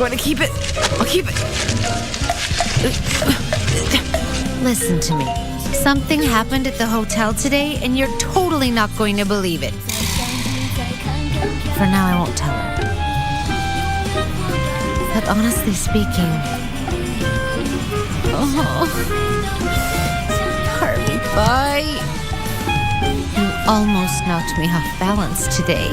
going to keep it. I'll keep it. Listen to me. Something happened at the hotel today, and you're totally not going to believe it. For now, I won't tell her. But honestly speaking... Oh... Harvey, bye. You almost knocked me off balance today.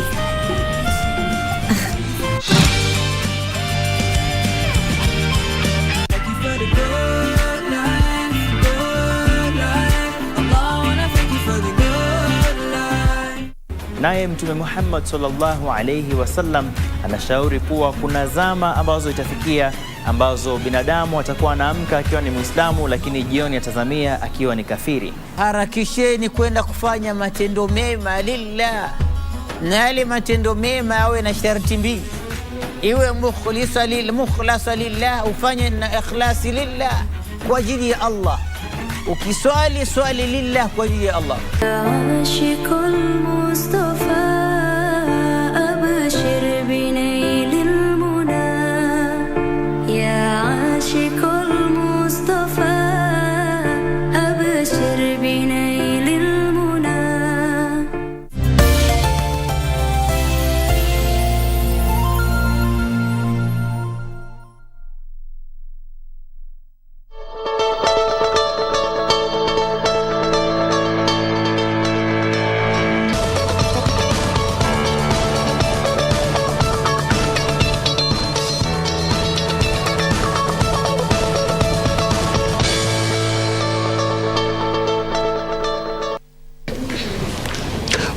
Naye Mtume Muhammad sallallahu alayhi wasallam anashauri kuwa kuna zama ambazo itafikia ambazo binadamu atakuwa anaamka akiwa ni Muislamu, lakini jioni atazamia akiwa ni kafiri. Harakisheni kwenda kufanya matendo mema lillah, na yale matendo mema yawe na sharti mbili, iwe mukhlasa lillah, ufanye na ikhlasi lillah, kwa ajili ya Allah. Ukiswali swali lillah kwa ajili ya Allah.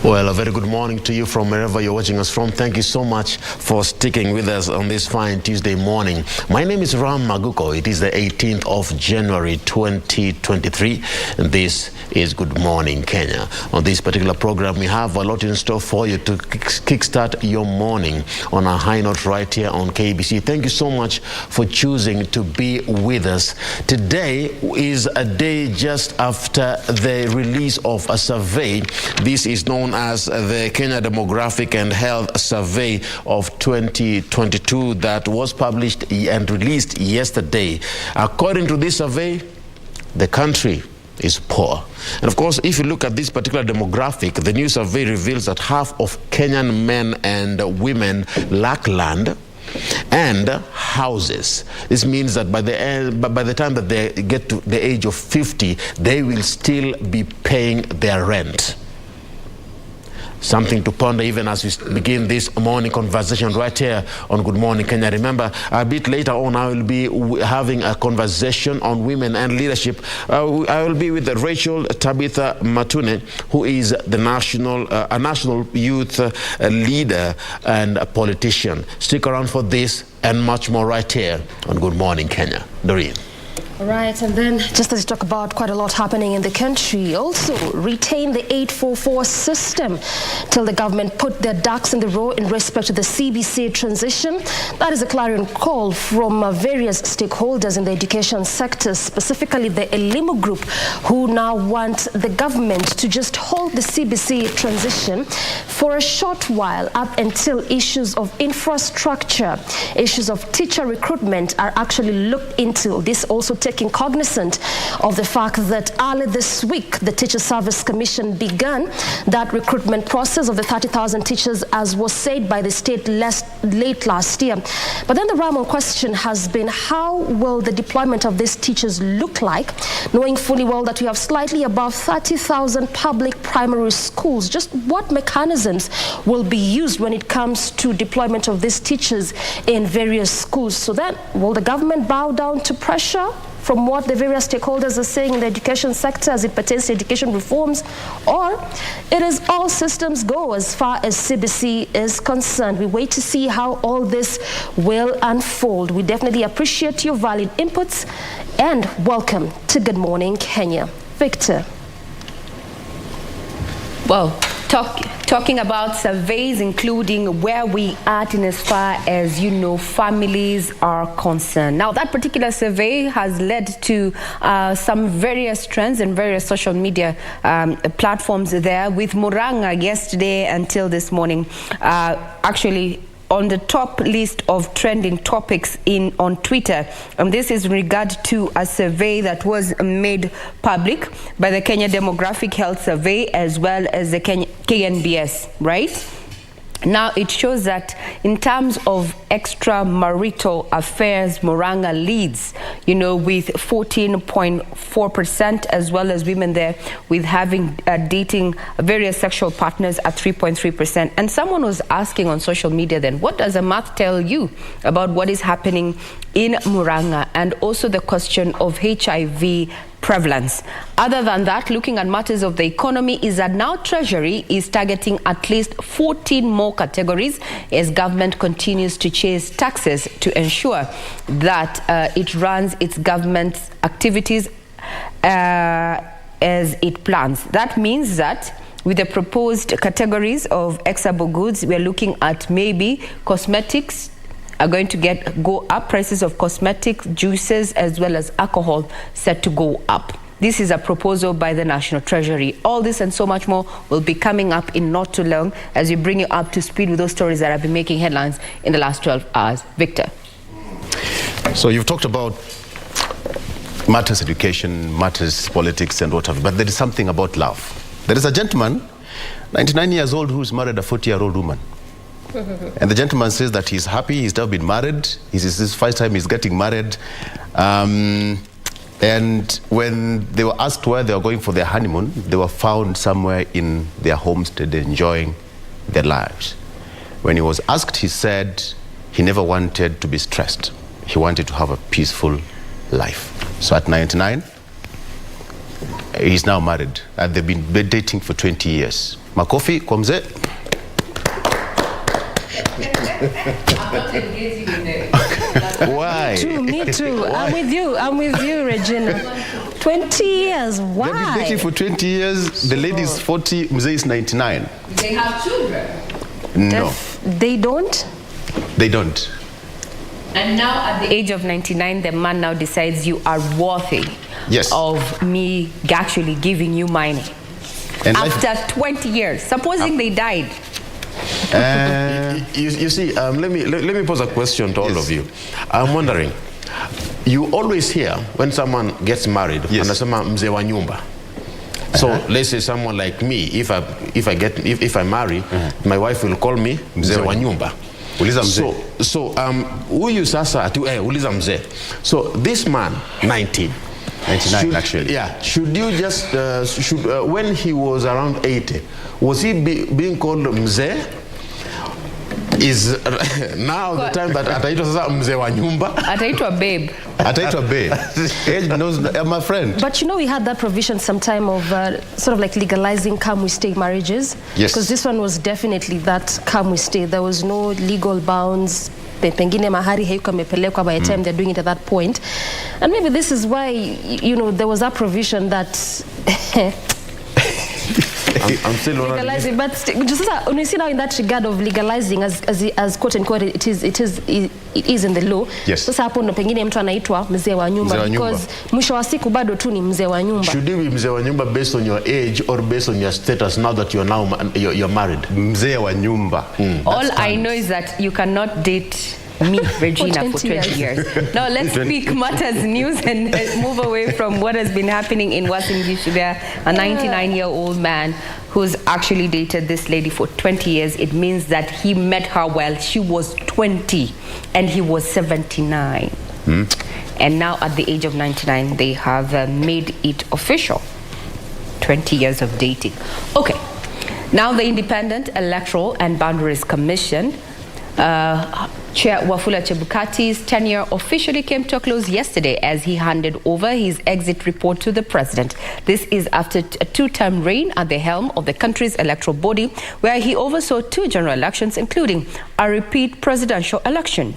Well, a very good morning to you from wherever you're watching us from. Thank you so much for sticking with us on this fine Tuesday morning. My name is Ram Maguko. It is the 18th of January 2023, and this is Good Morning Kenya. On this particular program, we have a lot in store for you to kickstart your morning on a high note right here on KBC. Thank you so much for choosing to be with us. Today is a day just after the release of a survey. This is known as the Kenya Demographic and Health Survey of 2022 that was published and released yesterday. According to this survey, the country is poor. And of course, if you look at this particular demographic, the new survey reveals that half of Kenyan men and women lack land and houses. This means that by the time that they get to the age of 50, they will still be paying their rent. Something to ponder even as we begin this morning conversation right here on Good Morning Kenya. Remember, a bit later on, I will be having a conversation on women and leadership. I will be with Rachel Tabitha Matune, who is the a national youth leader and a politician. Stick around for this and much more right here on Good Morning Kenya. Doreen. All right, and then just as you talk about quite a lot happening in the country, also retain the 844 system till the government put their ducks in the row in respect to the CBC transition. That is a clarion call from various stakeholders in the education sector, specifically the Elimu group, who now want the government to just hold the CBC transition for a short while up until issues of infrastructure, issues of teacher recruitment are actually looked into. This also taking cognizant of the fact that early this week, the Teacher Service Commission began that recruitment process of the 30,000 teachers, as was said by the state late last year. But then the realm question has been, how will the deployment of these teachers look like, knowing fully well that we have slightly above 30,000 public primary schools? Just what mechanisms will be used when it comes to deployment of these teachers in various schools? So then, will the government bow down to pressure from what the various stakeholders are saying in the education sector as it pertains to education reforms, or it is all systems go as far as CBC is concerned? We wait to see how all this will unfold. We definitely appreciate your valid inputs, and welcome to Good Morning Kenya. Victor. Well, talking about surveys, including where we are in as far as, you know, families are concerned. Now, that particular survey has led to some various trends and various social media platforms there, with Muranga yesterday until this morning actually on the top list of trending topics on Twitter. And this is in regard to a survey that was made public by the Kenya Demographic Health Survey as well as the KNBS, right? Now, it shows that in terms of extramarital affairs, Murang'a leads, with 14.4%, as well as women there with having dating various sexual partners at 3.3%. And someone was asking on social media then, what does the math tell you about what is happening in Murang'a, and also the question of HIV prevalence? Other than that, looking at matters of the economy, is that now Treasury is targeting at least 14 more categories as government continues to chase taxes to ensure that it runs its government activities as it plans. That means that with the proposed categories of exportable goods, we're looking at maybe cosmetics are going to go up, prices of cosmetics, juices, as well as alcohol set to go up. This is a proposal by the National Treasury. All this and so much more will be coming up in not too long as we bring you up to speed with those stories that have been making headlines in the last 12 hours. Victor. So you've talked about matters education, matters politics and whatever, but there is something about love. There is a gentleman, 99 years old, who's married a 40-year-old woman. And the gentleman says that he's happy, he's now been married, this is his first time he's getting married. And when they were asked where they were going for their honeymoon, they were found somewhere in their homestead enjoying their lives. When he was asked, he said he never wanted to be stressed. He wanted to have a peaceful life. So at 99, he's now married, and they've been dating for 20 years. Makofi, kwa mzee. Why? Me too. I'm with you, Regina. 20 years, why? They've been dating for 20 years. The lady is 40, Mzee is 99. They have children? No. They don't? They don't. And now at the age of 99, the man now decides you are worthy of me actually giving you money. And after 20 years, supposing they died. You see, let me pose a question to all of you. I'm wondering, you always hear when someone gets married, anasema mzee wa nyumba. So let's say someone like me, if I marry, my wife will call me mzee wa nyumba. So huyu sasa uliza mzee. So this man, 99 actually. Yeah. Should you just when he was around 80, was he being called mzee? Is now the time that ataitwa sasa mzee wa nyumba? Ataitwa babe. Ataitwa babe. Age knows my friend. But we had that provision sometime of sort of like legalizing come-we-stay marriages. Yes. Because this one was definitely that come-we-stay. There was no legal bounds. Pengine mahari haiko amepelekwa by the time they're doing it at that point. And maybe this is why, there was that provision that... I'm still legalizing, but just when you see now in that regard of legalizing as quote unquote it is in the law. Yes. Sasa hapo ndo pengine mtu anaitwa mzee wa nyumba because mwisho wa siku bado tu ni mzee wa nyumba. Should you be mzee wa nyumba based on your age or based on your status now that you're married? Mzee wa nyumba. All I know is that you cannot date me, Regina, for 20 years. Now let's speak matters news and move away from what has been happening in Uasin Gishu. There, a 99-year-old man who's actually dated this lady for 20 years. It means that he met her while she was 20 and he was 79. And now at the age of 99, they have made it official. 20 years of dating. Okay. Now the Independent Electoral and Boundaries Commission Chair Wafula Chebukati's tenure officially came to a close yesterday as he handed over his exit report to the president. This is after a two-term reign at the helm of the country's electoral body, where he oversaw 2 general elections, including a repeat presidential election.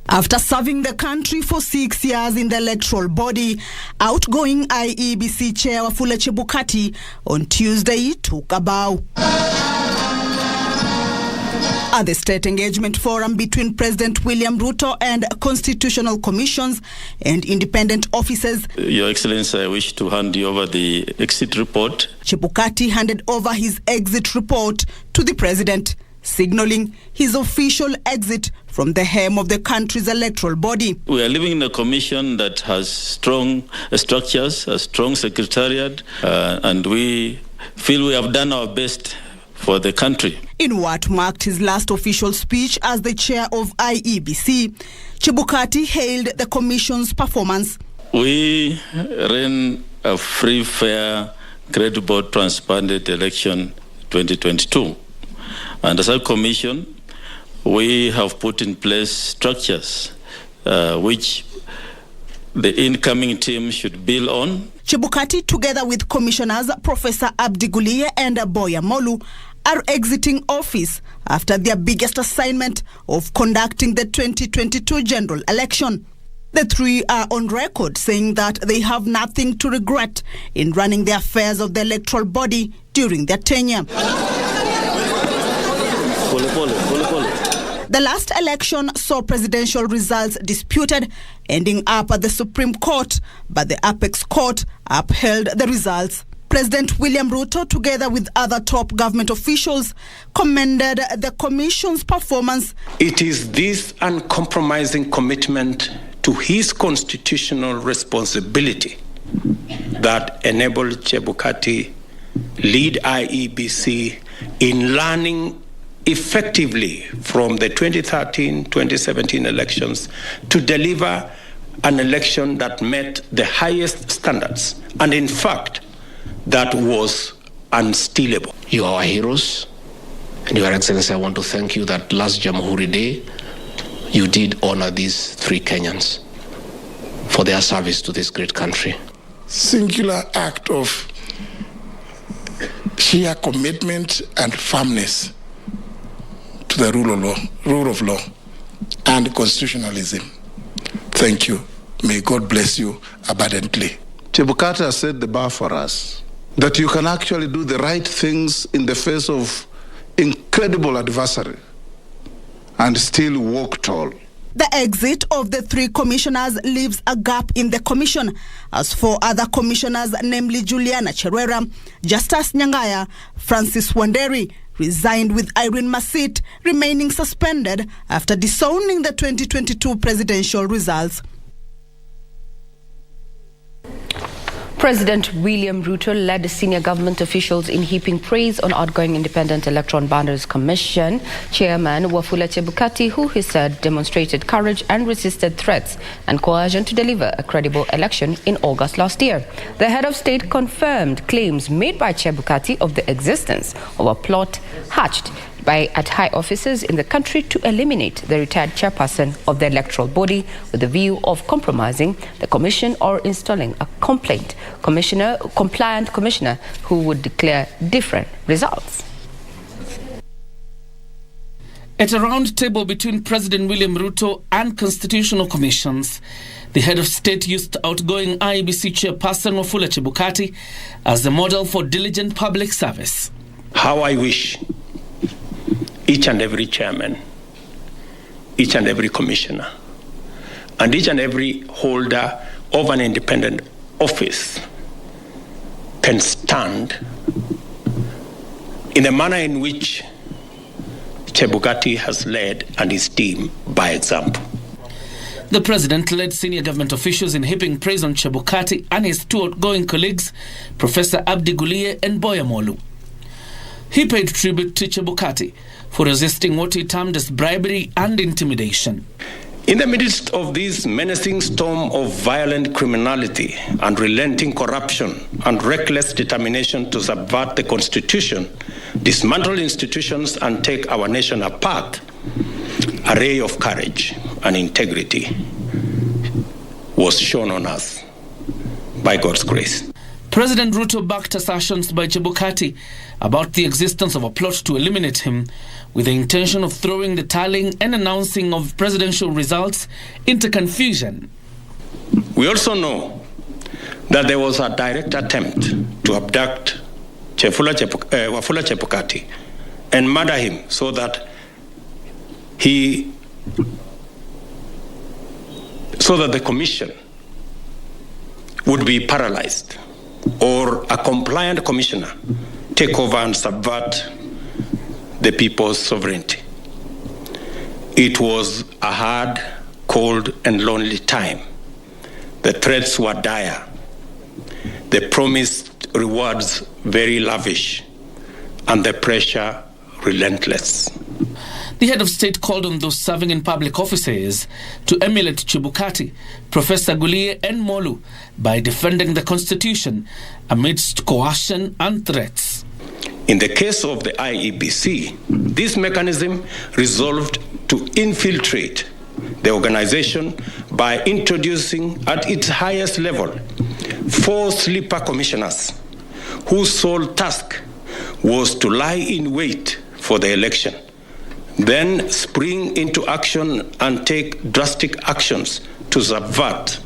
After serving the country for 6 years in the electoral body, outgoing IEBC Chair Wafula Chebukati on Tuesday took a bow. At the State Engagement Forum between President William Ruto and constitutional commissions and independent officers, Your Excellency, I wish to hand you over the exit report. Chebukati handed over his exit report to the president, signaling his official exit from the helm of the country's electoral body. We are living in a commission that has strong structures, a strong secretariat, and we feel we have done our best for the country. In what marked his last official speech as the chair of IEBC, Chebukati hailed the commission's performance. We ran a free, fair, credible, transparent election 2022. And as a commission, we have put in place structures which the incoming team should build on. Chebukati, together with Commissioners Professor Abdi Guliye and Boya Molu, are exiting office after their biggest assignment of conducting the 2022 general election. The three are on record saying that they have nothing to regret in running the affairs of the electoral body during their tenure. The last election saw presidential results disputed, ending up at the Supreme Court, but the Apex Court upheld the results. President William Ruto, together with other top government officials, commended the commission's performance. It is this uncompromising commitment to his constitutional responsibility that enabled Chebukati lead IEBC in learning effectively from the 2013-2017 elections to deliver an election that met the highest standards, and in fact, that was unstealable. You are our heroes, and Your Excellency, I want to thank you that last Jamhuri Day, you did honor these three Kenyans for their service to this great country. Singular act of sheer commitment and firmness to the rule of law and constitutionalism. Thank you. May God bless you abundantly. Chebukati has set the bar for us, that you can actually do the right things in the face of incredible adversary and still walk tall. The exit of the three commissioners leaves a gap in the commission, as four other commissioners, namely Juliana Cherera, Justus Nyangaya, Francis Wanderi, resigned, with Irene Masit remaining suspended after disowning the 2022 presidential results. President William Ruto led senior government officials in heaping praise on outgoing Independent Electoral Boundaries Commission Chairman Wafula Chebukati, who he said demonstrated courage and resisted threats and coercion to deliver a credible election in August last year. The head of state confirmed claims made by Chebukati of the existence of a plot hatched at high offices in the country to eliminate the retired chairperson of the electoral body with the view of compromising the commission or installing a compliant commissioner who would declare different results. At a round table between President William Ruto and constitutional commissions, the head of state used outgoing IEBC chairperson Wafula Chebukati as the model for diligent public service. How I wish each and every chairman, each and every commissioner, and each and every holder of an independent office can stand in the manner in which Chebukati has led and his team by example. The president led senior government officials in heaping praise on Chebukati and his two outgoing colleagues, Professor Abdi Guliye and Boya Molu. He paid tribute to Chebukati for resisting what he termed as bribery and intimidation. In the midst of this menacing storm of violent criminality, unrelenting corruption, and reckless determination to subvert the Constitution, dismantle institutions, and take our nation apart, a ray of courage and integrity was shown on us by God's grace. President Ruto backed assertions by Chebukati about the existence of a plot to eliminate him, with the intention of throwing the tallying and announcing of presidential results into confusion. We also know that there was a direct attempt to abduct Wafula Chebukati and murder him so that so that the commission would be paralyzed or a compliant commissioner take over and subvert the people's sovereignty. It was a hard, cold, and lonely time. The threats were dire. The promised rewards very lavish, and the pressure relentless. The head of state called on those serving in public offices to emulate Chebukati, Professor Gulie and Molu by defending the constitution amidst coercion and threats. In the case of the IEBC, this mechanism resolved to infiltrate the organization by introducing at its highest level 4 sleeper commissioners whose sole task was to lie in wait for the election, then spring into action and take drastic actions to subvert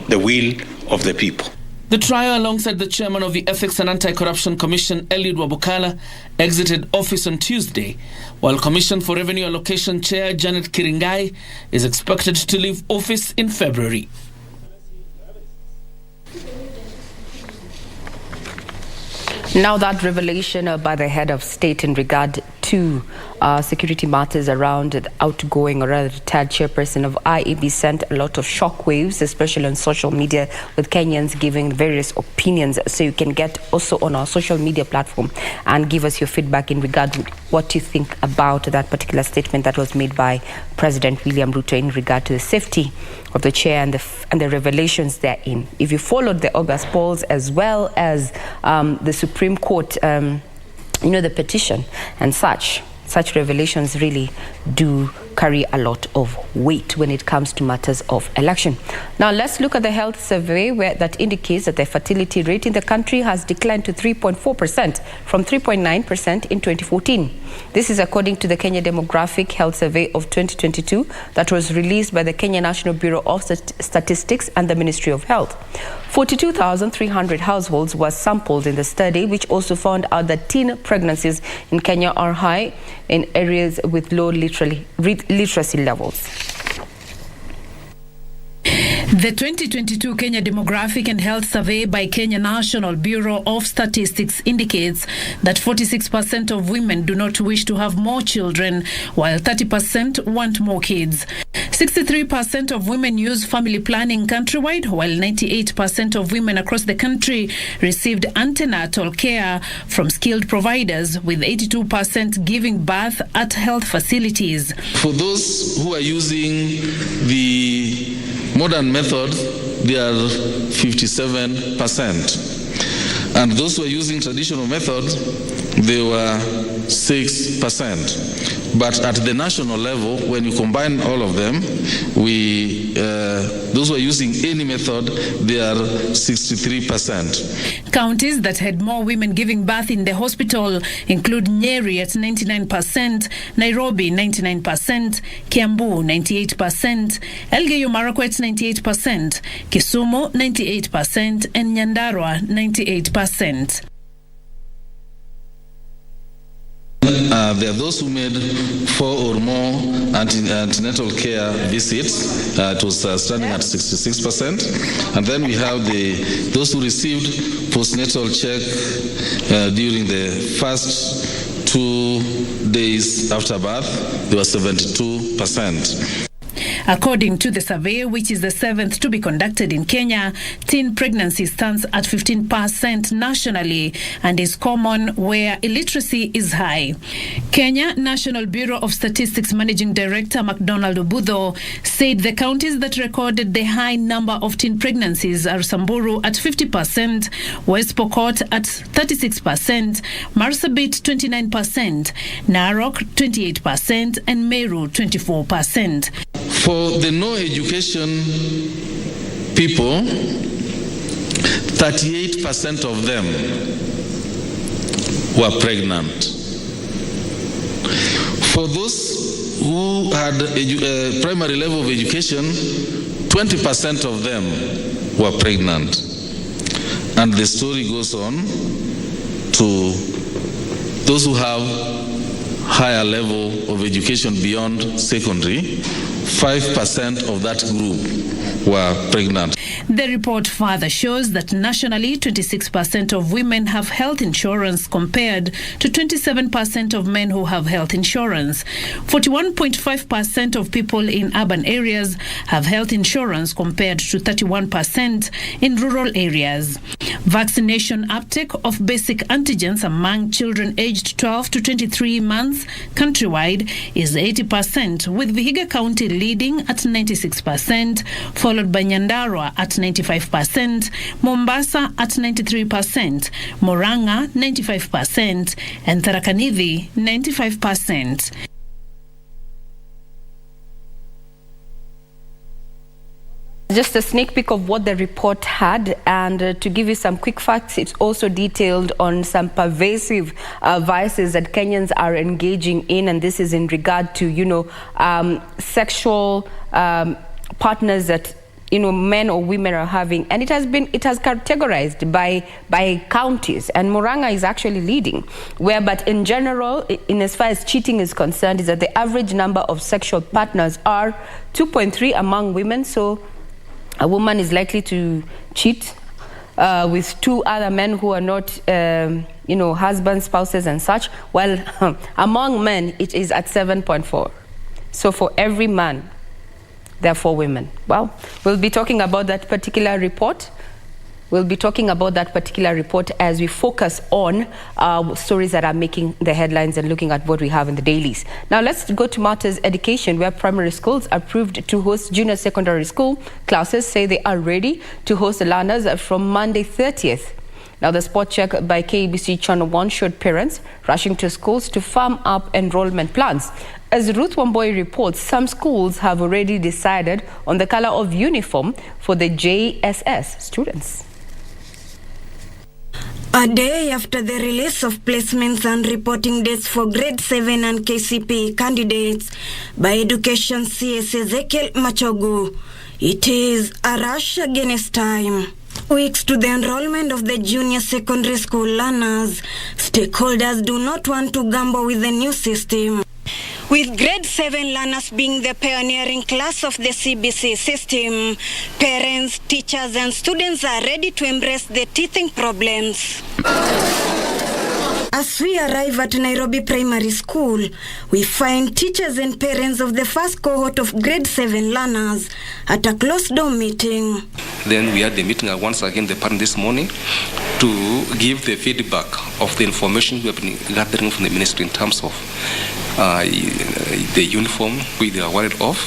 the will of the people. The trio, alongside the chairman of the Ethics and Anti-Corruption Commission, Eliud Wabukala, exited office on Tuesday, while Commission for Revenue Allocation Chair Janet Kiringai is expected to leave office in February. Now that revelation by the head of state in regard to security matters around the outgoing or rather retired chairperson of IEBC sent a lot of shockwaves, especially on social media, with Kenyans giving various opinions. So you can get also on our social media platform and give us your feedback in regard to what you think about that particular statement that was made by President William Ruto in regard to the safety of the chair and the revelations therein. If you followed the August polls as well as the Supreme Court, the petition and such revelations really do carry a lot of weight when it comes to matters of election. Now let's look at the health survey that indicates that the fertility rate in the country has declined to 3.4% from 3.9% in 2014. This is according to the Kenya Demographic Health Survey of 2022 that was released by the Kenya National Bureau of Statistics and the Ministry of Health. 42,300 households were sampled in the study, which also found out that teen pregnancies in Kenya are high in areas with low literacy levels. The 2022 Kenya Demographic and Health Survey by Kenya National Bureau of Statistics indicates that 46% of women do not wish to have more children, while 30% want more kids. 63% of women use family planning countrywide, while 98% of women across the country received antenatal care from skilled providers, with 82% giving birth at health facilities. For those who are using the modern method, they are 57%. And those who are using traditional method, they were 6%. But at the national level, when you combine all of them, those who are using any method, they are 63%. Counties that had more women giving birth in the hospital include Nyeri at 99%, Nairobi 99%, Kiambu 98%, Elgeyo Marakwet 98%, Kisumu 98%, and Nyandarua 98%. There are those who made 4 or more antenatal care visits. It was standing at 66%. And then we have those who received postnatal check during the first 2 days after birth. They were 72%. According to the survey, which is the 7th to be conducted in Kenya, teen pregnancy stands at 15% nationally and is common where illiteracy is high. Kenya National Bureau of Statistics Managing Director MacDonald Obudho said the counties that recorded the high number of teen pregnancies are Samburu at 50%, West Pokot at 36%, Marsabit 29%, Narok 28%, and Meru 24%. For the no education people, 38% of them were pregnant. For those who had primary level of education, 20% of them were pregnant. And the story goes on to those who have higher level of education beyond secondary, 5% of that group were pregnant. The report further shows that nationally, 26% of women have health insurance compared to 27% of men who have health insurance. 41.5% of people in urban areas have health insurance compared to 31% in rural areas. Vaccination uptake of basic antigens among children aged 12 to 23 months countrywide is 80%, with Vihiga County leading at 96%, followed by Nyandarua at 95%, Mombasa at 93%, Murang'a 95%, and Tharaka Nithi 95%. Just a sneak peek of what the report had, and to give you some quick facts, it's also detailed on some pervasive vices that Kenyans are engaging in, and this is in regard to, sexual partners that men or women are having, and it has categorized by counties, and Murang'a is actually leading. But in general, in as far as cheating is concerned, is that the average number of sexual partners are 2.3 among women. So a woman is likely to cheat with two other men who are not, husbands, spouses, and such. While among men, it is at 7.4. So for every man, there are 4 women. Well, we'll be talking about that particular report. We'll be talking about that particular report as we focus on stories that are making the headlines and looking at what we have in the dailies. Now let's go to matters education, where primary schools approved to host junior secondary school classes say they are ready to host the learners from Monday 30th. Now the spot check by KBC Channel 1 showed parents rushing to schools to firm up enrollment plans. As Ruth Wamboi reports, some schools have already decided on the color of uniform for the JSS students. A day after the release of placements and reporting dates for grade 7 and KCP candidates by Education CS Ezekiel Machogu, it is a rush against time. Weeks to the enrollment of the junior secondary school learners, stakeholders do not want to gamble with the new system. With grade 7 learners being the pioneering class of the CBC system, parents, teachers, and students are ready to embrace the teething problems. As we arrive at Nairobi Primary School, we find teachers and parents of the first cohort of grade 7 learners at a closed-door meeting. Then we had the meeting once again, the parent this morning, to give the feedback of the information we have been gathering from the ministry in terms of the uniform we are worried of,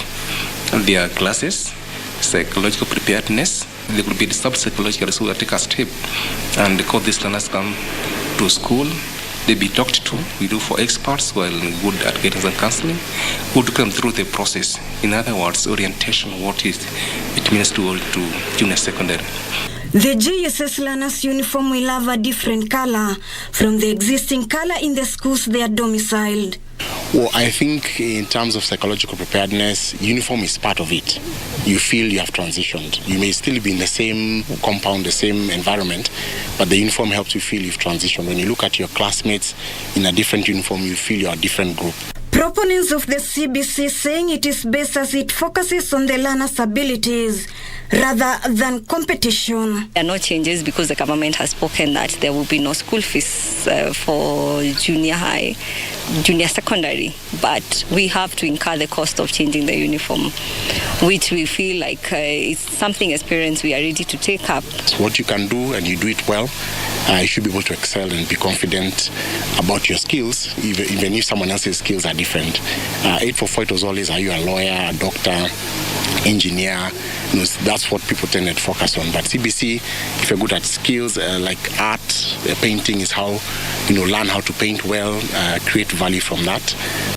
their classes, psychological preparedness. They could be disturbed psychologically, so we take a step and because these learners come to school, they be talked to. We do for experts who are good at guidance and counseling, who to come through the process. In other words, orientation, what it means to go to junior secondary. The JSS learners' uniform will have a different color from the existing color in the schools they are domiciled. Well, I think in terms of psychological preparedness, uniform is part of it. You feel you have transitioned. You may still be in the same compound, the same environment, but the uniform helps you feel you've transitioned. When you look at your classmates in a different uniform, you feel you're a different group. Proponents of the CBC saying it is best as it focuses on the learners' abilities rather than competition. There are no changes because the government has spoken that there will be no school fees for junior high, junior secondary, but we have to incur the cost of changing the uniform, which we feel like it's something as parents we are ready to take up. What you can do and you do it well, you should be able to excel and be confident about your skills, even if someone else's skills are different. 844 it was always, are you a lawyer, a doctor, engineer? That's what people tend to focus on. But CBC, if you're good at skills like art, painting is how, learn how to paint well, create value from that.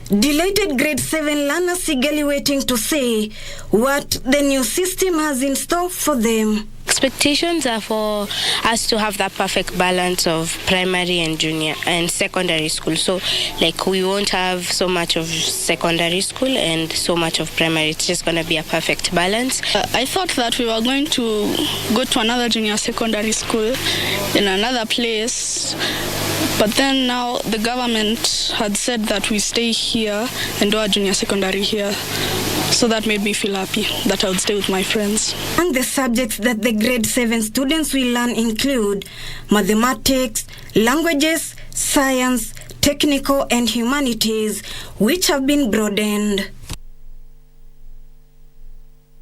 Delighted grade 7 learners eagerly waiting to see what the new system has in store for them. Expectations are for us to have that perfect balance of primary and junior and secondary school. So we won't have so much of secondary school and so much of primary. It's just going to be a perfect balance. I thought that we were going to go to another junior secondary school in another place But then now the government had said that we stay here and do our junior secondary here. So that made me feel happy that I would stay with my friends. And the subjects that the grade 7 students will learn include mathematics, languages, science, technical and humanities, which have been broadened.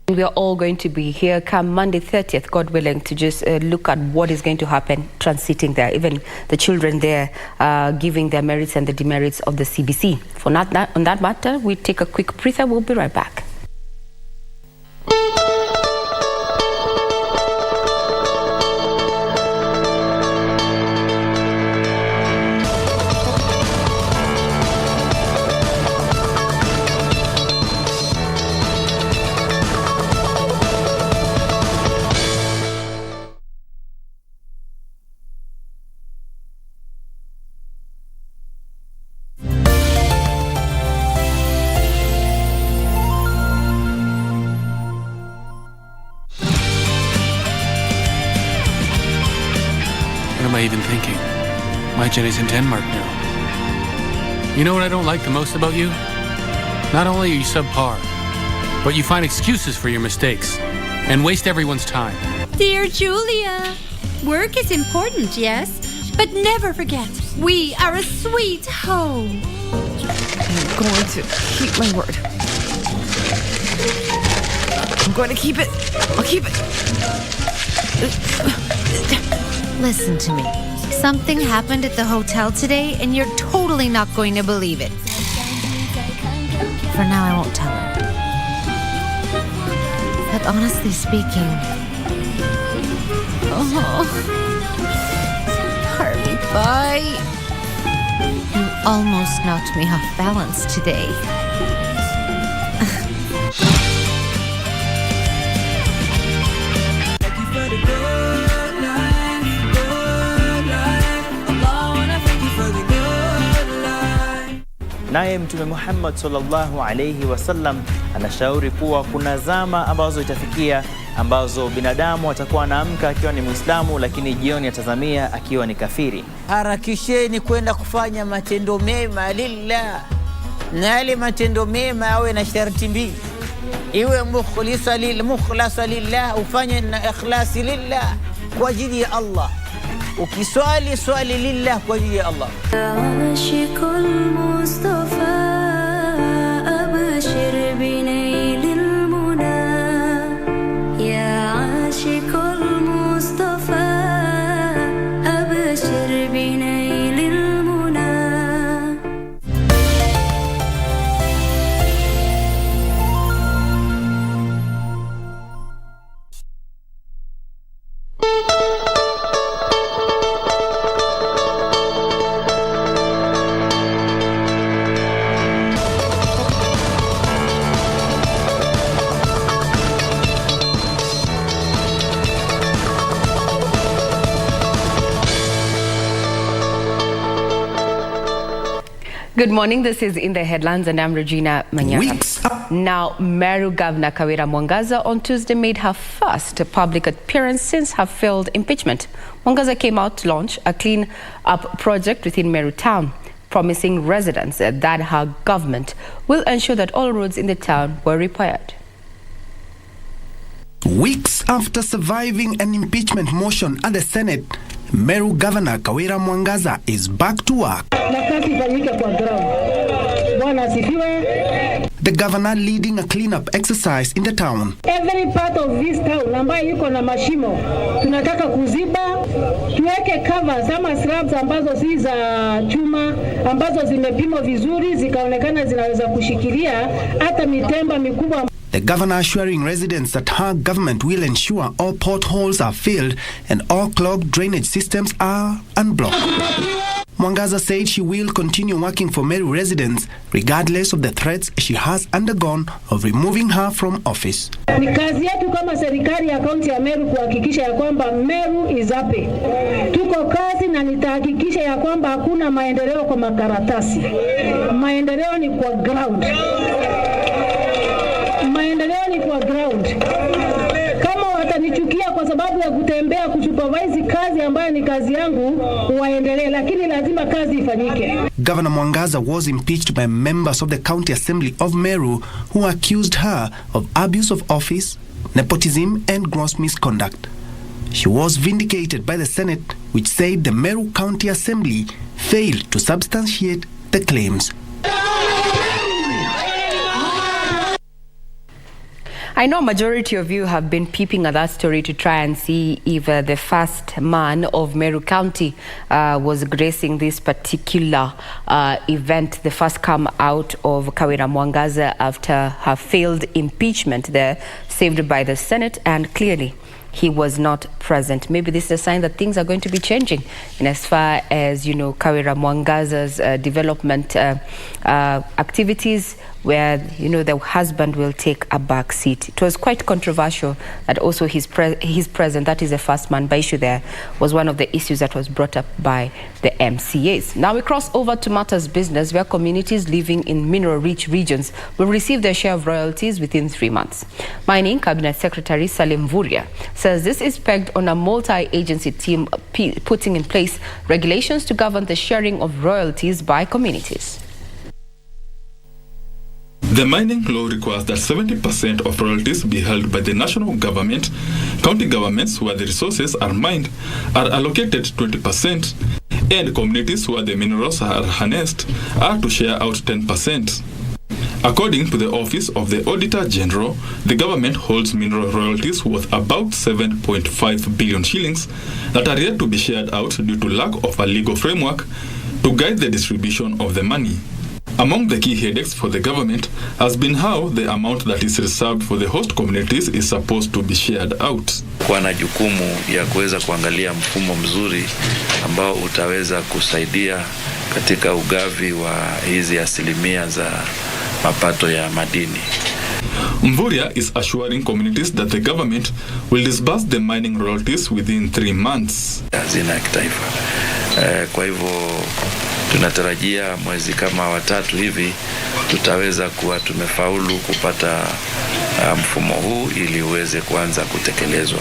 We are all going to be here come Monday 30th, God willing, to just look at what is going to happen transiting there. Even the children there giving their merits and the demerits of the CBC. On that matter, we take a quick breather. We'll be right back. What am I even thinking? My Jenny's in Denmark now. You know what I don't like the most about you? Not only are you subpar, but you find excuses for your mistakes and waste everyone's time. Dear Julia, work is important, yes, but never forget, we are a sweet home. I'm going to keep my word. I'm going to keep it. I'll keep it. Listen to me. Something happened at the hotel today, and you're totally not going to believe it. For now, I won't tell her. But honestly speaking... Oh... Harvey, bye. You almost knocked me off balance today. Naye Mtume Muhammad sallallahu alayhi wasallam anashauri kuwa kuna zama ambazo itafikia ambazo binadamu atakuwa anaamka akiwa ni Muislamu, lakini jioni atazamia akiwa ni kafiri. Harakisheni kwenda kufanya matendo mema lillah, na yale matendo mema awe na sharti mbili, iwe mukhlasa lillah, ufanye na ikhlasi lillah, kwa ajili ya Allah. Ukiswali swali lillah kwa ajili ya Allah. Ashikul Mustafa abashir binail almuna, ya ashikul Mustafa abashir binail almuna. Good morning. This is In the Headlines, and I'm Regina Mwangaza. Now, Meru Governor Mwangaza on Tuesday made her first public appearance since her failed impeachment. Mwangaza came out to launch a clean-up project within Meru town, promising residents that her government will ensure that all roads in the town were repaired. Weeks after surviving an impeachment motion at the Senate, Meru Governor Mwangaza is back to work. The governor leading a cleanup exercise in the town. Every part of this town ambayo yuko na mashimo tunataka kuziba, tuweke covers ama slabs ambazo si za chuma, ambazo zimepimwa vizuri zikaonekana zinaweza kushikilia hata mitemba mikubwa. The governor assuring residents that her government will ensure all potholes are filled and all clogged drainage systems are unblocked. Mwangaza said she will continue working for Meru residents regardless of the threats she has undergone of removing her from office. Ni kazi yetu kama serikali ya kaunti ya Meru kuhakikisha ya kwamba Meru is happy. Tuko kazi na nitahakikisha ya kwamba hakuna maendeleo kwa makaratasi. Maendeleo ni kwa ground. Maendeleo ni kwa ground. Kama watanichukia kwa sababu ya kutembea kuchukua supervise kazi ambayo ni kazi yangu waendelee, lakini lazima kazi ifanyike. Governor Mwangaza was impeached by members of the County Assembly of Meru who accused her of abuse of office, nepotism and gross misconduct. She was vindicated by the Senate, which said the Meru County Assembly failed to substantiate the claims. I know a majority of you have been peeping at that story to try and see if the first man of Meru County was gracing this particular event, the first come out of Kawira Mwangaza after her failed impeachment there, saved by the Senate, and clearly he was not present. Maybe this is a sign that things are going to be changing in as far as, Kawira Mwangaza's development activities, where, the husband will take a back seat. It was quite controversial that also his present, that is the first man by issue there, was one of the issues that was brought up by the MCAs. Now we cross over to matters business, where communities living in mineral-rich regions will receive their share of royalties within 3 months. Mining Cabinet Secretary Salim Vuria says this is pegged on a multi-agency team putting in place regulations to govern the sharing of royalties by communities. The mining law requires that 70% of royalties be held by the national government. County governments where the resources are mined are allocated 20%, and communities where the minerals are harnessed are to share out 10%. According to the Office of the Auditor General, the government holds mineral royalties worth about 7.5 billion shillings that are yet to be shared out due to lack of a legal framework to guide the distribution of the money. Among the key headaches for the government has been how the amount that is reserved for the host communities is supposed to be shared out. Kwa na jukumu ya kuweza kuangalia mfumo mzuri ambao utaweza kusaidia katika ugavi wa hizi asilimia za mapato ya madini. Mvuria is assuring communities that the government will disburse the mining royalties within 3 months. Hazina ya kitaifa. Kwa hivyo tunatarajia mwezi kama wa 3 hivi tutaweza kuwa tumefaulu kupata mfumo huu ili uweze kuanza kutekelezwa.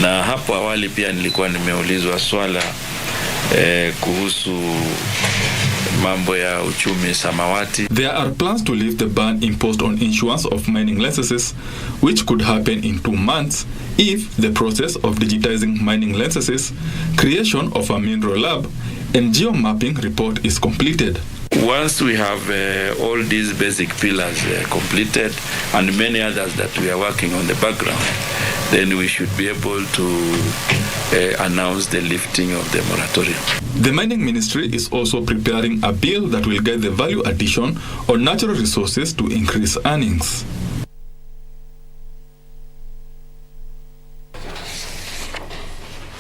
Na hapo awali pia nilikuwa nimeulizwa swala kuhusu mambo ya uchumi samawati. There are plans to lift the ban imposed on issuance of mining licenses, which could happen in 2 months if the process of digitizing mining licenses, creation of a mineral lab, and geo-mapping report is completed. Once we have all these basic pillars completed and many others that we are working on the background, then we should be able to announce the lifting of the moratorium. The Mining Ministry is also preparing a bill that will guide the value addition on natural resources to increase earnings.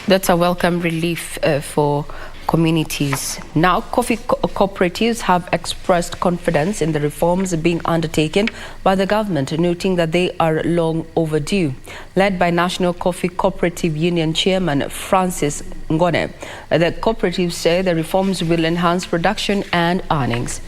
That's a welcome relief for communities. Now, coffee cooperatives have expressed confidence in the reforms being undertaken by the government, noting that they are long overdue. Led by National Coffee Cooperative Union Chairman Francis Ngone, the cooperatives say the reforms will enhance production and earnings.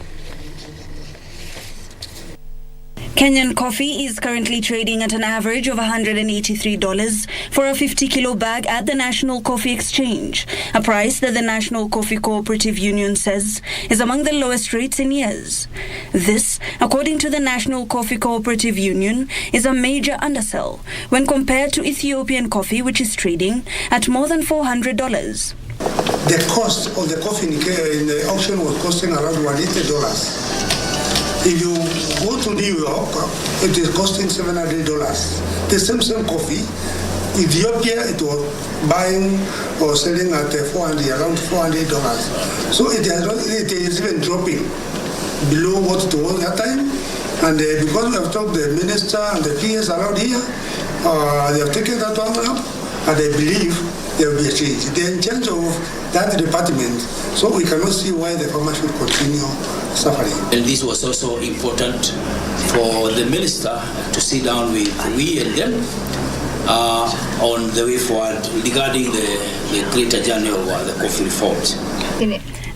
Kenyan coffee is currently trading at an average of $183 for a 50-kilo bag at the National Coffee Exchange, a price that the National Coffee Cooperative Union says is among the lowest rates in years. This, according to the National Coffee Cooperative Union, is a major undersell when compared to Ethiopian coffee, which is trading at more than $400. The cost of the coffee in the auction was costing around $180. If you go to New York, it is costing $700. The same coffee, Ethiopia, it was buying or selling at around $400. So it is even dropping below what it was that time. And because we have talked to the minister and the PS around here, they have taken that one up, and I believe there will be a change. They are in charge of that department, so we cannot see why the farmer should continue suffering. And this was also important for the minister to sit down with we and them on the way forward regarding the greater journey of the coffee reforms.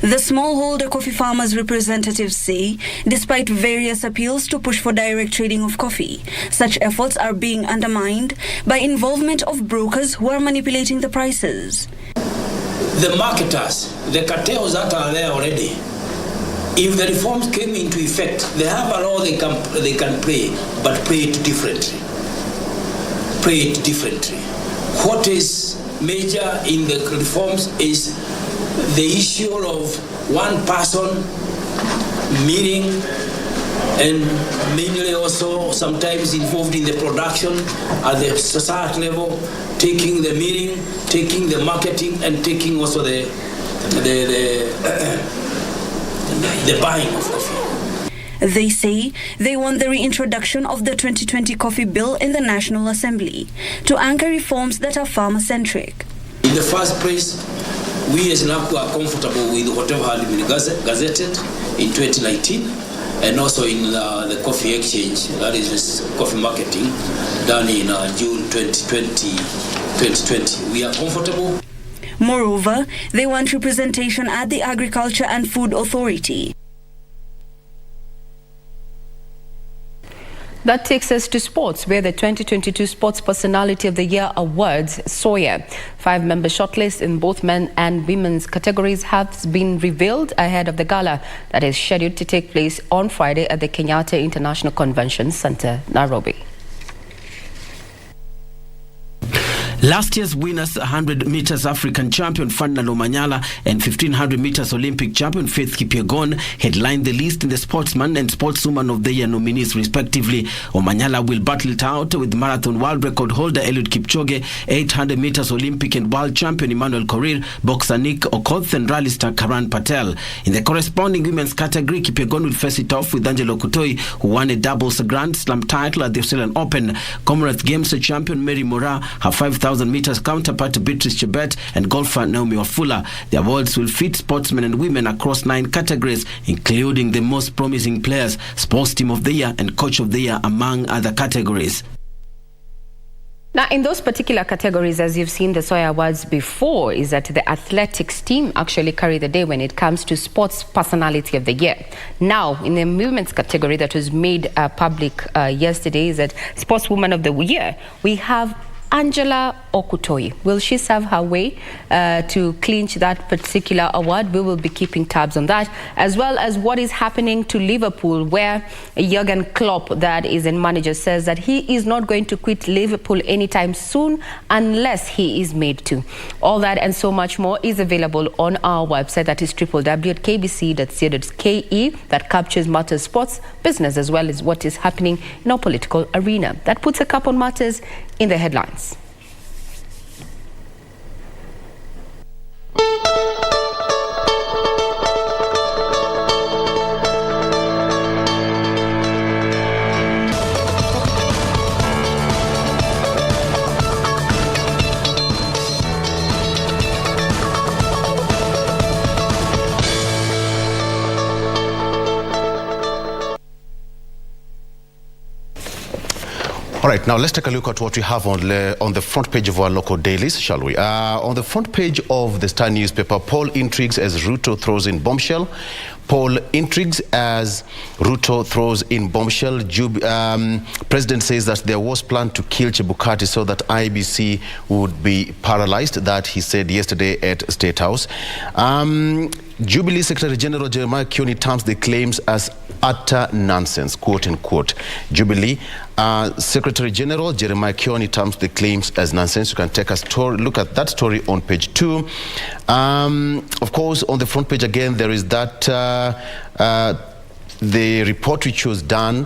The smallholder coffee farmers' representatives say, despite various appeals to push for direct trading of coffee, such efforts are being undermined by involvement of brokers who are manipulating the prices. The marketers, the cartels that are there already, if the reforms came into effect, they have a law they can play, but play it differently. What is major in the reforms is the issue of one person milling and mainly also sometimes involved in the production at the society level, taking the milling, taking the marketing, and taking also the buying of coffee. They say they want the reintroduction of the 2020 coffee bill in the National Assembly to anchor reforms that are farmer-centric. In the first place, we as NACU are comfortable with whatever had been gazetted in 2019 and also in the coffee exchange, that is coffee marketing, done in June 2020. We are comfortable. Moreover, they want representation at the Agriculture and Food Authority. That takes us to sports, where the 2022 Sports Personality of the Year Awards, SOYA, 5-member shortlist in both men and women's categories has been revealed ahead of the gala that is scheduled to take place on Friday at the Kenyatta International Convention Center, Nairobi. Last year's winners, 100 meters African champion Ferdinand Omanyala and 1500 meters Olympic champion Faith Kipyegon headlined the list in the Sportsman and Sportswoman of the Year nominees respectively. Omanyala will battle it out with marathon world record holder Eliud Kipchoge, 800 meters Olympic and world champion Emmanuel Korir, boxer Nick Okoth and rally star Karan Patel. In the corresponding women's category, Kipyegon will face it off with Angelo Kutoi, who won a doubles Grand Slam title at the Australian Open. Commonwealth Games champion Mary Moraa, her 5,000 meters counterpart Beatrice Chebet, and golfer Naomi Wafula. The awards will fit sportsmen and women across 9 categories, including the most promising players, sports team of the year, and coach of the year, among other categories. Now, in those particular categories, as you've seen the SOYA Awards before, is that the athletics team actually carry the day when it comes to Sports Personality of the Year. Now, in the women's category that was made public yesterday, is that Sportswoman of the Year, we have Angela Okutoi. Will she serve her way to clinch that particular award? We will be keeping tabs on that, as well as what is happening to Liverpool, where Jurgen Klopp, that is a manager, says that he is not going to quit Liverpool anytime soon unless he is made to. All that and so much more is available on our website, that is www.kbc.co.ke, that captures matters sports, business, as well as what is happening in our political arena. That puts a cap on matters in the headlines. All right, now let's take a look at what we have on the front page of our local dailies, shall we? On the front page of the Star newspaper, poll intrigues as Ruto throws in bombshell. Poll intrigues as Ruto throws in bombshell. President says that there was plan to kill Chebukati so that IEBC would be paralyzed. That he said yesterday at State House. Jubilee Secretary General Jeremiah Kioni terms the claims as utter nonsense, quote unquote. Jubilee Secretary General Jeremiah Kioni terms the claims as nonsense. You can take a look at that story on page 2. Of course, on the front page again, there is that the report which was done,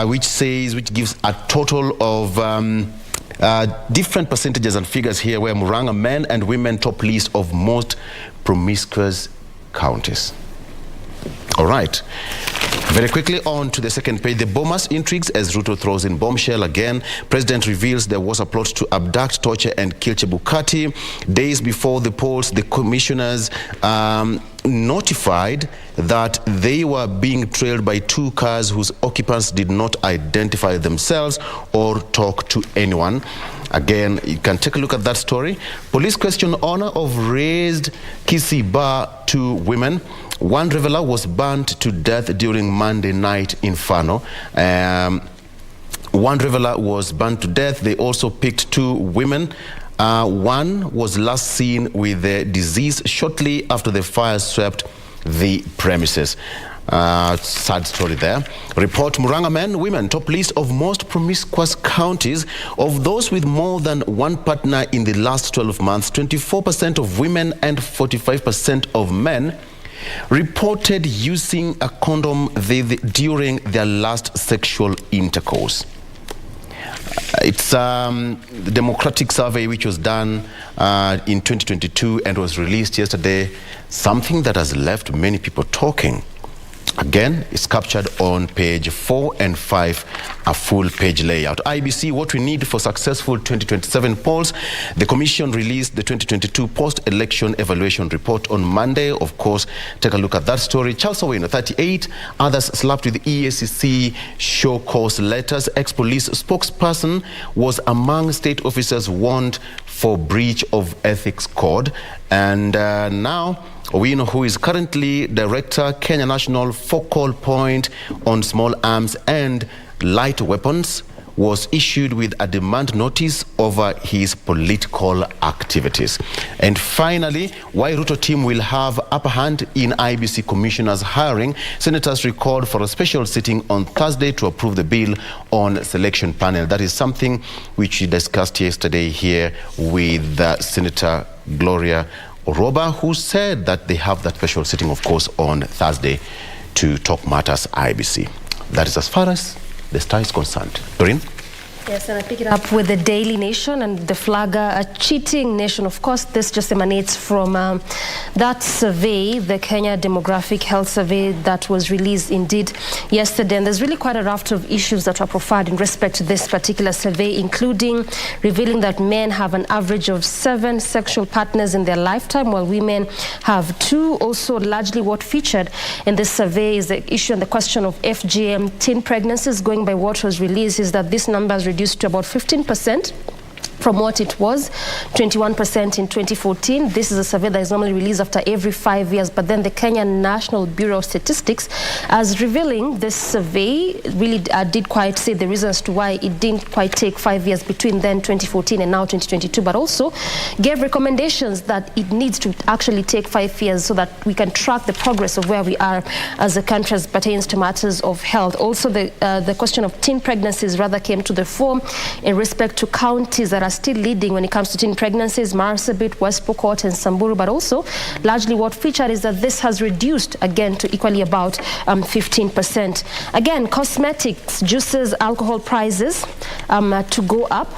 which gives a total of different percentages and figures here, where Murang'a men and women top list of most promiscuous counties. All right. Very quickly on to the second page. The Bomas intrigues as Ruto throws in bombshell again. President reveals there was a plot to abduct, torture and kill Chebukati. Days before the polls, the commissioners notified that they were being trailed by 2 cars whose occupants did not identify themselves or talk to anyone. Again, you can take a look at that story. Police question owner of raised Kisi bar 2 women. One reveler was burnt to death during Monday night inferno. One reveler was burnt to death. They also picked 2 women. One was last seen with the disease shortly after the fire swept the premises. Sad story there. Report: Murang'a men, women top list of most promiscuous counties. Of those with more than one partner in the last 12 months, 24% of women and 45% of men reported using a condom during their last sexual intercourse. It's a democratic survey which was done in 2022 and was released yesterday. Something that has left many people talking. Again, it's captured on page 4 and 5, a full page layout. IEBC, what we need for successful 2027 polls. The Commission released the 2022 post-election evaluation report on Monday. Of course, take a look at that story. Charles Owino, 38, others slapped with EACC show cause letters. Ex-police spokesperson was among state officers warned for breach of ethics code. And now, Owino, who is currently Director, Kenya National Focal Point on Small Arms and Light Weapons, was issued with a demand notice over his political activities. And finally, why Ruto team will have upper hand in IEBC commissioners hiring. Senators recalled for a special sitting on Thursday to approve the bill on selection panel. That is something which we discussed yesterday here with Senator Gloria Oroba, who said that they have that special sitting, of course, on Thursday to talk matters IEBC. That is as far as the Star is concerned. Doreen? Yes, and I pick it up with the Daily Nation and the flagger, a cheating nation. Of course, this just emanates from that survey, the Kenya Demographic Health Survey that was released indeed yesterday. And there's really quite a raft of issues that are profiled in respect to this particular survey, including revealing that men have an average of 7 sexual partners in their lifetime, while women have 2. Also, largely what featured in this survey is the issue and the question of FGM teen pregnancies. Going by what was released is that this number has reduced to about 15% from what it was, 21% in 2014. This is a survey that is normally released after every 5 years, but then the Kenya National Bureau of Statistics, as revealing this survey, really did quite say the reasons to why it didn't quite take 5 years between then 2014 and now 2022, but also gave recommendations that it needs to actually take 5 years so that we can track the progress of where we are as a country as pertains to matters of health. Also, the question of teen pregnancies rather came to the fore in respect to counties that are still leading when it comes to teen pregnancies, Marsabit, West Pokot and Samburu, but also largely what featured is that this has reduced again to equally about 15%. Again, cosmetics, juices, alcohol prices to go up.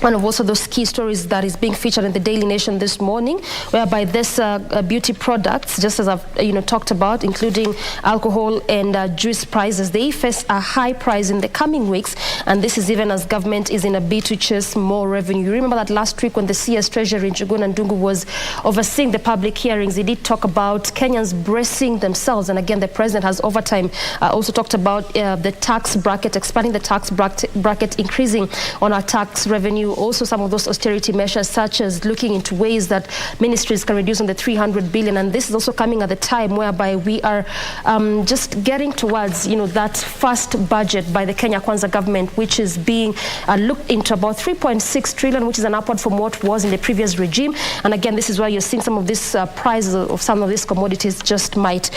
One of also those key stories that is being featured in the Daily Nation this morning, whereby this beauty products, just as I've talked about, including alcohol and juice prices, they face a high price in the coming weeks, and this is even as government is in a bid to chase more revenue. You remember that last week when the CS Treasury Njuguna Ndungu was overseeing the public hearings, he did talk about Kenyans bracing themselves, and again the president has over time also talked about the tax bracket, expanding the tax bracket, increasing on our tax revenue. Also some of those austerity measures, such as looking into ways that ministries can reduce on the 300 billion, and this is also coming at the time whereby we are just getting towards that first budget by the Kenya Kwanza government, which is being looked into about 3.6 trillion, which is an upward from what was in the previous regime. And again, this is why you're seeing some of these prices of some of these commodities just might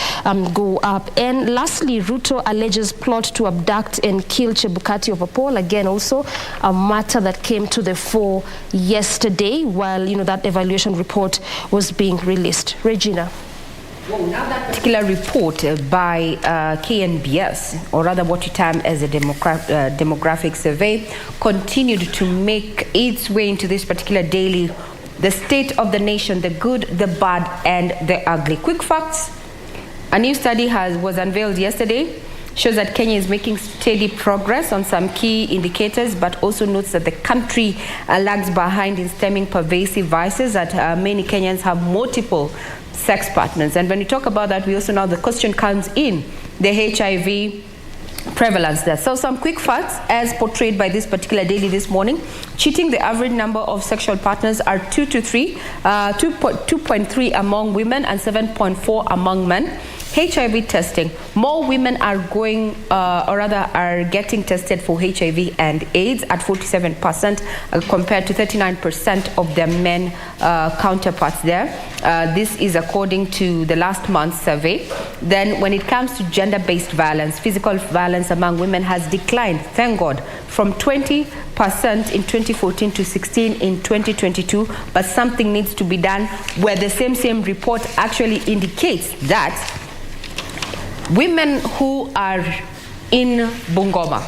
go up. And lastly, Ruto alleges plot to abduct and kill Chebukati of Apol. Again, also a matter that came to the fore yesterday while that evaluation report was being released. Regina. Well, now that particular report by KNBS, or rather what you term as a demographic survey, continued to make its way into this particular daily, the state of the nation, the good, the bad, and the ugly. Quick facts. A new study was unveiled yesterday, shows that Kenya is making steady progress on some key indicators, but also notes that the country lags behind in stemming pervasive vices, that many Kenyans have multiple sex partners. And when we talk about that, we also know the question comes in the HIV prevalence there. So some quick facts as portrayed by this particular daily this morning. Cheating, the average number of sexual partners are 2.3 among women and 7.4 among men. HIV testing, more women are going, or rather are getting tested for HIV and AIDS at 47% compared to 39% of their men counterparts there. This is according to the last month's survey. Then when it comes to gender-based violence, physical violence among women has declined, thank God, from 20% in 2014 to 16% in 2022, but something needs to be done, where the same report actually indicates that women who are in Bungoma,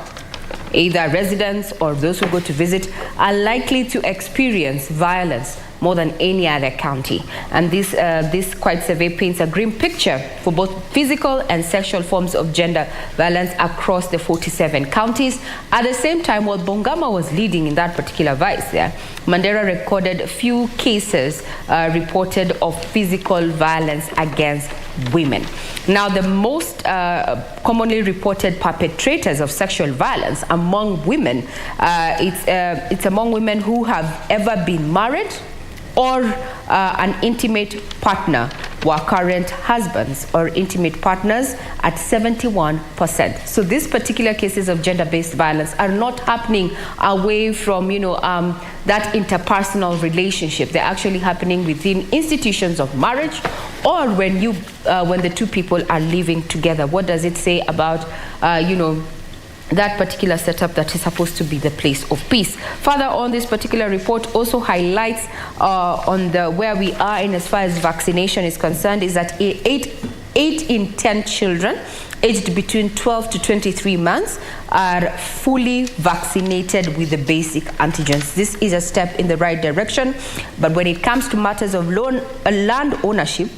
either residents or those who go to visit, are likely to experience violence more than any other county. And this quite survey paints a grim picture for both physical and sexual forms of gender violence across the 47 counties. At the same time, while Bungoma was leading in that particular vice there, Mandera recorded a few cases reported of physical violence against women. Now, the most commonly reported perpetrators of sexual violence among women, it's among women who have ever been married or an intimate partner, were current husbands or intimate partners at 71%. So these particular cases of gender-based violence are not happening away from, that interpersonal relationship. They're actually happening within institutions of marriage, or when the two people are living together. What does it say about, that particular setup that is supposed to be the place of peace? Further on, this particular report also highlights on where we are in as far as vaccination is concerned, is that 8 in 10 children aged between 12 to 23 months are fully vaccinated with the basic antigens. This is a step in the right direction, but when it comes to matters of land ownership,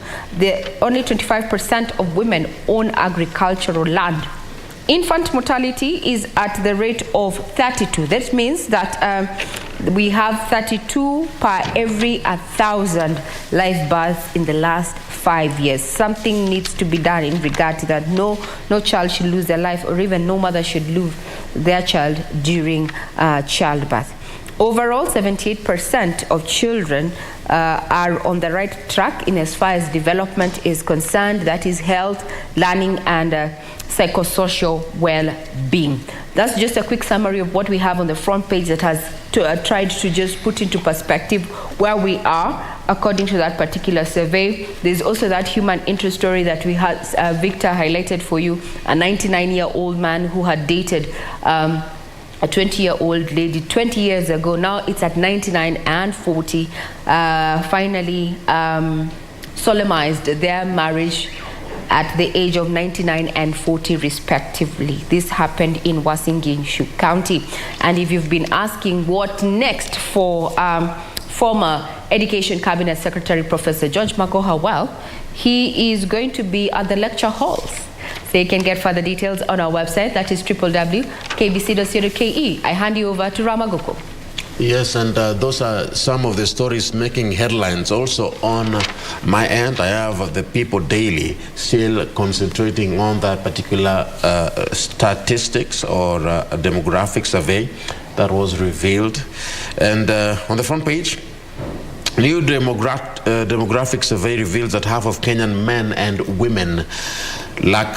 only 25% of women own agricultural land. Infant mortality is at the rate of 32. That means that we have 32 per every 1,000 live births in the last 5 years. Something needs to be done in regard to that. No child should lose their life, or even no mother should lose their child during childbirth. Overall, 78% of children are on the right track in as far as development is concerned. That is health, learning, and psychosocial well-being. That's just a quick summary of what we have on the front page that has tried to just put into perspective where we are according to that particular survey. There's also that human interest story that we had, Victor highlighted for you, a 99-year-old man who had dated a 20-year-old lady 20 years ago. Now it's at 99 and 40. Finally solemnized their marriage at the age of 99 and 40 respectively. This happened in Uasin Gishu County. And if you've been asking what next for former Education Cabinet Secretary Professor George Magoha, well, he is going to be at the lecture halls. So you can get further details on our website, that is www.kbc.co.ke. I hand you over to Ramagoko. Yes, and those are some of the stories making headlines. Also on my end, I have the People Daily still concentrating on that particular statistics or demographic survey that was revealed. And on the front page, new demographic survey reveals that half of Kenyan men and women lack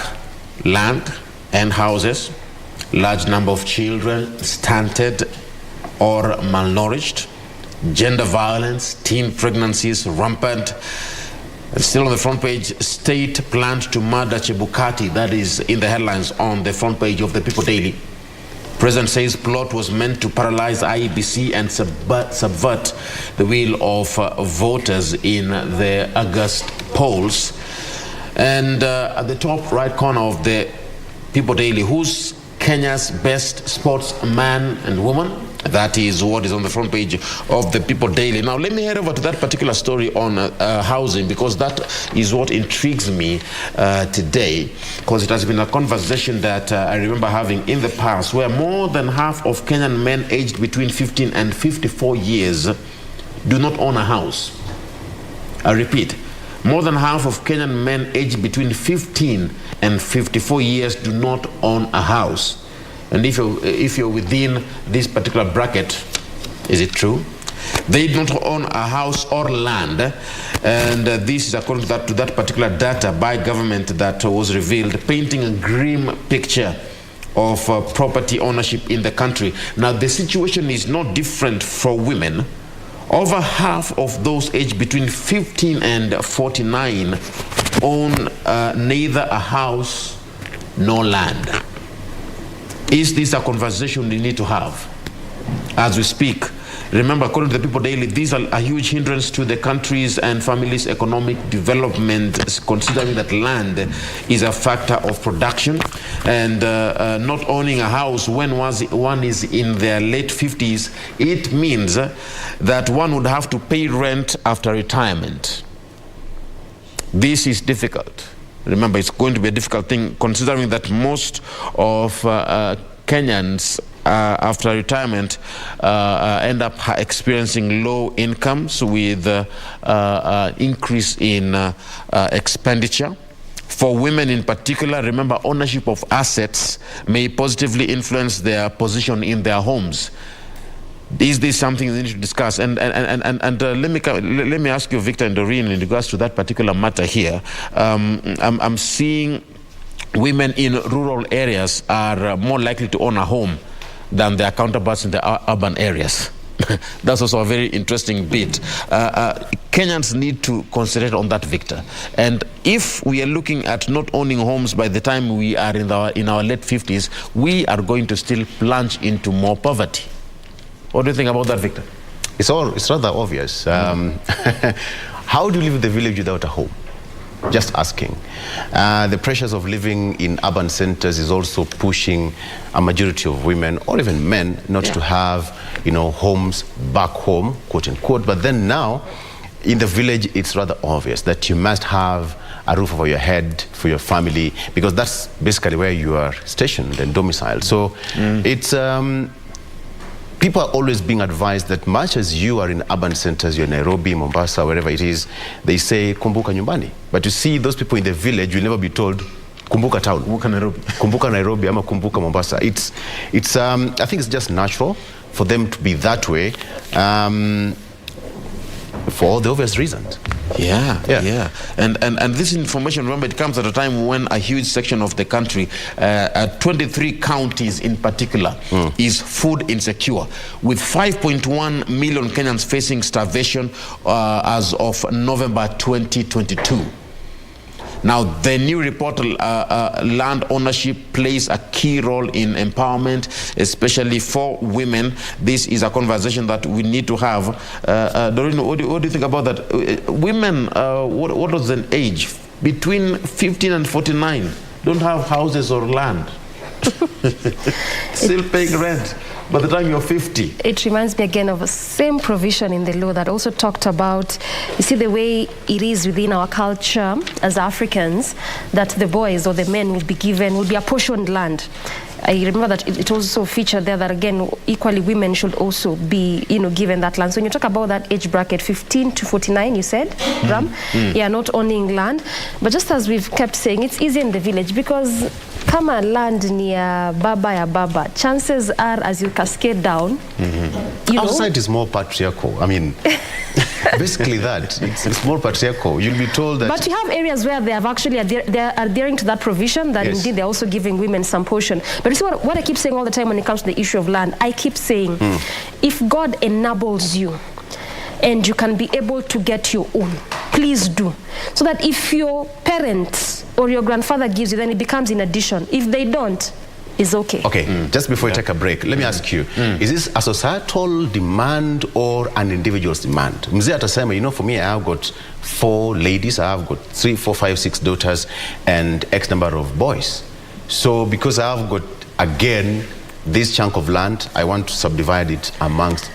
land and houses, large number of children stunted or malnourished, gender violence, teen pregnancies rampant. And still on the front page, state planned to murder Chebukati. That is in the headlines on the front page of the People Daily. President says plot was meant to paralyze IEBC and subvert the will of voters in the August polls. And at the top right corner of the People Daily, who's Kenya's best sportsman and woman? That is what is on the front page of the People Daily. Now, let me head over to that particular story on housing, because that is what intrigues me today, because it has been a conversation that I remember having in the past, where more than half of Kenyan men aged between 15 and 54 years do not own a house. I repeat, More than half of Kenyan men aged between 15 and 54 years do not own a house. And if you're within this particular bracket, is it true? They do not own a house or land, and this is according to that particular data by government that was revealed, painting a grim picture of property ownership in the country. Now, the situation is not different for women. Over half of those aged between 15 and 49 own neither a house nor land. Is this a conversation we need to have as we speak? Remember, according to the People Daily, these are a huge hindrance to the country's and families' economic development, considering that land is a factor of production, and not owning a house when one is in their late 50s, it means that one would have to pay rent after retirement. This is difficult. Remember, it's going to be a difficult thing, considering that most of Kenyans after retirement end up experiencing low incomes with increase in expenditure. For women in particular, remember, ownership of assets may positively influence their position in their homes. Is this something we need to discuss? And let me ask you, Victor and Doreen, in regards to that particular matter here. I'm seeing women in rural areas are more likely to own a home than their counterparts in the urban areas. That's also a very interesting bit. Kenyans need to concentrate on that, Victor. And if we are looking at not owning homes by the time we are in our late 50s, we are going to still plunge into more poverty. What do you think about that, Victor? It's rather obvious. How do you live in the village without a home? Just asking. The pressures of living in urban centers is also pushing a majority of women or even men not to have, homes back home, quote unquote. But then now, in the village, it's rather obvious that you must have a roof over your head for your family, because that's basically where you are stationed and domiciled. So it's people are always being advised that much as you are in urban centers, you're in Nairobi, Mombasa, wherever it is, they say, kumbuka nyumbani. But you see those people in the village, you'll never be told, kumbuka town. Kumbuka Nairobi. Kumbuka Nairobi, ama kumbuka Mombasa. It's I think it's just natural for them to be that way, for all the obvious reasons. Yeah. And this information, remember, it comes at a time when a huge section of the country, 23 counties in particular, is food insecure, with 5.1 million Kenyans facing starvation as of November 2022. Now, the new report, land ownership plays a key role in empowerment, especially for women. This is a conversation that we need to have. Doreen, what do you think about that? Women, what was an age? Between 15 and 49, don't have houses or land. Still paying rent by the time you're 50. It reminds me again of the same provision in the law that also talked about, you see, the way it is within our culture as Africans, that the boys or the men will be apportioned land. I remember that it also featured there that, again, equally women should also be, given that land. So when you talk about that age bracket, 15 to 49, you said, Ram, not owning land. But just as we've kept saying, it's easy in the village, because kama land near baba, chances are, as you cascade down, Our society is more patriarchal. I mean, basically that. It's more patriarchal. You'll be told that... But you have areas where they have actually, they're adhering to that provision, that indeed they're also giving women some portion. But you see what I keep saying all the time when it comes to the issue of land, I keep saying, if God enables you, and you can be able to get your own, please do. So that if your parents or your grandfather gives you, then it becomes in addition. If they don't, it's okay. Okay, just before we take a break, let me ask you, is this a societal demand or an individual's demand? Mzee atasema, for me, I have got 4 ladies, I have got 3, 4, 5, 6 daughters, and X number of boys. So because I have got, again, this chunk of land, I want to subdivide it amongst,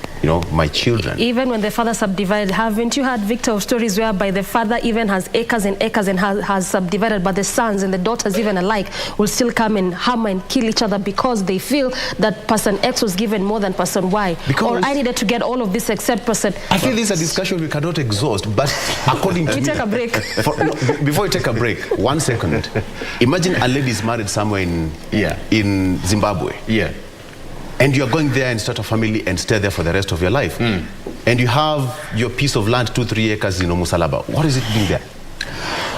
my children. Even when the father subdivided, haven't you heard, Victor, of stories whereby the father even has acres and acres and has subdivided, but the sons and the daughters even alike will still come and hammer and kill each other because they feel that person X was given more than person Y. Or I needed to get all of this except person. I feel this is a discussion we cannot exhaust, but according to we take a break. Before we take a break, 1 second. Imagine a lady is married somewhere in Zimbabwe. Yeah. And you're going there and start a family and stay there for the rest of your life. And you have your piece of land, 2-3 acres in Musalaba. What is it doing there?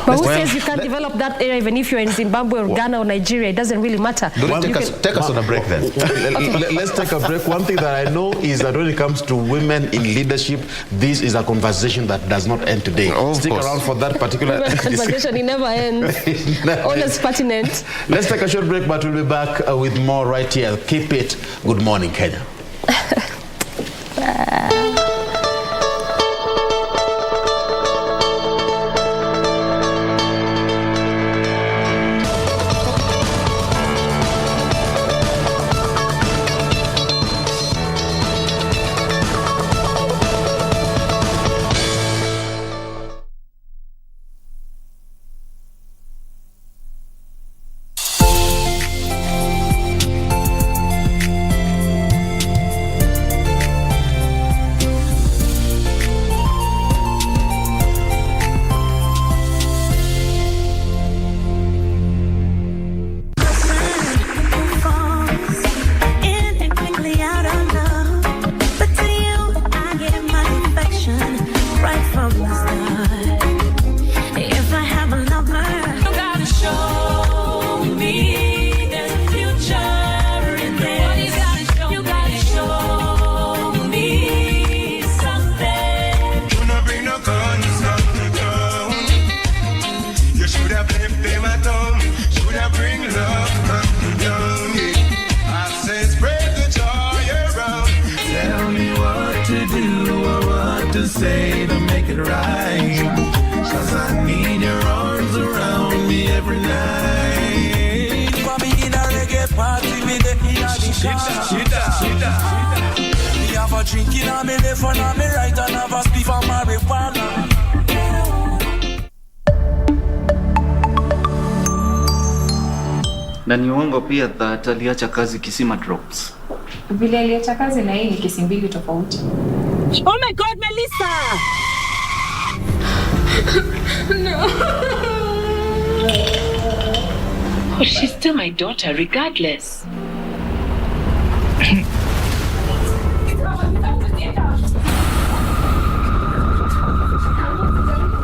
But who says you can't develop that area even if you're in Zimbabwe or Ghana or Nigeria? It doesn't really matter. Take us on a break then. Let's take a break. One thing that I know is that when it comes to women in leadership, this is a conversation that does not end today. Stick around for that particular conversation. It never ends. Always pertinent. Let's take a short break, but we'll be back with more right here. Keep it. Good morning, Kenya. Say to make it right, 'cause I need your arms around me every night. For me in a reggae party, me the in a the shida. Me have a drink in a me left and a me right, and have a spliff of marijuana. Na ni uongo pia that aliacha kazi Kisima Drops. Vile aliacha kazi na hii ni kesi mbili tofauti. Oh my God, Melissa! No. Oh, she's still my daughter, regardless.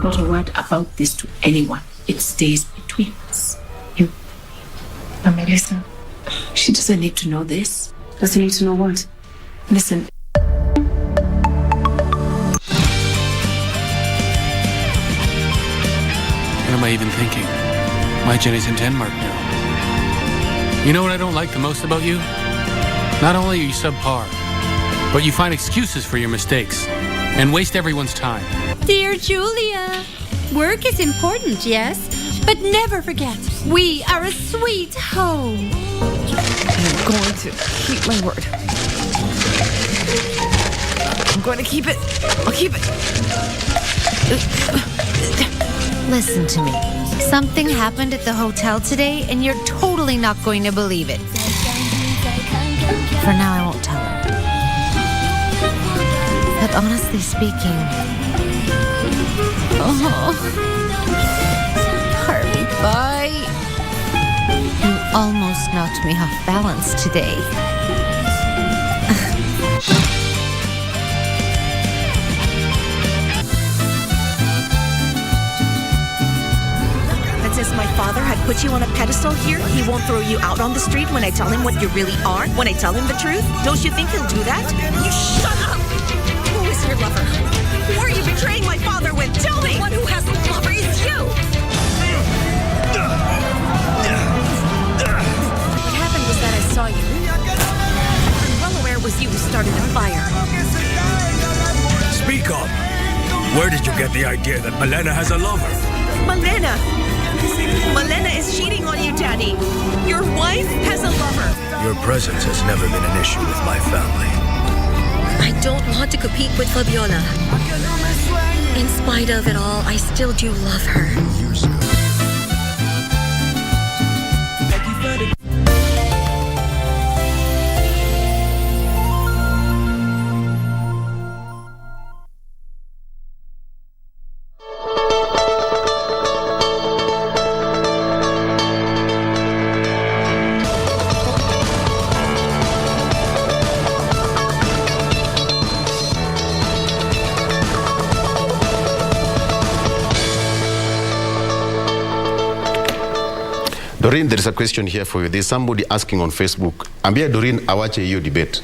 Not a word about this to anyone. It stays between us. You. And Melissa, she doesn't need to know this. Doesn't need to know what? Listen. What am I even thinking? My Jenny's in Denmark now. You know what I don't like the most about you? Not only are you subpar, but you find excuses for your mistakes and waste everyone's time. Dear Julia, work is important, yes, but never forget, we are a sweet home. I'm going to keep my word. I'm going to keep it. I'll keep it. Listen to me. Something happened at the hotel today, and you're totally not going to believe it. For now, I won't tell her. But honestly speaking, Harvey, bye. You almost knocked me off balance today. Since my father had put you on a pedestal here, he won't throw you out on the street when I tell him what you really are? When I tell him the truth? Don't you think he'll do that? You shut up! Who is your lover? Who are you betraying my father with? Tell me! The one who has a lover is you! What happened was that I saw you. I'm well aware it was you who started the fire. Speak up! Where did you get the idea that Malena has a lover? Malena! Malena is cheating on you, Daddy. Your wife has a lover. Your presence has never been an issue with my family. I don't want to compete with Fabiola. In spite of it all, I still do love her. Doreen, there is a question here for you. There's somebody asking on Facebook, Ambia Doreen awache hiyo debate.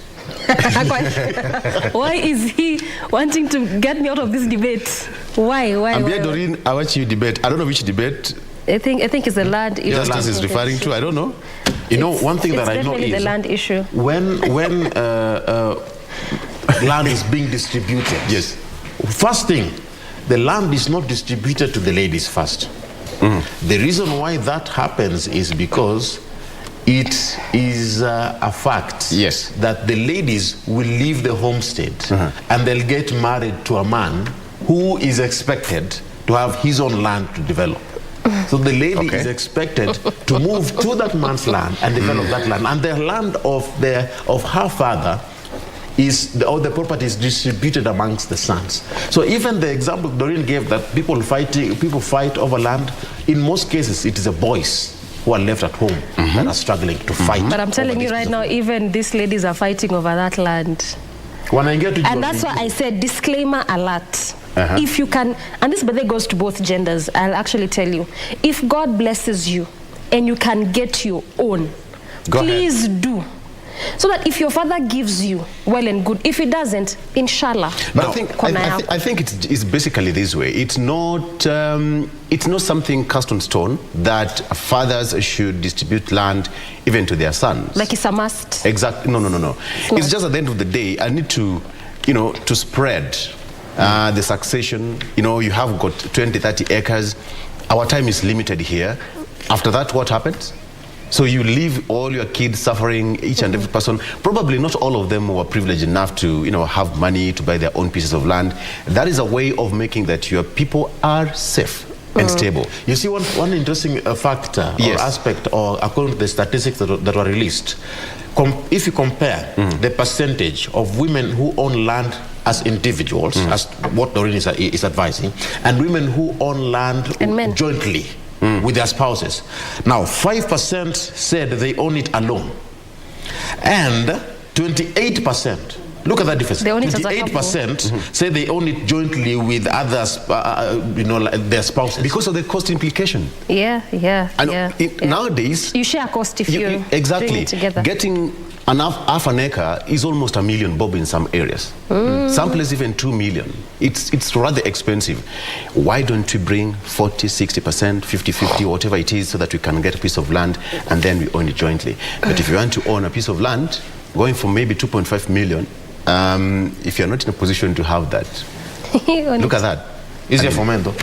Why is he wanting to get me out of this debate? Why? Ambia Doreen awache hiyo debate. I don't know which debate. I think it's a land issue. Justice is referring to. I don't know. You know, one thing that I know is... It's definitely the land issue. When land is being distributed, yes. First thing, the land is not distributed to the ladies first. The reason why that happens is because it is a fact that the ladies will leave the homestead and they'll get married to a man who is expected to have his own land to develop. So the lady is expected to move to that man's land and develop that land. And the land of her father is all the property is distributed amongst the sons. So even the example Doreen gave that people fight over land, in most cases it is the boys who are left at home that are struggling to fight. But I'm telling you right now, even these ladies are fighting over that land. And that's why I said disclaimer alert. If you can, and this birthday goes to both genders, I'll actually tell you, if God blesses you and you can get your own, please do. So that if your father gives you, well and good. If he doesn't, inshallah. But I think it's basically this way. It's not something cast on stone that fathers should distribute land even to their sons. Like it's a must. Exactly. No. It's just at the end of the day, I need to, to spread the succession. You have got 20, 30 acres. Our time is limited here. After that, what happens? So you leave all your kids suffering, each and every person. Probably not all of them were privileged enough to, have money to buy their own pieces of land. That is a way of making that your people are safe and stable. You see, one interesting factor or aspect, or according to the statistics that were released, if you compare the percentage of women who own land as individuals, as what Doreen is advising, and women who own land jointly, with their spouses. Now, 5% said they own it alone. And 28%, look at that difference. 28% say they own it jointly with others, their spouses. Because of the cost implication. Nowadays... You share cost if you exactly. doing it together. Getting half an acre is almost $1 million bob in some areas. Some places even 2 million. It's rather expensive. Why don't we bring 40, 60%, 50-50, whatever it is, so that we can get a piece of land and then we own it jointly? But if you want to own a piece of land, going for maybe 2.5 million, if you're not in a position to have that, look at that. Easier for men though.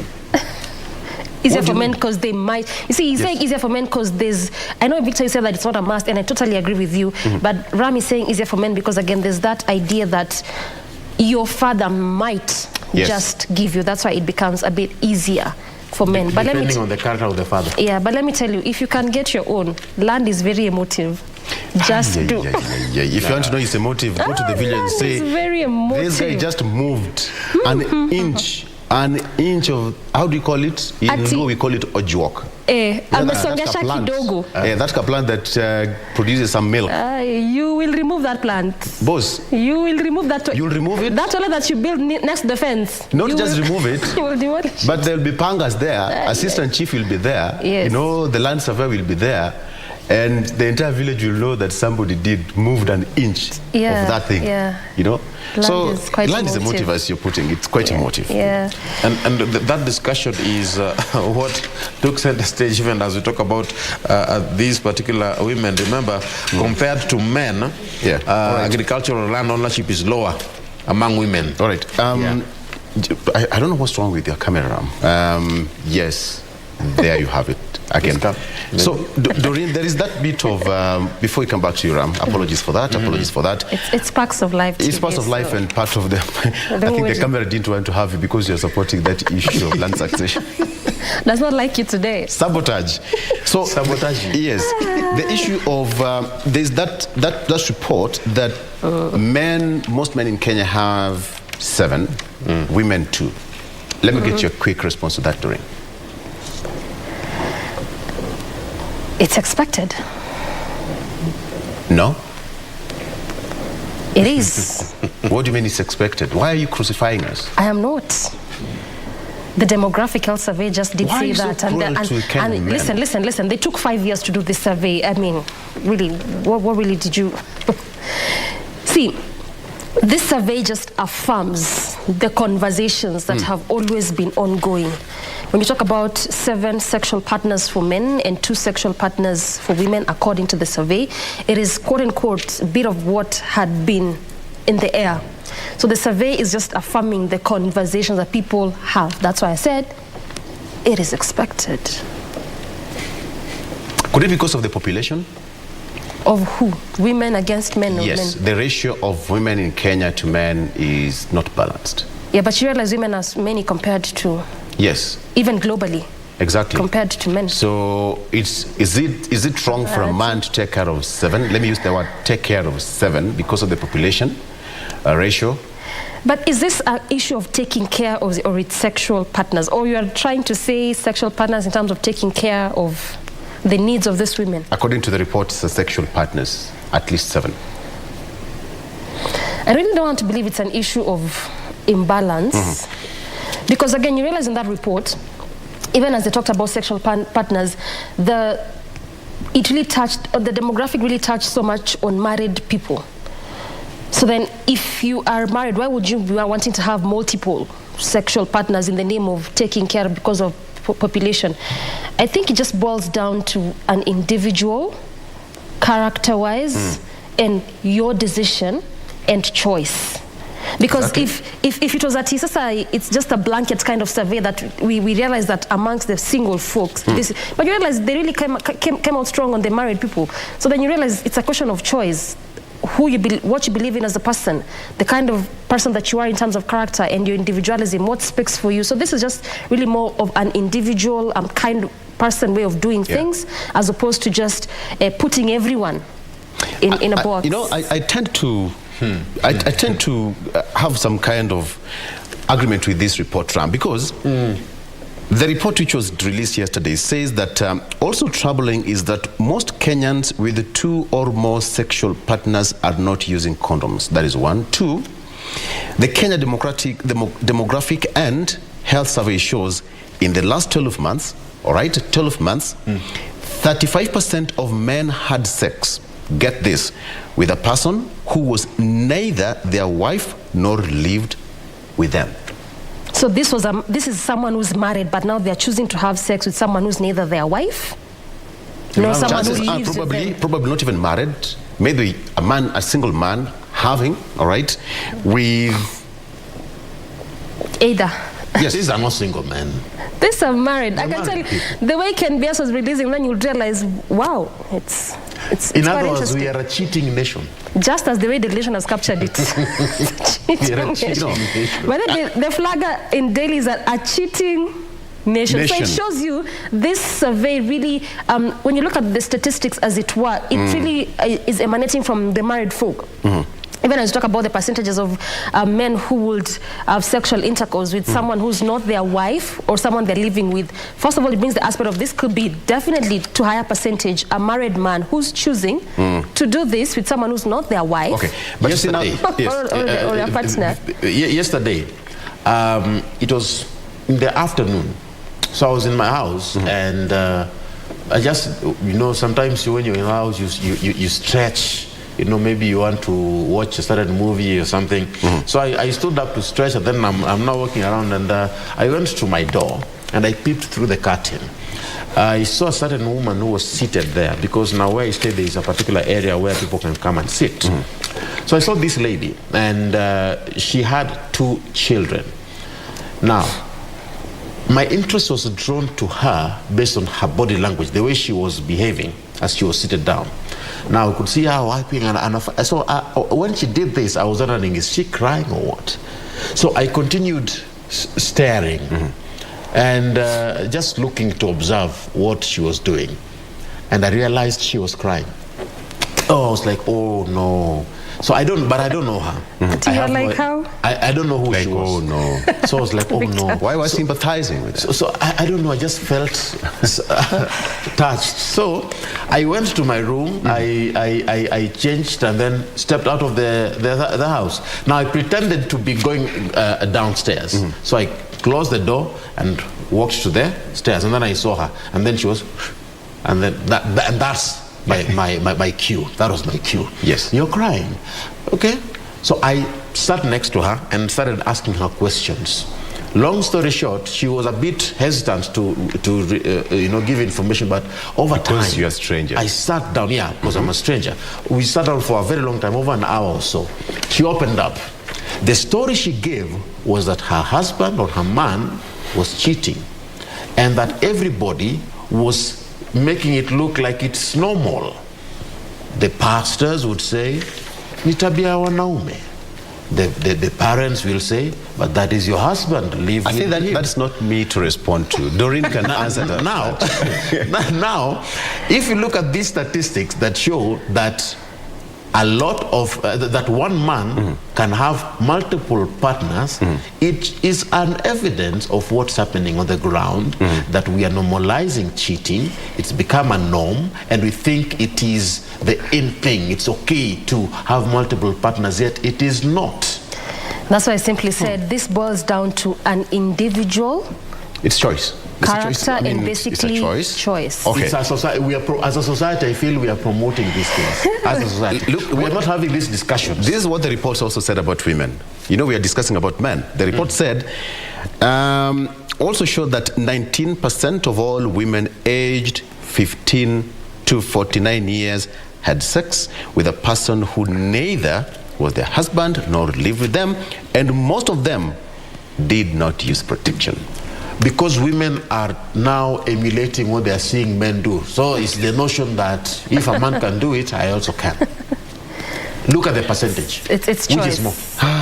Easier for men because they might. You see, he's saying easier for men because there's... I know Victor, you said that it's not a must, and I totally agree with you. But Ram is saying easier for men because, again, there's that idea that your father might just give you. That's why it becomes a bit easier for men. But depending on the character of the father. Yeah, but let me tell you, if you can get your own, land is very emotive. Just do. If you want to know his emotive, go to the village and say, it's very emotive. This guy just moved an inch of, how do you call it? In Luo, we call it ojuok. Amesongesha kidogo. That's a plant that produces some milk. You will remove that plant. Boss. You will remove that. You'll remove it? That toilet that you built next to the fence. Not just remove it. You will demolish. But there'll be pangas there. Assistant chief will be there. Yes. The land surveyor will be there. And the entire village will know that somebody moved an inch of that thing. So land is emotive, as you're putting. It's quite emotive. And that discussion is what took center stage even as we talk about these particular women. Remember, compared to men, agricultural land ownership is lower among women. All right. I don't know what's wrong with your camera. Yes, there you have it. Again, So, Doreen, there is that bit of, before we come back to you, Ram, apologies for that, apologies for that. It's parts of life. It's parts of life and part of the... I think the camera didn't want to have you because you're supporting that issue of land succession. Does not like you today. Sabotage. So, sabotage. Yes. The issue of, there's that report that most men in Kenya have 7, women 2. Let me get your quick response to that, Doreen. It's expected. No? It is. What do you mean it's expected? Why are you crucifying us? I am not. The demographic health survey just did say that. And listen. They took 5 years to do this survey. I mean, really, what really did you... See, this survey just affirms the conversations that have always been ongoing. When you talk about 7 sexual partners for men and 2 sexual partners for women, according to the survey, it is, quote-unquote, a bit of what had been in the air. So the survey is just affirming the conversations that people have. That's why I said it is expected. Could it be because of the population? Of who? Women against men? Yes, the ratio of women in Kenya to men is not balanced. Yeah, but you realize women are many compared to... Yes. Even globally. Exactly. Compared to men. So is it wrong for a man to take care of 7? Let me use the word take care of 7 because of the population ratio. But is this an issue of taking care of or its sexual partners? Or you are trying to say sexual partners in terms of taking care of the needs of these women? According to the report, it's the sexual partners, at least 7. I really don't want to believe it's an issue of imbalance. Because again, you realize in that report, even as they talked about sexual partners, the demographic really touched so much on married people. So then if you are married, why would you be wanting to have multiple sexual partners in the name of taking care because of population? I think it just boils down to an individual, character-wise, and your decision and choice. Because if it was at ISSA, it's just a blanket kind of survey that we realize that amongst the single folks. But you realize they really came out strong on the married people. So then you realize it's a question of choice. What you believe in as a person, the kind of person that you are in terms of character and your individualism, what speaks for you. So this is just really more of an individual kind of person way of doing things, as opposed to just putting everyone in a box. I tend to I tend to have some kind of agreement with this report, Ram, because the report which was released yesterday says that also troubling is that most Kenyans with 2 or more sexual partners are not using condoms. That is 1. 2, the Kenya demographic and health survey shows in the last 12 months, 35% of men had sex, get this, with a person who was neither their wife nor lived with them. So this is someone who's married, but now they're choosing to have sex with someone who's neither their wife nor someone who lives with them. Probably not even married. Maybe a single man having, with... Either. Yes, these are not single men. These are married. I can tell you, the way Ken Bias was releasing, then you'll realize, wow, it's in other words, we are a cheating nation. Just as the way the relation has captured it. We are a cheating nation. But then the flagger in Delhi is a cheating nation. So it shows you this survey really, when you look at the statistics as it were, it really is emanating from the married folk. Even as you talk about the percentages of men who would have sexual intercourse with someone who's not their wife or someone they're living with, first of all, it brings the aspect of this could be definitely to higher percentage a married man who's choosing to do this with someone who's not their wife. Okay, but yesterday, or a partner. Yesterday, it was in the afternoon, so I was in my house and I just, sometimes when you're in the house, you stretch. Maybe you want to watch a certain movie or something. So I stood up to stretch, and then I'm now walking around, and I went to my door, and I peeped through the curtain. I saw a certain woman who was seated there, because now where I stay, there is a particular area where people can come and sit. So I saw this lady, and she had 2 children. Now, my interest was drawn to her based on her body language, the way she was behaving as she was seated down. Now I could see her wiping, and so when she did this, I was wondering, is she crying or what? So I continued staring and just looking to observe what she was doing, and I realized she was crying. Oh, I was like, oh no. So I don't know her. Do you like how? I don't know who she was. Oh no. So I was like, oh no. Why was sympathizing with her? So I don't know, I just felt touched. So I went to my room, I changed and then stepped out of the house. Now I pretended to be going downstairs. So I closed the door and walked to the stairs, and then I saw her, and then she was, and then that's my cue. That was my cue. Yes. You're crying. Okay. So I sat next to her and started asking her questions. Long story short, she was a bit hesitant to give information, but over time, because you're a stranger, I sat down. Yeah, because I'm a stranger. We sat down for a very long time, over an hour or so. She opened up. The story she gave was that her husband or her man was cheating, and that everybody was making it look like it's normal. The pastors would say, ni tabia ya wanaume. The parents will say, but that is your husband, live I with think him. that's not me to respond to. Doreen can answer that. Now, if you look at these statistics that show that a lot of that one man can have multiple partners, it is an evidence of what's happening on the ground, that we are normalizing cheating. It's become a norm, and we think it is the in thing. It's okay to have multiple partners, yet it is not. That's why I simply said this boils down to an individual. It's choice. Character and basically choice. Okay. It's a society, as a society, I feel we are promoting these things. As a society, look, we are not having this discussion. This is what the reports also said about women. You know, we are discussing about men. The report said, also showed that 19% of all women aged 15 to 49 years had sex with a person who neither was their husband nor lived with them, and most of them did not use protection. Because women are now emulating what they are seeing men do. So it's the notion that if a man can do it, I also can. Look at the percentage. It's choice. Which is more?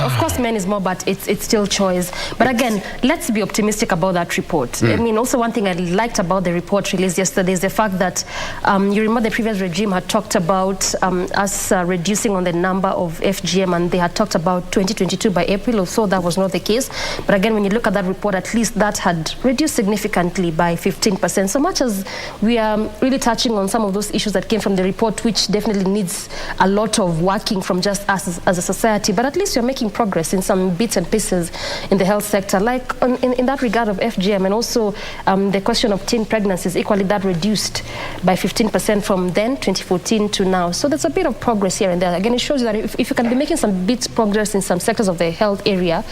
Of course, men is more, but it's still choice. But again, let's be optimistic about that report. I mean, also one thing I liked about the report released yesterday is the fact that you remember the previous regime had talked about us reducing on the number of FGM, and they had talked about 2022 by April or so. That was not the case. But again, when you look at that report, at least that had reduced significantly by 15%. So much as we are really touching on some of those issues that came from the report, which definitely needs a lot of working from just us as a society, but at least you're making progress in some bits and pieces in the health sector, like in that regard of FGM, and also the question of teen pregnancies, equally that reduced by 15% from then, 2014 to now. So there's a bit of progress here and there. Again, it shows you that if you can be making some bits progress in some sectors of the health area,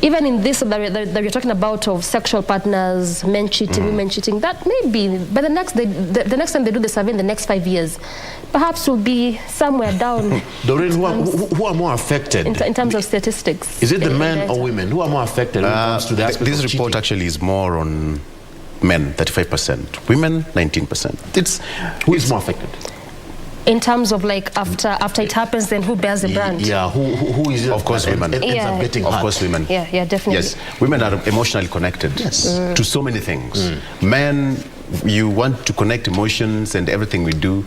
even in this that we're talking about of sexual partners, men cheating, women cheating, that may be, but the next time they do the survey in the next 5 years, perhaps will be somewhere down. Doreen, who are more affected? In terms of statistics. Is it the men or women? Who are more affected when it comes to the aspect This of report cheating? actually is more on men, 35%. Women, 19%. Who is more affected? In terms of like after it happens, then who bears the brunt? Yeah, who is it? Of course, women. Ends up getting Of hurt? course, women. Yeah, definitely. Yes, women are emotionally connected to so many things. Men, you want to connect emotions and everything we do.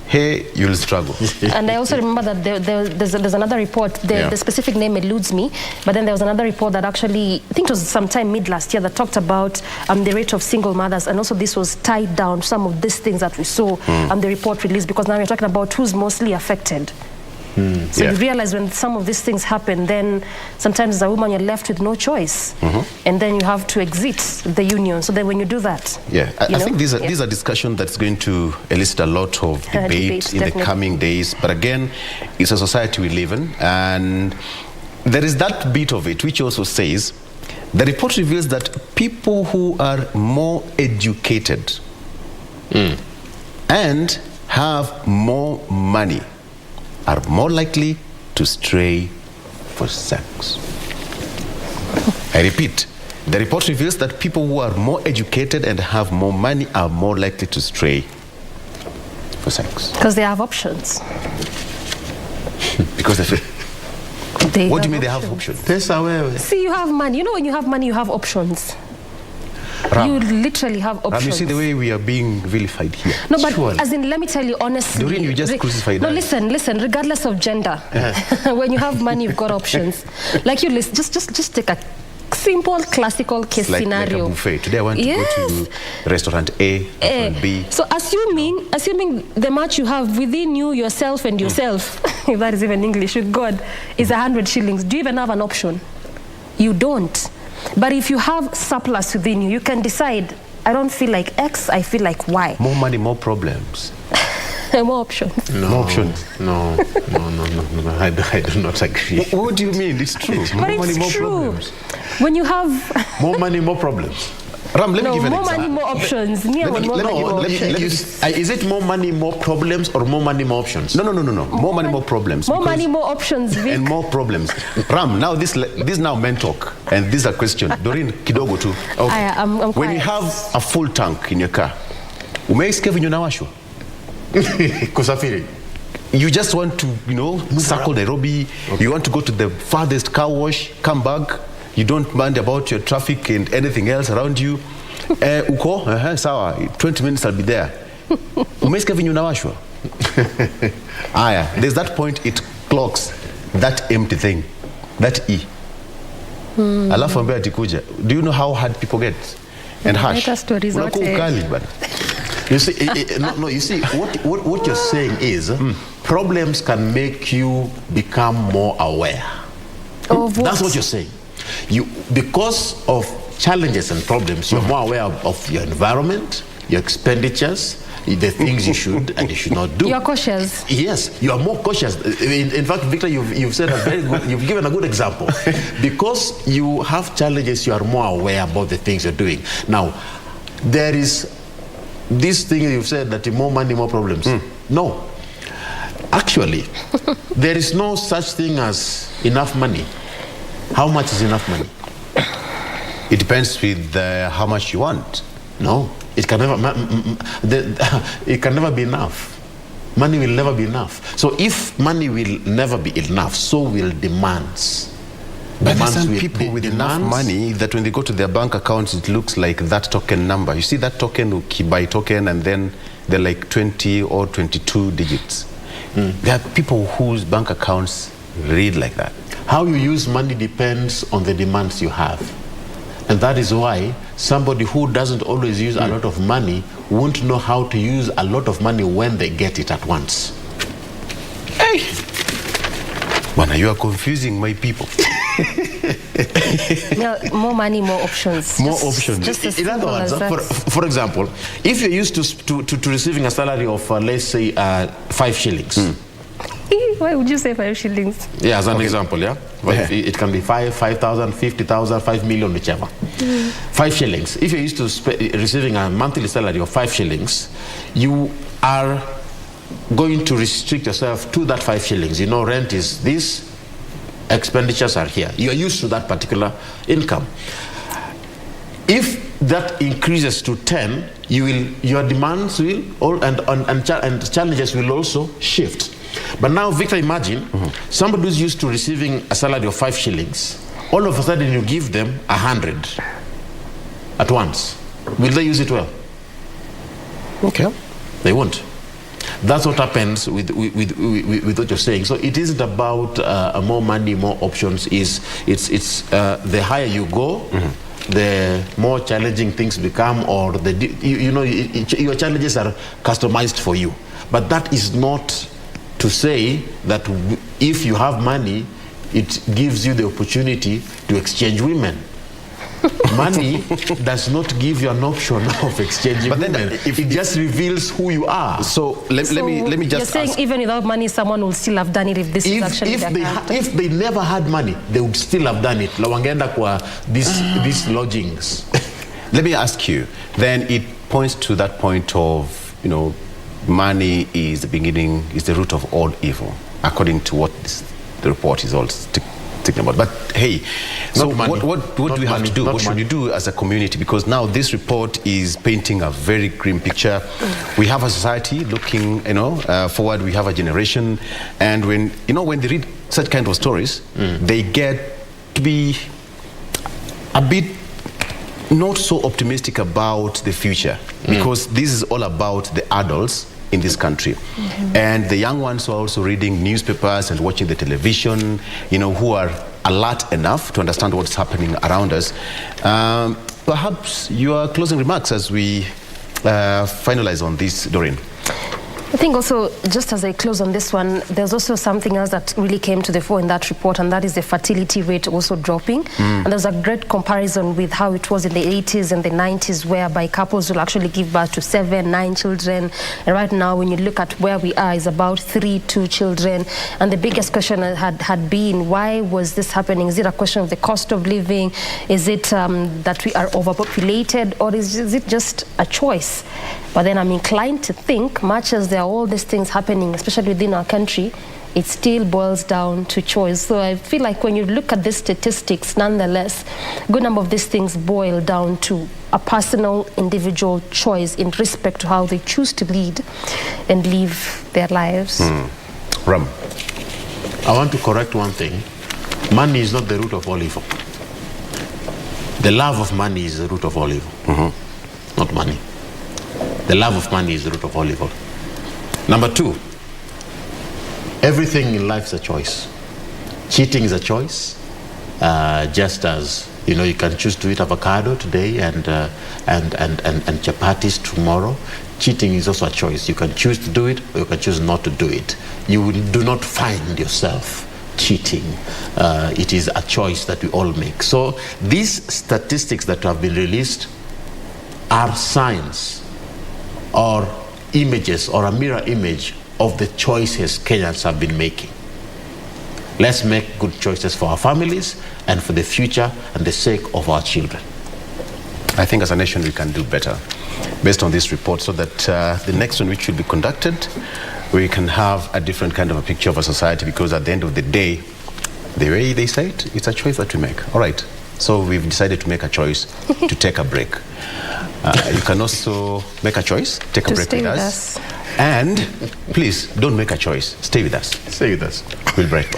Hey, you'll struggle. And I also remember that there's another report, the specific name eludes me, but then there was another report that actually, I think it was sometime mid last year, that talked about the rate of single mothers, and also this was tied down to some of these things that we saw the report released, because now we're talking about who's mostly affected. So you realize when some of these things happen, then sometimes as a woman you're left with no choice, and then you have to exit the union. So then when you do that, I think these are discussions that's going to elicit a lot of debate in the coming days. But again, it's a society we live in, and there is that bit of it which also says the report reveals that people who are more educated and have more money are more likely to stray for sex. I repeat, The report reveals that people who are more educated and have more money are more likely to stray for sex. Because they have options. Because what do you mean they have options? See, you have money. You know, when you have money, you have options. Ram, you literally have options. Ram, you see the way we are being vilified here. No, but as in, let me tell you honestly. Doreen, you just crucified No, us. listen, regardless of gender, when you have money, you've got options. Like you listen, just take a simple classical case scenario. Like a buffet. Today I want to go to restaurant A, restaurant B. So assuming the match you have within you, yourself and yourself, if that is even English, with God, is 100 shillings. Do you even have an option? You don't. But if you have surplus within you, you can decide, I don't feel like X, I feel like Y. More money, more problems. More options. No, more options. No. I do not agree. What do you mean? It's true. But more it's money, more true. problems. When you have more money, more problems. Ram, let me give you an more example. money, more options. Is it more money, more problems, or more money, more options? No. More money, more problems. More money, more options, Vic. And more problems. Ram, now this now men talk, and this is a question. Doreen, kidogo tu. Okay. I'm When quiet. you have a full tank in your car, umeisikia venye unawashwa? Kusafiri. You just want to, circle Nairobi. Okay. You want to go to the farthest car wash, come back. You don't mind about your traffic and anything else around you. Uko, sawa, 20 minutes I'll be there. Umesikia venye unawashwa? Aya, there's that point it clocks that empty thing, that E. Alafu ambia atikuja. Do you know how hard people get? And harsh. Unakuwa ukali bana. You see, you see, what you're saying is problems can make you become more aware. Of what? That's what you're saying. Because of challenges and problems, you're more aware of your environment, your expenditures, the things you should and you should not do. You're cautious. Yes, you are more cautious. In fact, Victor, you've said a very good, you've given a good example. Because you have challenges, you are more aware about the things you're doing. Now, there is this thing you've said that more money, more problems. No. Actually, there is no such thing as enough money. How much is enough money? It depends with how much you want. No, it can never be enough. Money will never be enough. So if money will never be enough, so will demands. But there's some people with enough money that when they go to their bank accounts, it looks like that token number. You see that token, buy token, and then they're like 20 or 22 digits. There are people whose bank accounts read like that. How you use money depends on the demands you have. And that is why somebody who doesn't always use a lot of money won't know how to use a lot of money when they get it at once. Hey! Bwana, you are confusing my people. More money, more options. More options. Just as in other words, for example, if you're used to receiving a salary of, let's say, 5 shillings. Why would you say 5 shillings? Yeah, as an example, yeah? It can be 5,000, 50,000, 5 million, whichever. 5 shillings. If you're used to receiving a monthly salary of 5 shillings, you are going to restrict yourself to that 5 shillings. Rent is this, expenditures are here. You are used to that particular income. If that increases to 10, your demands will, and challenges will also shift. But now, Victor, imagine somebody who's used to receiving a salary of 5 shillings, all of a sudden you give them 100 at once. Will they use it well? Okay. They won't. That's what happens with what you're saying. So it isn't about more money, more options. It's the higher you go, the more challenging things become, or your challenges are customized for you. But that is not to say that if you have money, it gives you the opportunity to exchange women. Money does not give you an option of exchanging women. It just reveals who you are. So let me just You're saying even without money, someone will still have done it if this is actually their character. If they never had money, they would still have done it. These lodgings. Let me ask you, then it points to that point of, money is the root of all evil, according to what the report is all thinking about. But hey, so what do we have to do? What should we do as a community? Because now this report is painting a very grim picture. We have a society looking, forward. We have a generation, and when they read such kind of stories, they get to be a bit not so optimistic about the future, because this is all about the adults in this country. And the young ones are also reading newspapers and watching the television, who are alert enough to understand what's happening around us. Perhaps your closing remarks as we finalize on this, Doreen. I think also, just as I close on this one, there's also something else that really came to the fore in that report, and that is the fertility rate also dropping. And there's a great comparison with how it was in the 80s and the 90s, whereby couples will actually give birth to 7, 9 children. And right now, when you look at where we are, is about 3, 2 children. And the biggest question had been, why was this happening? Is it a question of the cost of living? Is it that we are overpopulated? Or is it just a choice? But then I'm inclined to think, much as there are all these things happening, especially within our country, it still boils down to choice. So I feel like when you look at the statistics, nonetheless, a good number of these things boil down to a personal, individual choice in respect to how they choose to lead and live their lives. Ram. I want to correct one thing. Money is not the root of all evil. The love of money is the root of all evil, not money. The love of money is the root of all evil. Number 2, everything in life is a choice. Cheating is a choice, just as you can choose to eat avocado today and chapatis tomorrow. Cheating is also a choice. You can choose to do it, or you can choose not to do it. You do not find yourself cheating. It is a choice that we all make. So these statistics that have been released are signs or images or a mirror image of the choices Kenyans have been making. Let's make good choices for our families and for the future and the sake of our children. I think as a nation we can do better based on this report, so that the next one which will be conducted, we can have a different kind of a picture of a society, because at the end of the day, the way they say it, it's a choice that we make. All right, so we've decided to make a choice to take a break. You can also make a choice, take a break with us. And please, don't make a choice. Stay with us. Stay with us. We'll break.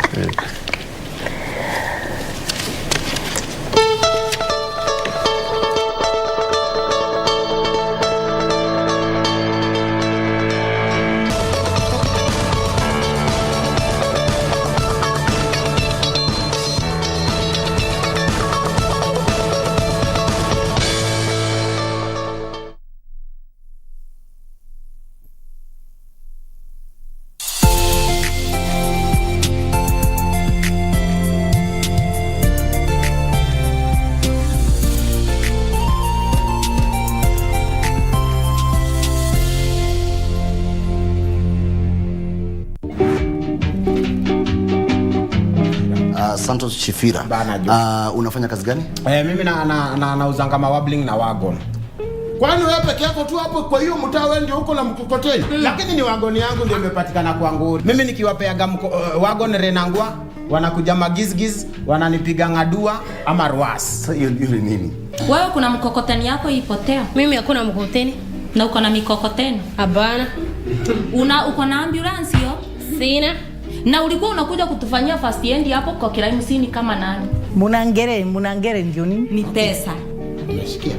Santos Chifira. Unafanya kazi gani? Mimi nauza kama wobbling na wagon. Kwani wewe peke yako tu hapo kwa hiyo mtaa wewe ndio uko na mkokoteni? Lakini ni wagon yangu ndio imepatikana kwangu. Mimi nikiwapeaga wagon renangwa, wanakuja magizgiz, wananipiga ngadua ama ruas. Sasa hiyo ni nini? Wewe kuna mkokoteni yako ipotea? Mimi hakuna mkokoteni. Na uko na mikokoteni? Hapana. Uko na ambulance hiyo? Sina. Na ulikuwa unakuja kutufanyia first aid hapo kwa Kiraimsini kama nani? Munangere ndio nini? Ni pesa. Unasikia?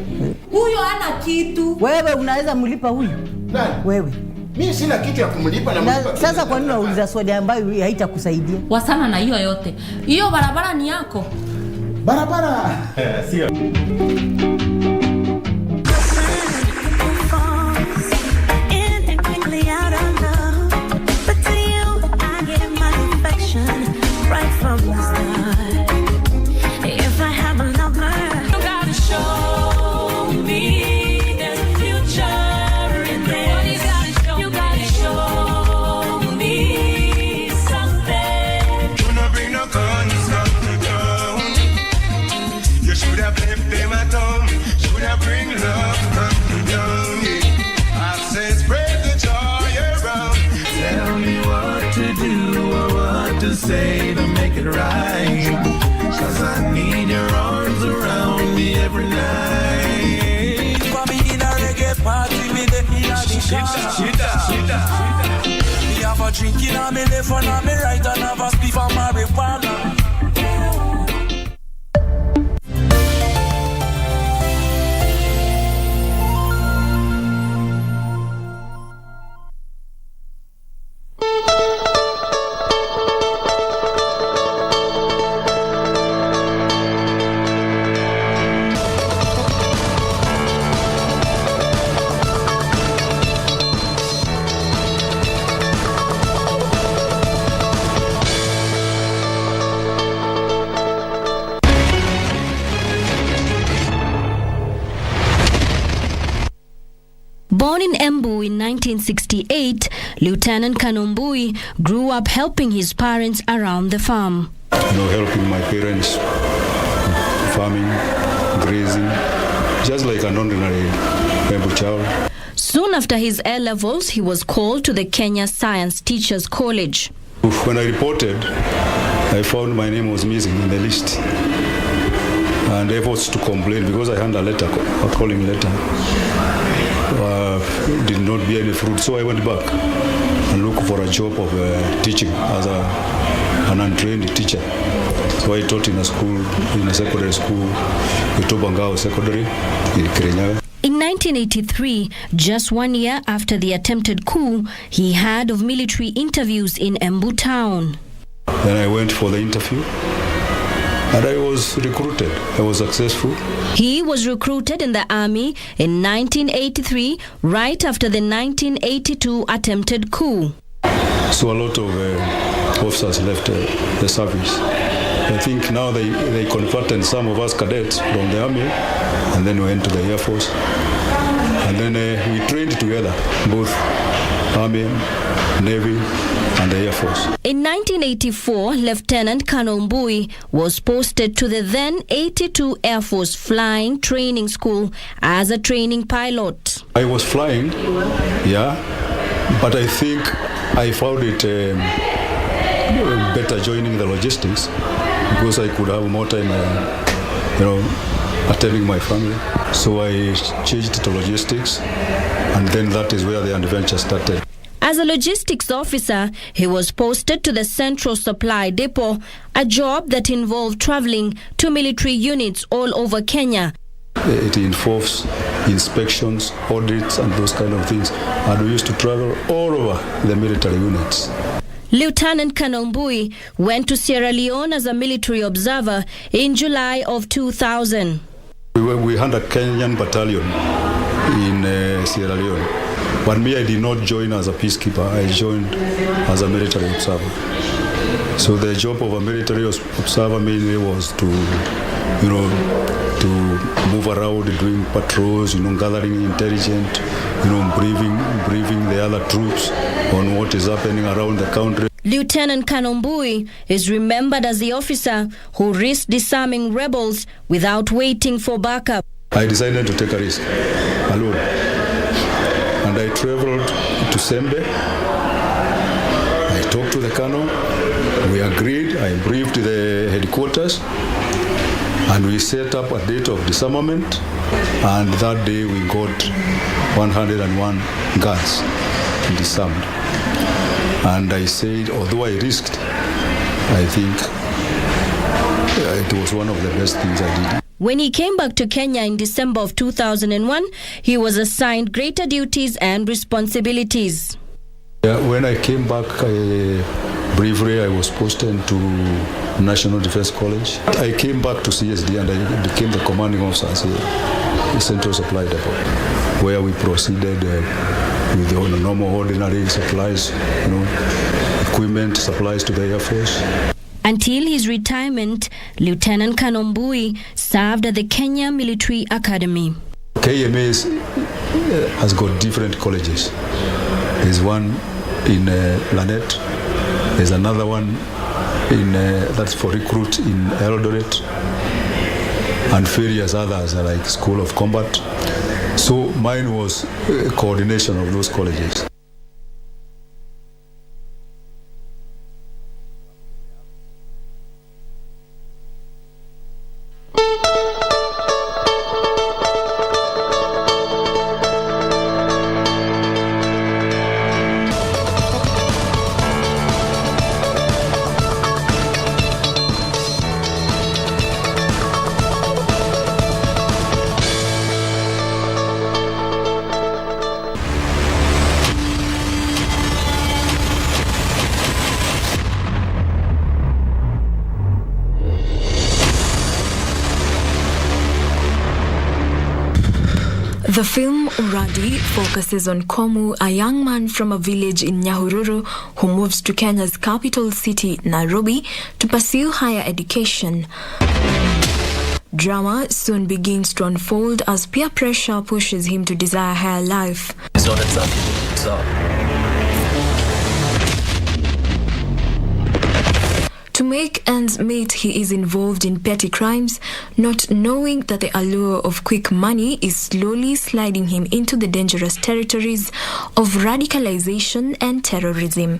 Huyo hana kitu. Wewe unaweza mlipa huyu? Nani? Wewe. Mimi sina kitu ya kumlipa na mlipa. Sasa kwa nini unauliza swali ambayo haitakusaidia? Wasana na hiyo yote. Hiyo barabara ni yako. Barabara sio. Say to make it right. Me have a drink in on me left and on me right and have a spliff of marijuana. Born in Embu in 1968, Lieutenant Kanombui grew up helping his parents around the farm. Helping my parents, farming, grazing, just like an ordinary Embu child. Soon after his A-levels, he was called to the Kenya Science Teachers College. When I reported, I found my name was missing in the list. And efforts to complain because I had a calling letter. Did not bear any fruit, so I went back and looked for a job of teaching as an untrained teacher. So I taught in a school, in a secondary school, Itobangao Secondary in Kirinyaga. In 1983, just 1 year after the attempted coup, he heard of military interviews in Embu town. Then I went for the interview. And I was recruited. I was successful. He was recruited in the army in 1983, right after the 1982 attempted coup. So a lot of officers left the service. I think now they converted some of us cadets from the army, and then we went to the Air Force. And then we trained together, both Army, Navy, and the Air Force. In 1984, Lieutenant Kanombui was posted to the then 82 Air Force Flying Training School as a training pilot. I was flying, yeah, but I think I found it better joining the logistics because I could have more time, attending my family. So I changed to logistics, and then that is where the adventure started. As a logistics officer, he was posted to the Central Supply Depot, a job that involved traveling to military units all over Kenya. It involves inspections, audits, and those kind of things. And we used to travel all over the military units. Lieutenant Kanombui went to Sierra Leone as a military observer in July of 2000. We had a Kenyan battalion in Sierra Leone. But me, I did not join as a peacekeeper. I joined as a military observer. So the job of a military observer mainly was to, to move around doing patrols, gathering intelligence, briefing the other troops on what is happening around the country. Lieutenant Kanombui is remembered as the officer who risked disarming rebels without waiting for backup. I decided to take a risk alone. And I traveled to Sembe. I talked to the colonel. We agreed. I briefed the headquarters. And we set up a date of disarmament. And that day we got 101 guns disarmed. And I said, although I risked, I think it was one of the best things I did. When he came back to Kenya in December of 2001, he was assigned greater duties and responsibilities. When I came back, briefly I was posted to National Defense College. I came back to CSD and I became the commanding officer here, the Central Supply Depot, where we proceeded with the normal ordinary supplies, equipment, supplies to the Air Force. Until his retirement, Lieutenant Kanombui served at the Kenya Military Academy. KMA has got different colleges. There's one in Lanet. There's another one that's for recruit in Eldoret, and various others are like School of Combat. So mine was a coordination of those colleges. The film Uradi focuses on Komu, a young man from a village in Nyahururu who moves to Kenya's capital city, Nairobi, to pursue higher education. Drama soon begins to unfold as peer pressure pushes him to desire higher life. It's not exactly so. To make ends meet, he is involved in petty crimes, not knowing that the allure of quick money is slowly sliding him into the dangerous territories of radicalization and terrorism.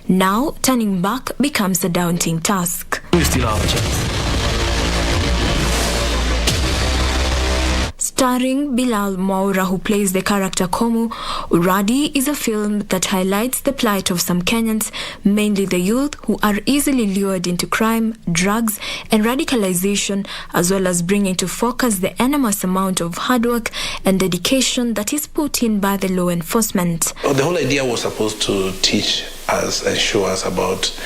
Now, turning back becomes a daunting task. We still have a chance. Starring Bilal Mwaura, who plays the character Komu, Uradi is a film that highlights the plight of some Kenyans, mainly the youth, who are easily lured into crime, drugs, and radicalization, as well as bringing to focus the enormous amount of hard work and dedication that is put in by the law enforcement. The whole idea was supposed to teach us and show us about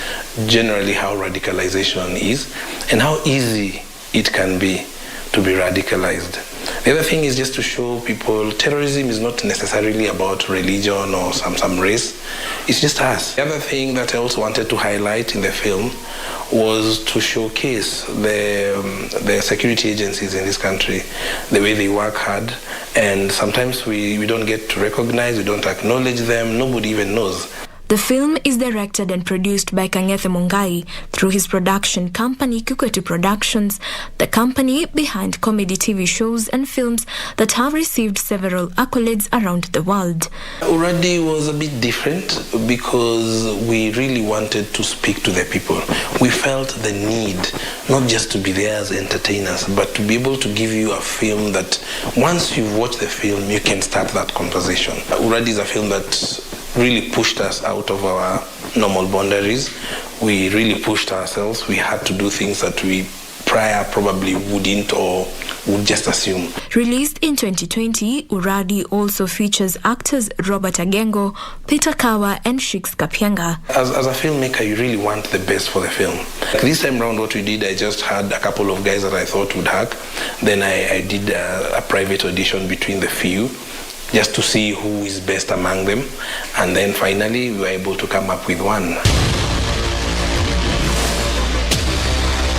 generally how radicalization is and how easy it can be to be radicalized. The other thing is just to show people terrorism is not necessarily about religion or some race. It's just us. The other thing that I also wanted to highlight in the film was to showcase the security agencies in this country, the way they work hard, and sometimes we don't get to recognize, we don't acknowledge them, nobody even knows. The film is directed and produced by Kangethe Mungai through his production company Kukwetu Productions, the company behind comedy TV shows and films that have received several accolades around the world. Uradi was a bit different because we really wanted to speak to the people. We felt the need not just to be there as entertainers, but to be able to give you a film that once you've watched the film, you can start that conversation. Uradi is a film that really pushed us out of our normal boundaries. We really pushed ourselves. We had to do things that we prior probably wouldn't or would just assume. Released in 2020, Uradi also features actors Robert Agengo, Peter Kawa, and Shix Kapianga. As a filmmaker, you really want the best for the film. This time around, what we did, I just had a couple of guys that I thought would hack. Then I did a private audition between the few, just to see who is best among them. And then finally, we were able to come up with one.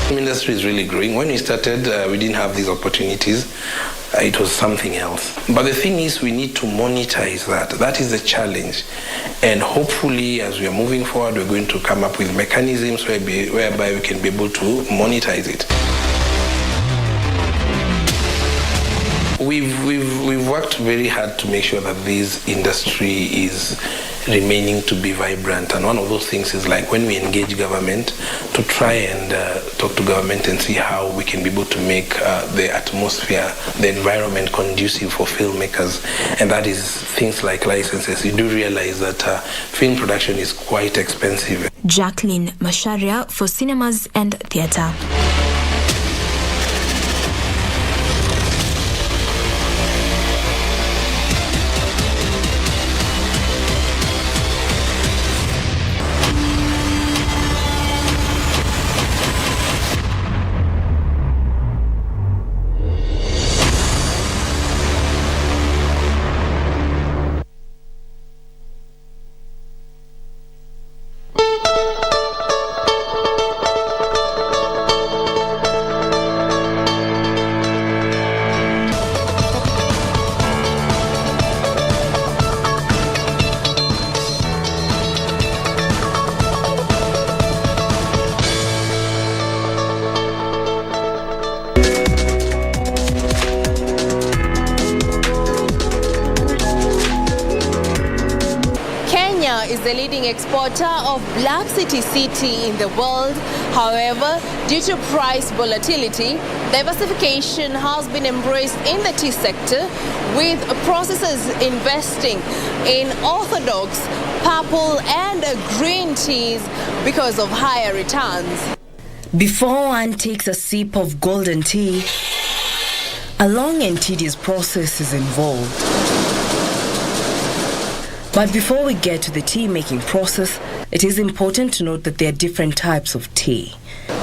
The industry is really growing. When we started, we didn't have these opportunities. It was something else. But the thing is, we need to monetize that. That is the challenge. And hopefully, as we are moving forward, we're going to come up with mechanisms whereby we can be able to monetize it. We've worked very hard to make sure that this industry is remaining to be vibrant, and one of those things is like when we engage government to try and talk to government and see how we can be able to make the atmosphere, the environment conducive for filmmakers, and that is things like licenses. You do realize that film production is quite expensive. Jacqueline Masharia for Cinemas and Theatre. is the leading exporter of black city in the world. However, due to price volatility, diversification has been embraced in the tea sector, with processors investing in orthodox, purple and green teas because of higher returns. Before one takes a sip of golden tea, a long and tedious process is involved. But before we get to the tea making process, it is important to note that there are different types of tea.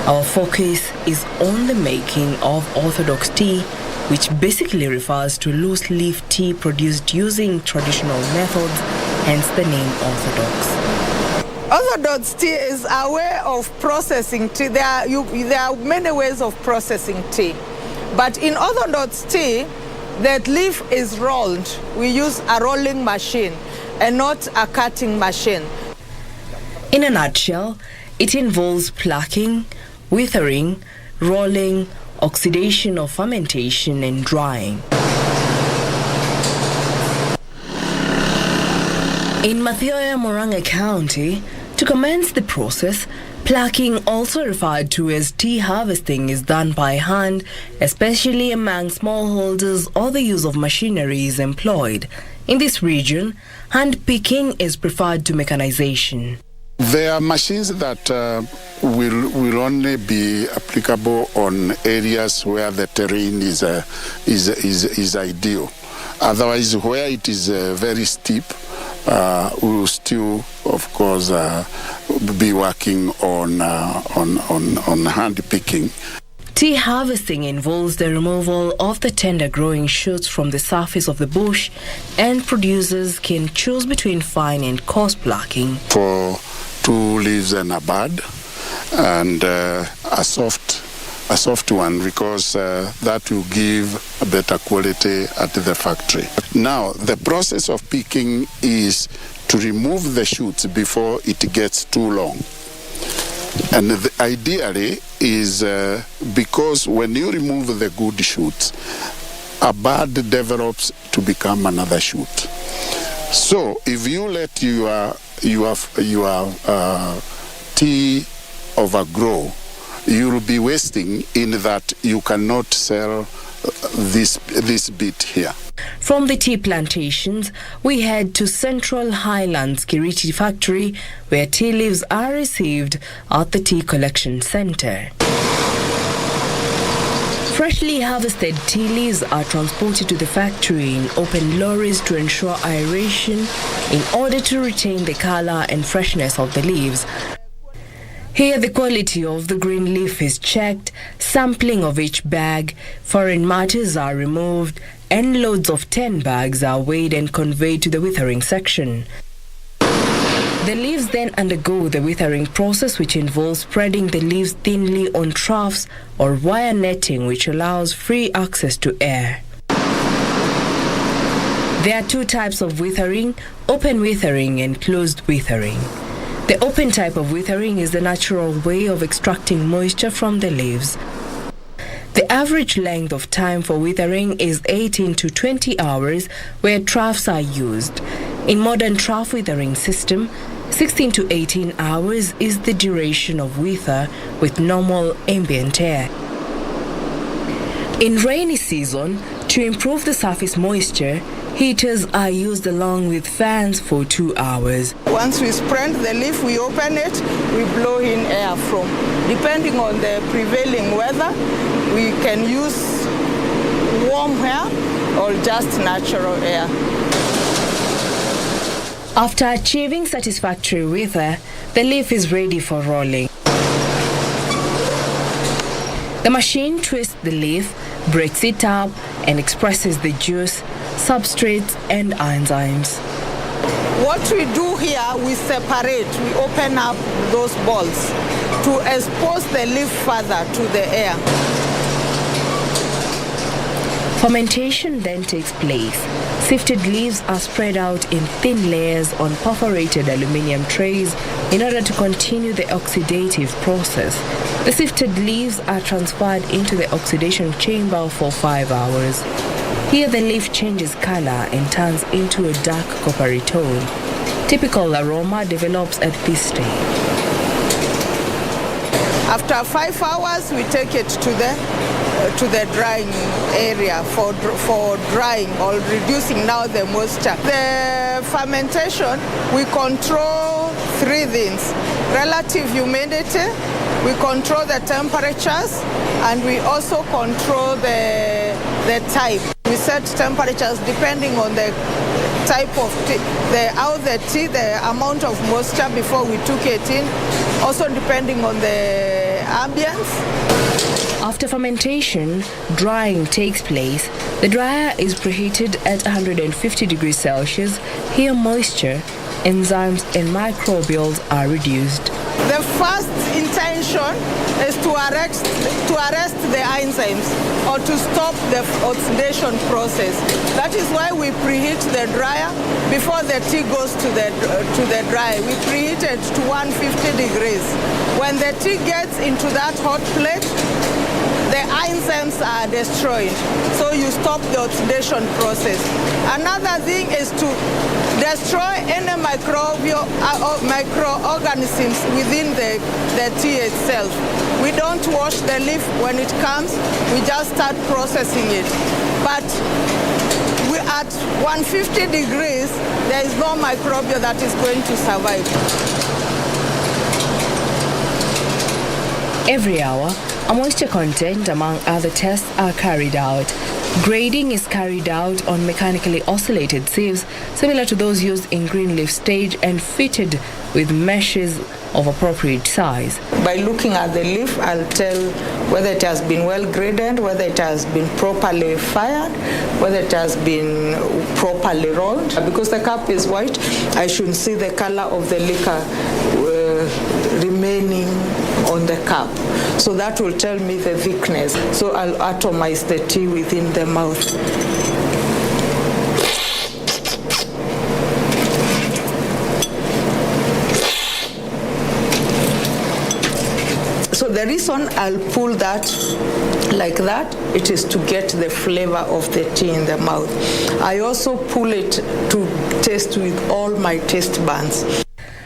Our focus is on the making of orthodox tea, which basically refers to loose leaf tea produced using traditional methods, hence the name orthodox. Orthodox tea is a way of processing tea. There are many ways of processing tea. But in orthodox tea, the leaf is rolled. We use a rolling machine and not a cutting machine. In a nutshell, it involves plucking, withering, rolling, oxidation or fermentation, and drying. In Mathioya, Murang'a County, to commence the process, plucking, also referred to as tea harvesting, is done by hand, especially among smallholders, or the use of machinery is employed. In this region, hand picking is preferred to mechanization. There are machines that will only be applicable on areas where the terrain is ideal. Otherwise, where it is very steep, we will still, of course, be working on hand picking. Tea harvesting involves the removal of the tender growing shoots from the surface of the bush, and producers can choose between fine and coarse plucking. For 2 leaves and a bud, and a soft one, because that will give a better quality at the factory. Now, the process of picking is to remove the shoots before it gets too long. And ideally is because when you remove the good shoots, a bud develops to become another shoot. So if you let your tea overgrow, you will be wasting in that you cannot sell this bit here. From the tea plantations, we head to Central Highlands Kiriti factory, where tea leaves are received at the tea collection center. Freshly harvested tea leaves are transported to the factory in open lorries to ensure aeration in order to retain the color and freshness of the leaves. Here, the quality of the green leaf is checked, sampling of each bag, foreign matters are removed, and loads of 10 bags are weighed and conveyed to the withering section. The leaves then undergo the withering process, which involves spreading the leaves thinly on troughs or wire netting, which allows free access to air. There are 2 types of withering: open withering and closed withering. The open type of withering is the natural way of extracting moisture from the leaves. The average length of time for withering is 18 to 20 hours, where troughs are used. In modern trough withering system, 16 to 18 hours is the duration of wither with normal ambient air. In rainy season, to improve the surface moisture, heaters are used along with fans for 2 hours. Once we spread the leaf, we open it, we blow in air from. Depending on the prevailing weather, we can use warm air or just natural air. After achieving satisfactory wither, the leaf is ready for rolling. The machine twists the leaf, breaks it up, and expresses the juice, substrates, and enzymes. What we do here, we separate, we open up those balls to expose the leaf further to the air. Fermentation then takes place. Sifted leaves are spread out in thin layers on perforated aluminium trays in order to continue the oxidative process. The sifted leaves are transferred into the oxidation chamber for 5 hours. Here the leaf changes color and turns into a dark coppery tone. Typical aroma develops at this stage. After 5 hours, we take it to the drying area for drying or reducing now the moisture. The fermentation, we control 3 things: relative humidity, we control the temperatures, and we also control the type. We set temperatures depending on the type of tea, the amount of moisture before we took it in, also depending on the ambience. After fermentation, drying takes place. The dryer is preheated at 150 degrees Celsius. Here moisture, enzymes and microbials are reduced. The first intention is to arrest the enzymes or to stop the oxidation process. That is why we preheat the dryer before the tea goes to the dryer. We preheat it to 150 degrees. When the tea gets into that hot plate, the enzymes are destroyed, so you stop the oxidation process. Another thing is to destroy any microorganisms within the tea itself. We don't wash the leaf when it comes, we just start processing it. But at 150 degrees, there is no microbial that is going to survive. Every hour, a moisture content, among other tests, are carried out. Grading is carried out on mechanically oscillated sieves, similar to those used in green leaf stage and fitted with meshes of appropriate size. By looking at the leaf, I'll tell whether it has been well graded, whether it has been properly fired, whether it has been properly rolled. Because the cup is white, I should see the color of the liquor remaining on the cup. So that will tell me the thickness. So I'll atomize the tea within the mouth. So the reason I'll pull that like that, it is to get the flavor of the tea in the mouth. I also pull it to taste with all my taste buds.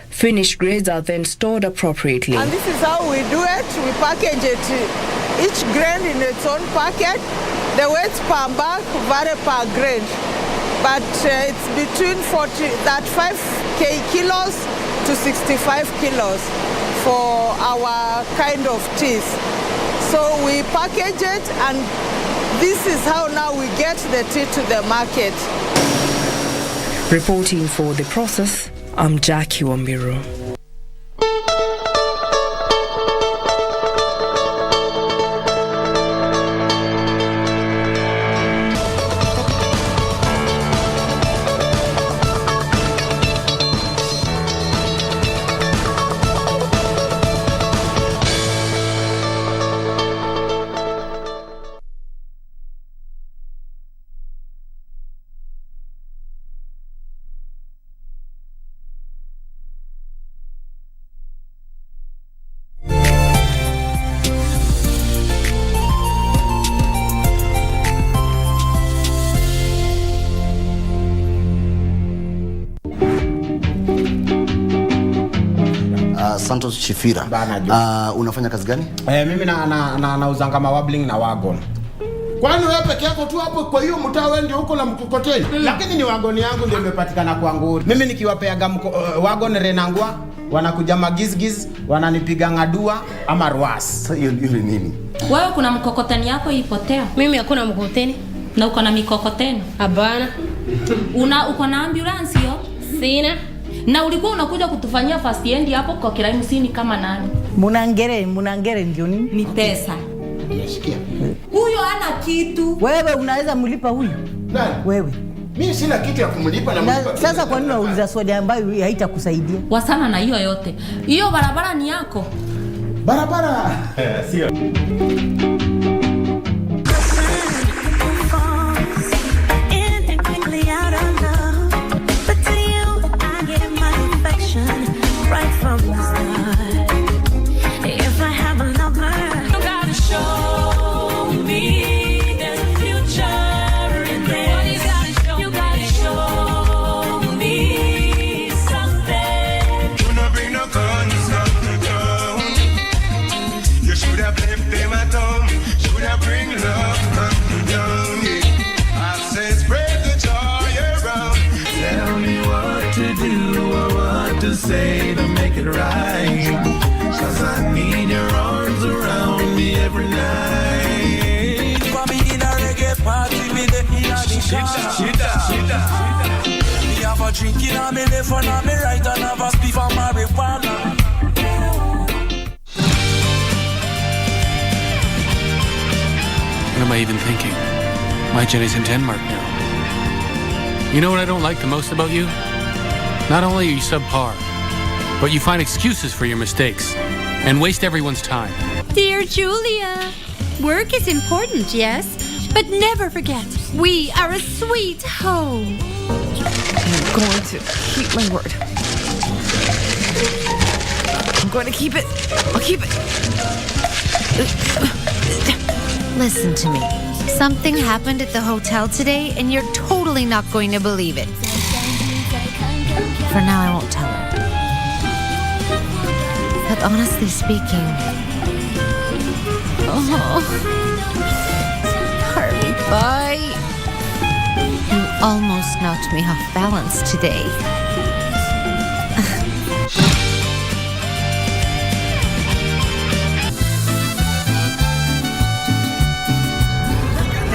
Finished grades are then stored appropriately. And this is how we do it. We package it, each grain in its own packet. The weights per bag vary per grain, but it's between 35 kilos to 65 kilos for our kind of teas. So we package it, and this is how now we get the tea to the market. Reporting for The Process, I'm Jackie Wambiru. Santos Chifira. Unafanya kazi gani? Mimi nauzanga mawabling na wagon. Kwani wewe peke yako tu hapo kwa hiyo mtaa wewe ndio uko na mkokoteni? Lakini ni wagon yangu ndio imepatikana kwangu. Mimi nikiwapeaga wagon renangwa, wanakuja magizgiz, wananipiga ngadua ama ruas. Sasa hiyo nini? Wewe kuna mkokoteni yako ipotea? Mimi hakuna mkokoteni. Na uko na mikokoteni? Hapana. Uko na ambulance hiyo? Sina. Na ulikuwa unakuja kutufanyia first aid hapo kwa Kiraimusini kama nani? Munangere ndio nini? Ni pesa. Yeshikia. Huyo hana kitu. Wewe unaweza mlipa huyu? Nani? Wewe. Mimi sina kitu ya kumlipa na mlipa. Sasa kwa nini unauliza swali ambayo haitakusaidia? Wasana na hiyo yote. Hiyo barabara ni yako. Barabara sio. Right from the start. If I have a lover, you gotta show me there's a future in this. You gotta show me something. You know bring no guns up the gun. You should have left them at home. Should have bring love up the gun. I say spread the joy around. Tell me what to do or what to say to make it right. 'Cause I need your arms around me every night. For me in a reggae party with the eradication. Me have a drink in me left and me right and have a spliff on marijuana. What am I even thinking? My Jenny's in Denmark now. You know what I don't like the most about you? Not only are you subpar, but you find excuses for your mistakes and waste everyone's time. Dear Julia, work is important, yes, but never forget, we are a sweet home. I'm going to keep my word. I'm going to keep it. I'll keep it. Listen to me. Something happened at the hotel today, and you're totally not going to believe it. For now, I won't tell her. But honestly speaking... Oh... Harvey, bye. You almost knocked me off balance today.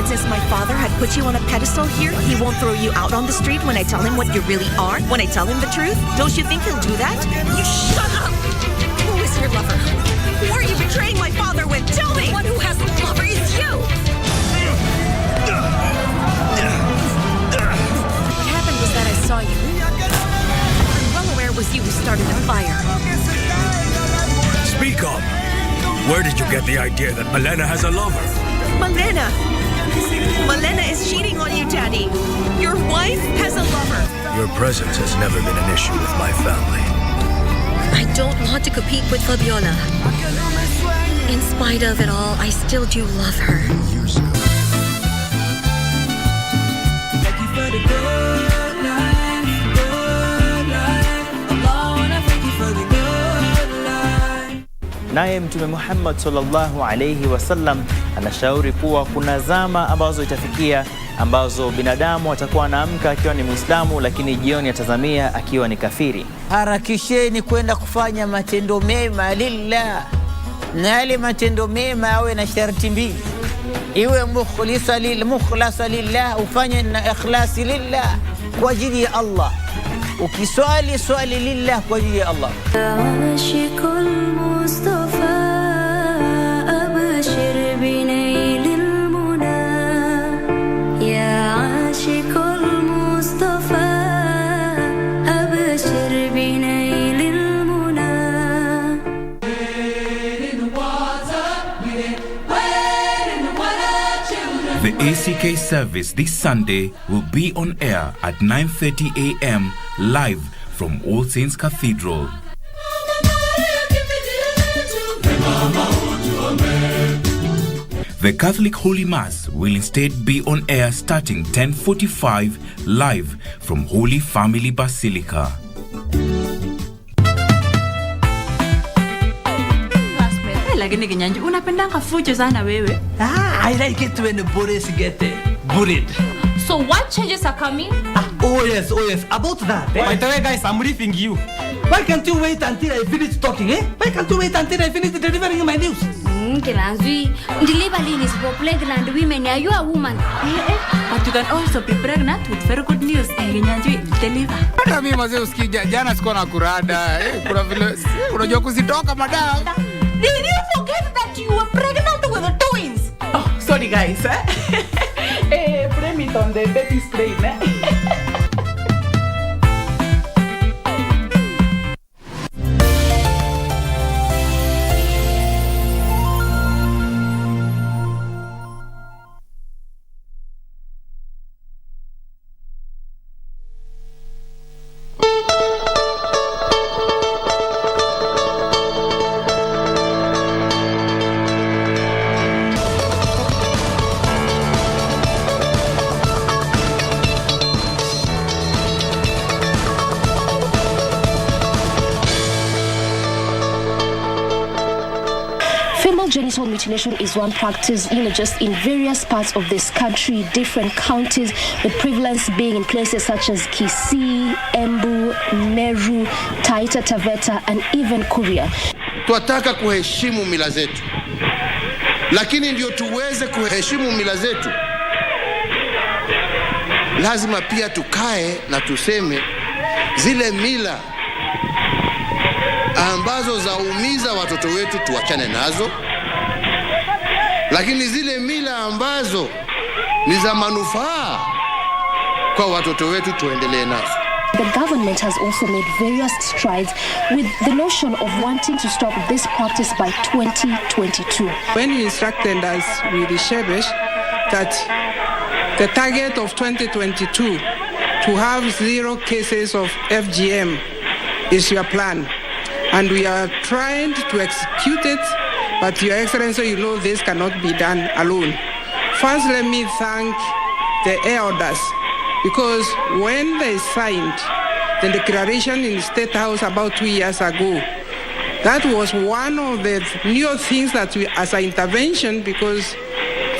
Since my father had put you on a pedestal here, he won't throw you out on the street when I tell him what you really are? When I tell him the truth? Don't you think he'll do that? You shut up! Who is your lover? Who are you betraying my father with? Tell me! The one who has a lover is you! What happened was that I saw you. I'm well aware it was you who started the fire. Speak up. Where did you get the idea that Malena has a lover? Malena! Malena is cheating on you, Daddy. Your wife has a lover. Your presence has never been an issue with my family. I don't want to compete with Fabiola. In spite of it all, I still do love her. Thank you for the good life, good life. Allah, wanna thank you for the good life. Naye Mtume Muhammad sallallahu alayhi wasallam anashauri kuwa kuna zama ambazo itafikia ambazo binadamu atakuwa anaamka akiwa ni Muislamu, lakini jioni atazamia akiwa ni kafiri. Harakisheni kwenda kufanya matendo mema lillah, na yale matendo mema yawe na sharti mbili, iwe mukhlasa lillah, ufanye na ikhlasi lillah, kwa ajili ya Allah. Ukiswali swali lillah kwa ajili ya Allah. The ACK service this Sunday will be on air at 9:30 a.m. live from All Saints Cathedral. The Catholic Holy Mass will instead be on air starting 10:45 live from Holy Family Basilica. Lakini Kinyanjui, unapendanga fujo sana wewe. I like it when the bodies get bullied. So what changes are coming? Oh yes. About that. By the way, guys, I'm leaving you. Why can't you wait until I finish talking, eh? Why can't you wait until I finish delivering my news? Kinyanjui, delivering is for pregnant women. Are you a woman? But you can also be pregnant with very good news. Kinyanjui, deliver. Hata mimi mzee usikija jana sikuwa na kurada. Kuna vile unajua kuzitoka madam. Did you forget that you were pregnant with the twins? Oh, sorry guys. Blame it on the Betty's train. Genital mutilation is one practice, just in various parts of this country, different counties, with prevalence being in places such as Kisii, Embu, Meru, Taita Taveta, and even Kuria. Twataka kuheshimu mila zetu, lakini ndio tuweze kuheshimu mila zetu, lazima pia tukae na tuseme zile mila ambazo zaumiza watoto wetu tuachane nazo, lakini zile mila ambazo ni za manufaa kwa watoto wetu tuendelee nazo. The government has also made various strides with the notion of wanting to stop this practice by 2022. When you instructed us with the Shebesh that the target of 2022 to have 0 cases of FGM is your plan, and we are trying to execute it, but Your Excellency, you know this cannot be done alone. First, let me thank the elders, because when they signed the declaration in the State House about 2 years ago, that was one of the new things that we, as an intervention, because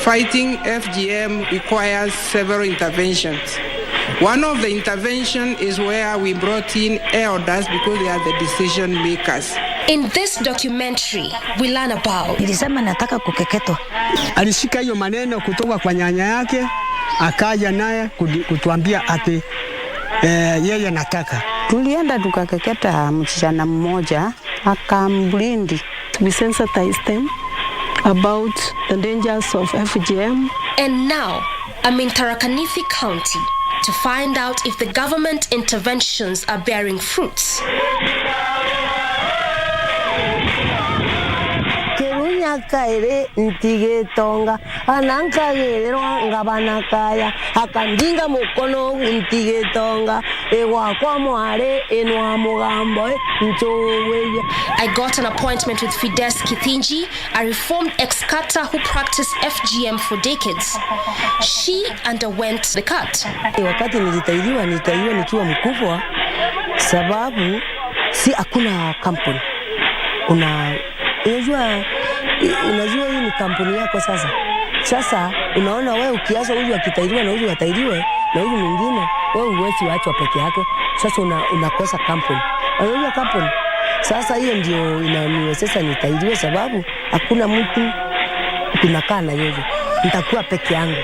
fighting FGM requires several interventions. One of the intervention is where we brought in elders because they are the decision makers. In this documentary, we learn about nilisema nataka kukeketwa. Alishika hiyo maneno kutoka kwa nyanya yake, akaja naye kutuambia ati yeye nataka. Tulienda tukakeketa msichana mmoja akamblindi. We sensitize them about the dangers of FGM. And now, I'm in Tharaka Nithi County to find out if the government interventions are bearing fruits. Kaire ntigetonga anankagerero ngabanakaya akandinga mukono ntigetonga ewa kwa mware enwa mugambo nchoweya. I got an appointment with Fides Kithinji, a reformed ex-cutter who practiced FGM for decades. She underwent the cut. Wakati nilitaidiwa nikiwa mkubwa, sababu si hakuna kampuni. Unajua hii ni kampuni yako sasa. Sasa unaona wewe ukiacha huyu akitairiwa na huyu atairiwe na huyu mwingine, wewe uwezi waachwa peke yake. Sasa unakosa kampuni. Unajua kampuni. Sasa hiyo ndio inaniwezesha nitairiwe sababu hakuna mtu tunakaa na yeye. Nitakuwa peke yangu.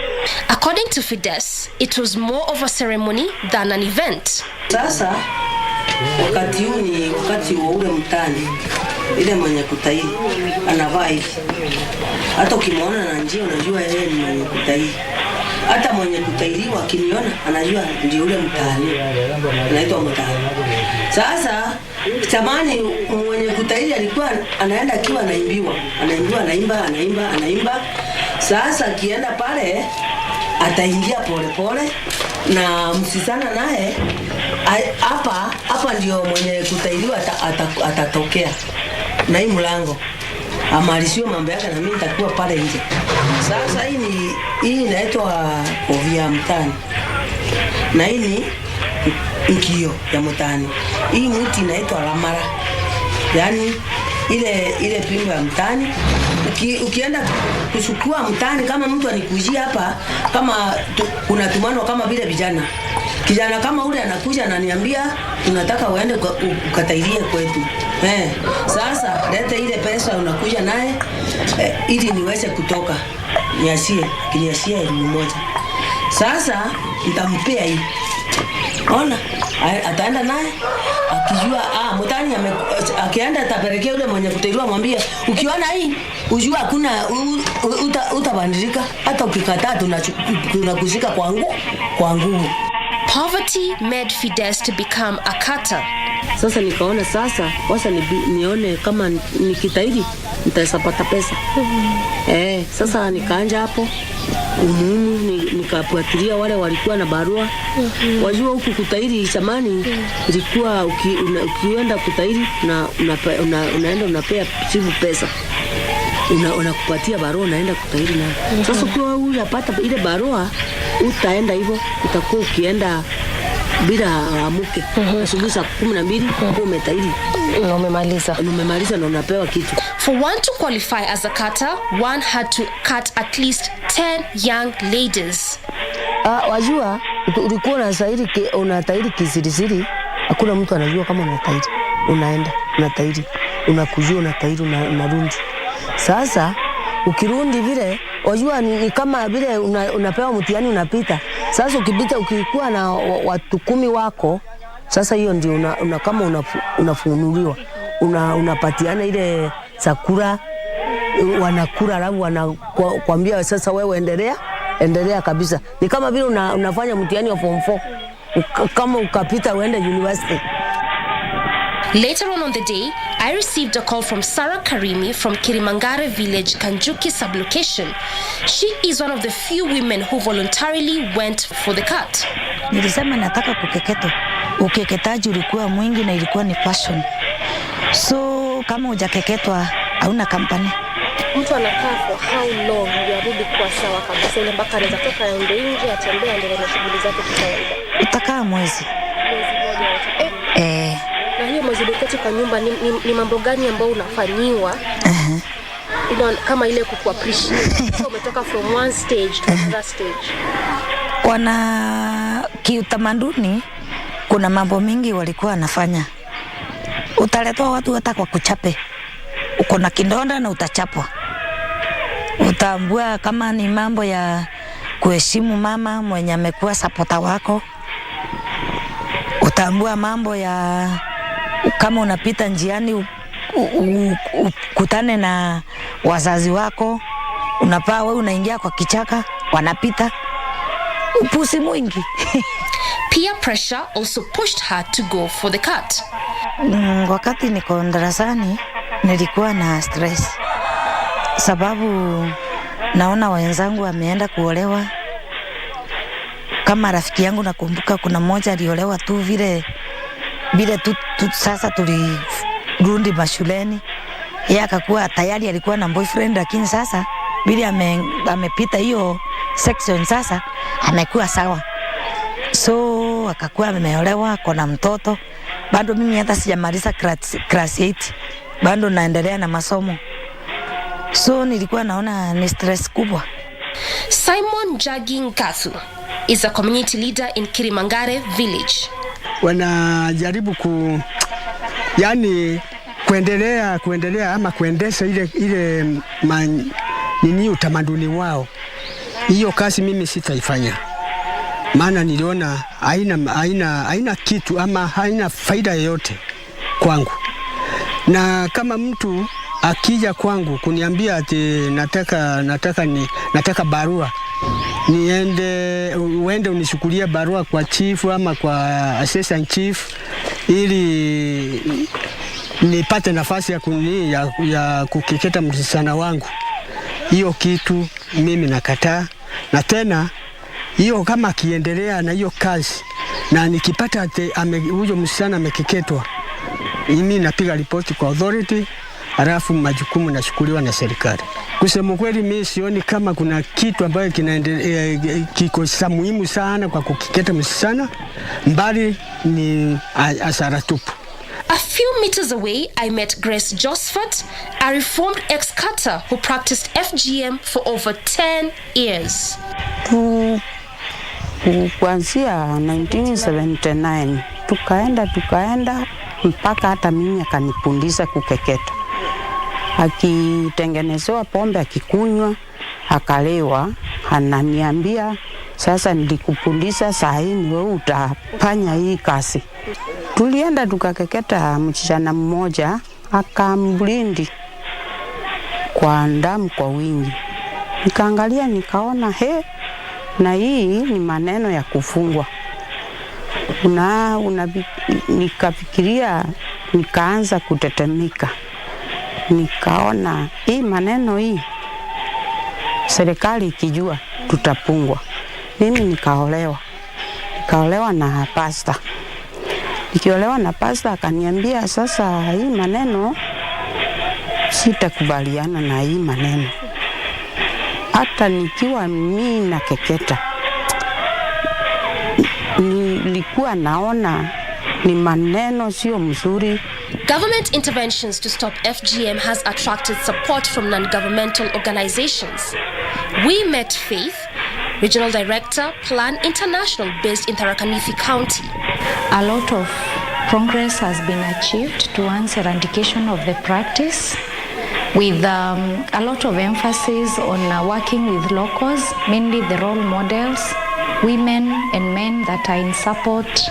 According to Fides, it was more of a ceremony than an event. Sasa wakati huu ni wakati wa ule mtani. Ile mwenye kutairi anavaa hivi. Hata ukimwona na njia unajua yeye ni mwenye kutairi. Hata mwenye kutairiwa akiniona anajua ndio ule mtaani. Anaitwa mtaani. Sasa zamani mwenye kutairi alikuwa anaenda akiwa anaimbiwa. Anaimba. Sasa akienda pale ataingia pole na msisana naye hapa ndio mwenye kutairiwa atatokea. Na hii mlango amalisiwe mambo yake na mimi nitakuwa pale nje. Sasa hii inaitwa ovia mtani. Na hii ni nkio ya mtani. Hii mti inaitwa lamara. Yaani ile pimbo ya mtani. Ukienda kuchukua mtani kama mtu anikujia hapa kama unatumano kama vile vijana. Kijana kama ule anakuja ananiambia tunataka uende ukatairie kwetu. Sasa leta ile pesa unakuja naye ili niweze kutoka. Kiniashie 1,000. Sasa nitampea hii. Ona, ataenda naye akijua mtani akienda atapelekea yule mwenye kutairiwa mwambie ukiona hii ujua hakuna utabadilika hata ukikataa tunakushika kwa nguvu. Poverty made Fides to become a cutter. Sasa nikaona sasa nione kama nikitairi nitasapata pesa. Sasa nikaanja hapo nikafuatilia wale walikuwa na barua. Wajua huku kutairi zamani ilikuwa ukienda kutairi na unaenda unapea chifu pesa. Unakupatia barua unaenda kutairi na. Sasa ukiwa huyu apata ile barua utaenda hivyo utakuwa ukienda bila amuke. Asubuhi saa 12 umetairi. Umemaliza na unapewa kitu. For one to qualify as a cutter, one had to cut at least 10 young ladies. Wajua ulikuwa unatairi kisirisiri, hakuna mtu anajua kama unatairi. Unaenda unatairi, unakujua unatairi unarudi. Sasa ukirundi vile wajua ni kama vile unapewa mtihani unapita. Sasa ukipita ukikuwa na watu 10 wako, sasa hiyo ndio kama unafunuliwa. Unapatiana ile sakura wanakula alafu wanakuambia sasa wewe endelea kabisa. Ni kama vile unafanya mtihani wa form 4 kama ukapita uende university. Later on the day, I received a call from Sarah Karimi from Kirimangare village, Kanjuki sublocation. She is one of the few women who voluntarily went for the cut. Nilisema nataka kukeketwa. Ukeketaji ulikuwa mwingi na ilikuwa ni passion. So kama hujakeketwa hauna kampani. Mtu anakaa for how long yarudi kwa sawa kabisa ile mpaka anaweza toka aende nje atembee aendelee na shughuli zake kawaida? Utakaa mwezi moja. Na hiyo mwezi katika nyumba ni mambo gani ambayo unafanyiwa? Kama ile kuappreciate umetoka from one stage to another stage. Wana kiutamaduni kuna mambo mingi walikuwa wanafanya. Utaletwa watu hata kwa kuchape. Uko na kidonda na utachapwa. Utaambua kama ni mambo ya kuheshimu mama mwenye amekuwa supporter wako. Utaambua mambo ya kama unapita njiani ukutane na wazazi wako, unapaa wewe unaingia kwa kichaka, wanapita. Upusi mwingi. Peer pressure also pushed her to go for the cut. Wakati niko darasani nilikuwa na stress. Sababu naona wenzangu wameenda kuolewa. Kama rafiki yangu nakumbuka kuna mmoja aliolewa tu vile tu sasa tulirudi mashuleni. Yeye akakuwa tayari alikuwa na boyfriend, lakini sasa vile amepita hiyo section sasa amekuwa sawa. So akakuwa ameolewa, kuna mtoto. Bado mimi hata sijamaliza class 8. Bado naendelea na masomo. So nilikuwa naona ni stress kubwa. Simon Jaging Kathu is a community leader in Kirimangare village. Wanajaribu kuendelea ama kuendesha ile nini utamaduni wao. Hiyo kazi mimi sitaifanya. Maana niliona haina kitu ama haina faida yoyote kwangu. Na kama mtu akija kwangu kuniambia ati nataka barua, uende unishukulia barua kwa chief ama kwa assistant chief ili nipate nafasi ya kukeketa msichana wangu. Hiyo kitu mimi nakataa. Na tena hiyo kama akiendelea na hiyo kazi na nikipata huyo msichana amekeketwa, mimi napiga ripoti kwa authority, halafu majukumu nashukuliwa na serikali. Kusema kweli mimi sioni kama kuna kitu ambayo kiko muhimu sana kwa kukeketa msichana, mbali ni hasara tupu. A few meters away, I met Grace Josephat, a reformed ex-cutter who practiced FGM for over 10 years. Kuanzia 1979 tukaenda mpaka hata mimi akanifundisha kukeketa. Akitengenezewa pombe akikunywa akalewa, ananiambia sasa nilikufundisha saa hii ni wewe utafanya hii kazi. Tulienda tukakeketa msichana mmoja akamblindi kwa damu kwa wingi. Nikaangalia nikaona na hii ni maneno ya kufungwa. Nikafikiria, nikaanza kutetemeka. Nikaona hii maneno hii serikali ikijua tutapungwa. Mimi nikaolewa na pasta. Nikiolewa na pasta akaniambia sasa hii maneno sitakubaliana na hii maneno. Hata nikiwa mimi na keketa nilikuwa naona ni maneno sio mzuri. Government interventions to stop FGM has attracted support from non-governmental organizations. We met Faith, Regional Director, Plan International based in Tharaka-Nithi County. A lot of progress has been achieved towards eradication of the practice, with a lot of emphasis on working with locals, mainly the role models, women and men that are in support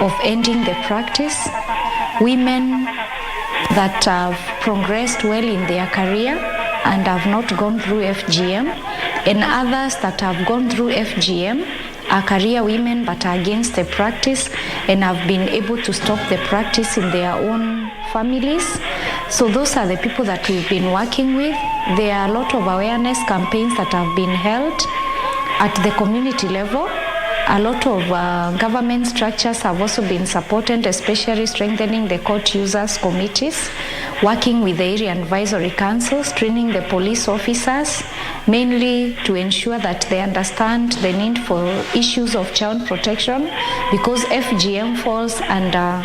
of ending the practice, women that have progressed well in their career, and have not gone through FGM, and others that have gone through FGM are career women but are against the practice and have been able to stop the practice in their own families. So those are the people that we've been working with. There are a lot of awareness campaigns that have been held at the community level. A lot of government structures have also been supported, especially strengthening the court users committees, working with the area advisory councils, training the police officers, mainly to ensure that they understand the need for issues of child protection, because FGM falls under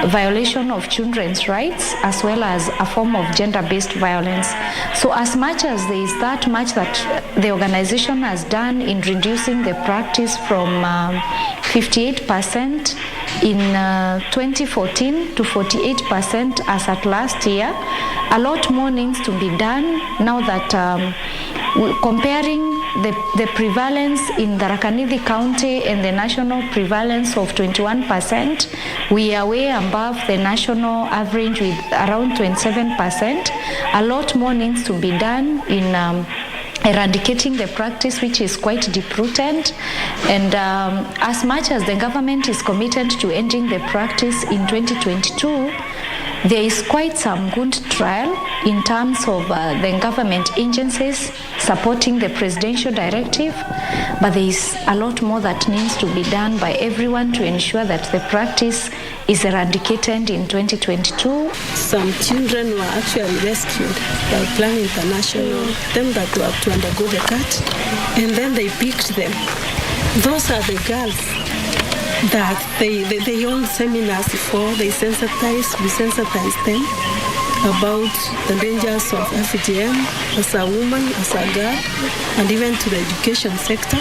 violation of children's rights as well as a form of gender-based violence. So as much as there is that much that the organization has done in reducing the practice from 58% in 2014 to 48% as at last year, a lot more needs to be done now that comparing the prevalence in the Tharaka-Nithi County and the national prevalence of 21%, we are way above the national average with around 27%. A lot more needs to be done in eradicating the practice, which is quite deep-rooted. And as much as the government is committed to ending the practice in 2022, there is quite some good trial in terms of the government agencies supporting the presidential directive, but there is a lot more that needs to be done by everyone to ensure that the practice is eradicated in 2022. Some children were actually rescued by Plan International, them that were to undergo the cut, and then they picked them. Those are the girls that they hold seminars for, we sensitize them about the dangers of FGM as a woman, as a girl, and even to the education sector.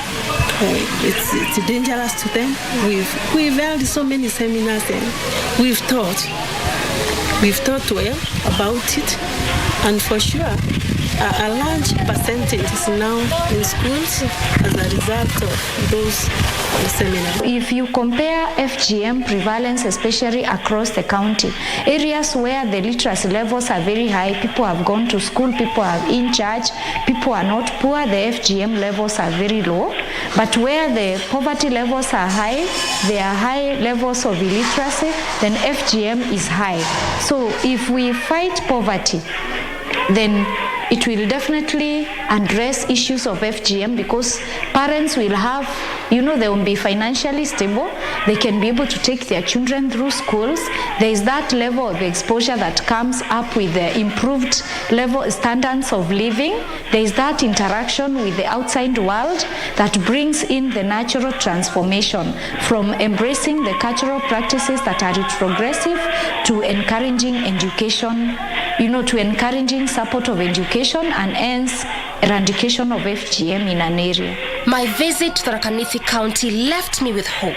It's dangerous to them. We've held so many seminars and we've taught well about it, and for sure a large percentage is now in schools as a result of those seminars. If you compare FGM prevalence, especially across the county, areas where the literacy levels are very high, people have gone to school, people are in church, people are not poor, the FGM levels are very low. But where the poverty levels are high, there are high levels of illiteracy, then FGM is high. So if we fight poverty, then it will definitely address issues of FGM, because parents will have, they will be financially stable. They can be able to take their children through schools. There is that level of exposure that comes up with the improved level standards of living. There is that interaction with the outside world that brings in the natural transformation from embracing the cultural practices that are retrogressive to encouraging education, to encouraging support of education and hence eradication of FGM in an area. My visit to Tharaka-Nithi County left me with hope.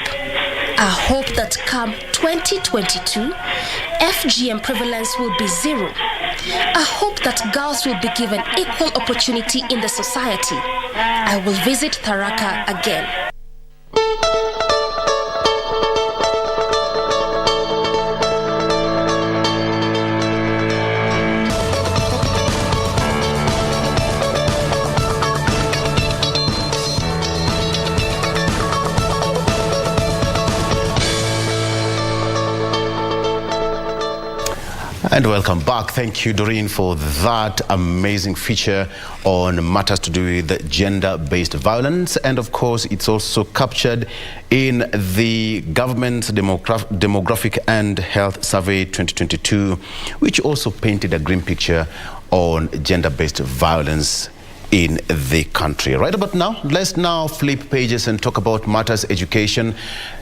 A hope that come 2022, FGM prevalence will be zero. A hope that girls will be given equal opportunity in the society. I will visit Tharaka again. And welcome back. Thank you, Doreen, for that amazing feature on matters to do with gender-based violence. And of course, it's also captured in the government's demographic and health survey 2022, which also painted a grim picture on gender-based violence in the country. Right about now, let's now flip pages and talk about matters education.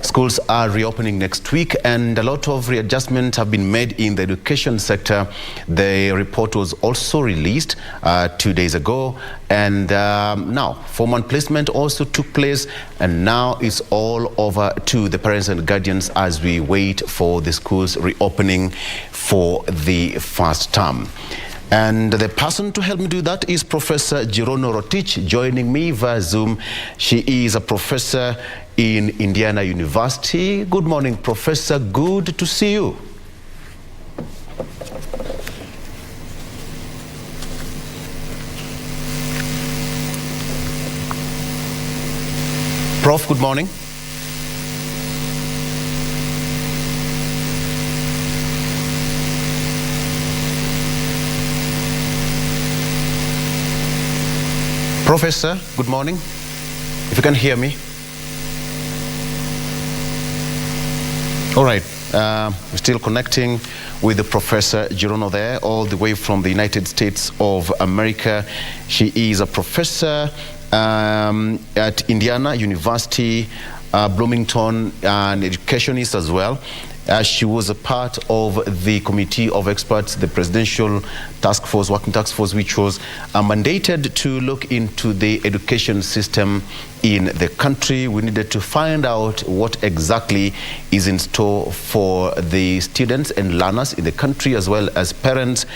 Schools are reopening next week and a lot of readjustments have been made in the education sector. The report was also released 2 days ago, and now Form 1 placement also took place, and now it's all over to the parents and guardians as we wait for the schools reopening for the first term. And the person to help me do that is Professor Jirono Rotich, joining me via Zoom. She is a professor in Indiana University. Good morning, Professor. Good to see you. Prof, good morning. Professor, good morning. If you can hear me. All right, we're still connecting with the Professor Girono there, all the way from the United States of America. She is a professor at Indiana University, Bloomington, an educationist as well. She was a part of the committee of experts, the presidential task force, working task force, which was mandated to look into the education system in the country. We needed to find out what exactly is in store for the students and learners in the country, as well as parents,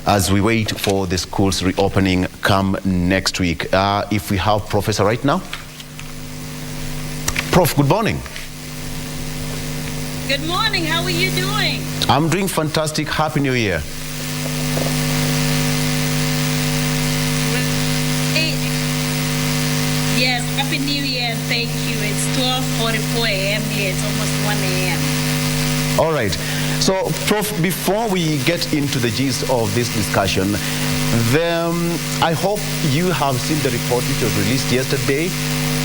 as we wait for the schools reopening come next week. If we have Professor right now. Prof, good morning. Good morning. How are you doing? I'm doing fantastic. Happy New Year. Yes, Happy New Year. Thank you. It's 12:44 a.m. here. It's almost 1 a.m. All right. So, Prof, before we get into the gist of this discussion, I hope you have seen the report which was released yesterday,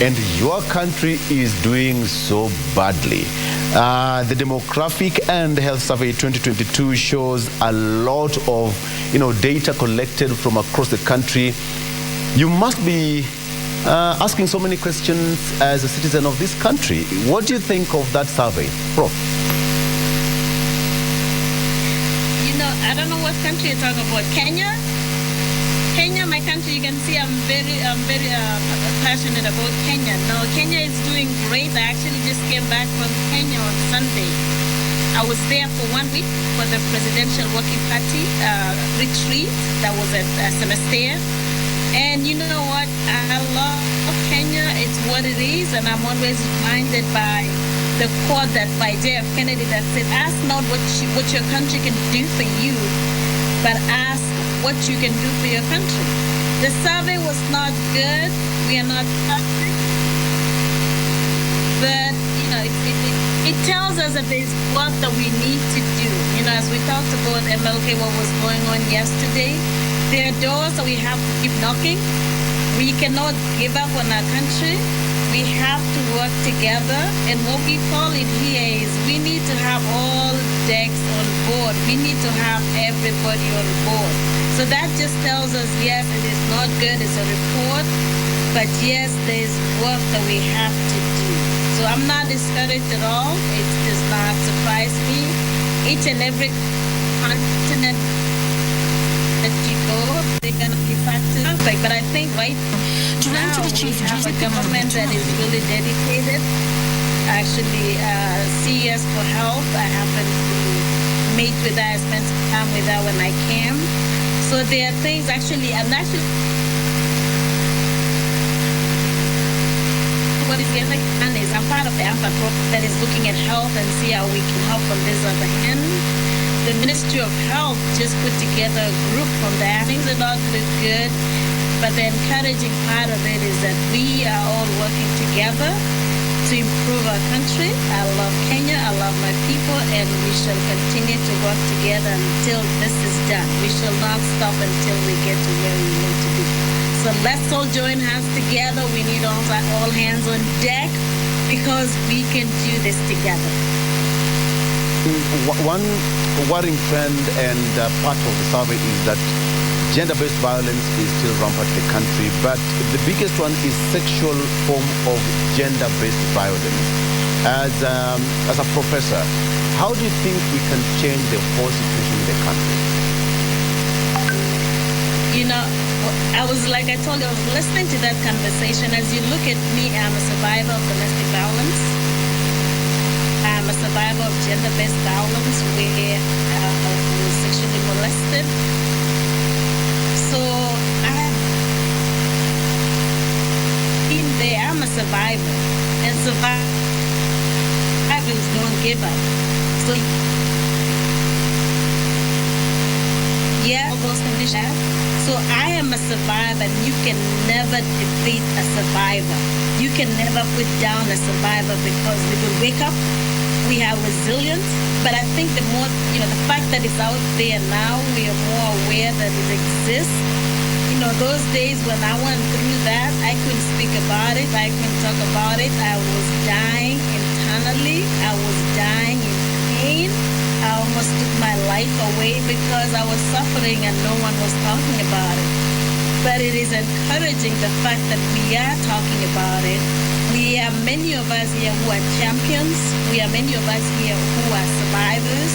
and your country is doing so badly. The Demographic and Health Survey 2022 shows a lot of, data collected from across the country. You must be asking so many questions as a citizen of this country. What do you think of that survey, Prof? I don't know what country you're talking about. Kenya? Kenya, my country, you can see I'm very passionate about Kenya. No, Kenya is doing great. I actually just came back from Kenya on Sunday. I was there for 1 week for the Presidential Working Party retreat that was at Semester. And you know what? I love Kenya. It's what it is, and I'm always reminded by the quote that by J.F. Kennedy that said, "Ask not what your country can do for you, but ask what you can do for your country." The survey was not good. We are not perfect, but it tells us that there's work that we need to do. As we talked about MLK, what was going on yesterday, there are doors that we have to keep knocking. We cannot give up on our country. We have to work together, and what we call it here is we need to have all decks on board. We need to have everybody on board. So that just tells us, yes, it is not good, it's a report, but yes, there's work that we have to do. So I'm not discouraged at all. It does not surprise me. Each and every continent that you go, they're going to be factors. But I think right now we have a government that is really dedicated. Actually, CS for Health, I happened to meet with her, I spent some time with her when I came. So there are things what is getting done is I'm part of the AMPA program that is looking at health and see how we can help on this other hand. The Ministry of Health just put together a group from there. Things are not look good, but the encouraging part of it is that we are all working together to improve our country. I love Kenya, I love my people, and we shall continue to work together until this is done. We shall not stop until we get to where we need to be. So let's all join hands together. We need all hands on deck because we can do this together. One worrying trend and part of the survey is that gender-based violence is still rampant in the country, but the biggest one is sexual form of gender-based violence. As a professor, how do you think we can change the whole situation in the country? I was like I told you, I was listening to that conversation. As you look at me, I'm a survivor of domestic violence. I'm a survivor of gender-based violence where I was sexually molested. So I'm a survivor, and survivors don't give up. So all those conditions. So I am a survivor, and you can never defeat a survivor. You can never put down a survivor because we will wake up, we have resilience, but I think the more, the fact that it's out there now, we are more aware that it exists. Those days when I went through that, I couldn't speak about it, I couldn't talk about it, I was dying internally, I was dying in pain, I almost took my life away because I was suffering and no one was talking about it. But it is encouraging the fact that we are talking about it. We are many of us here who are champions. We are many of us here who are survivors.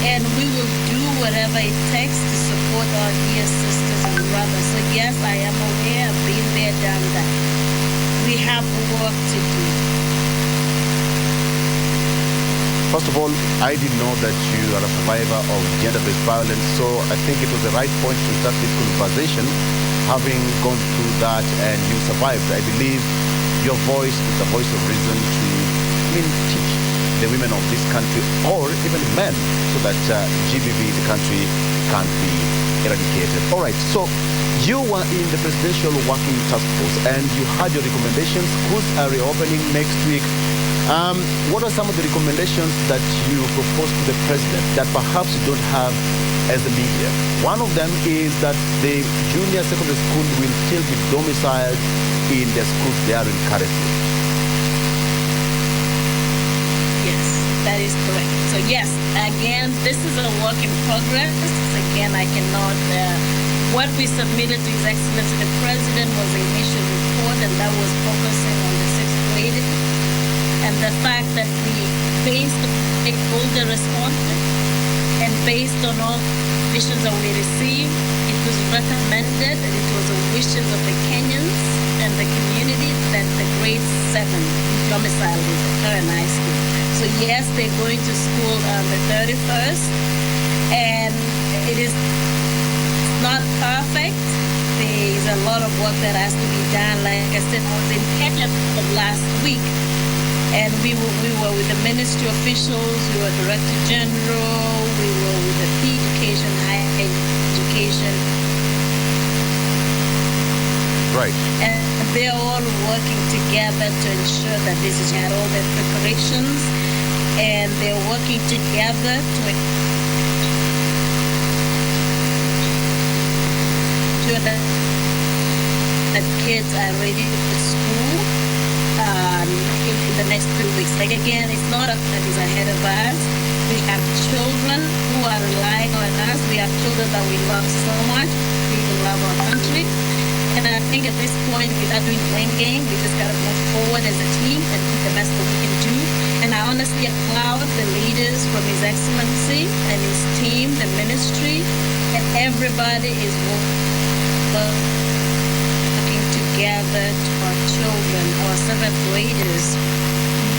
And we will do whatever it takes to support our dear sisters and brothers. So yes, I am aware, I've been there, done that. We have work to do. First of all, I didn't know that you are a survivor of gender-based violence, so I think it was the right point to start this conversation, having gone through that and you survived. I believe your voice is a voice of reason to teach the women of this country, or even men, so that GBV in the country can't be eradicated. All right, so you were in the Presidential Working Task Force and you had your recommendations. Schools are reopening next week. What are some of the recommendations that you proposed to the president that perhaps you don't have as the media? One of them is that the junior secondary school will still be domiciled in the schools they are in currently. Yes, that is correct. So yes, again, this is a work in progress. Again, I cannot, what we submitted to His Excellency the President was the initial report, and that was focusing on the 6th grade. And the fact that we, based on stakeholder responses and based on all visions that we received, it was recommended, and it was the wishes of the Kenyans and the community that the grade 7 domicile is the current high school. So yes, they're going to school on the 31st, and it is not perfect. There is a lot of work that has to be done. Like I said, I was in Kenya last week, and we were with the ministry officials, we were Director General, we were with the Education, Higher Education. Right. And they're all working together to ensure that this is had all their preparations, and they're working together to ensure that kids are ready to school. In the next 2 weeks. Like again, it's not that is ahead of us. We have children who are relying on us. We have children that we love so much. We love our country. And I think at this point, without doing blame game, we just got to move forward as a team and do the best that we can do. And I honestly applaud the leaders from His Excellency and his team, the ministry, and everybody is working together to our children, our 7th graders,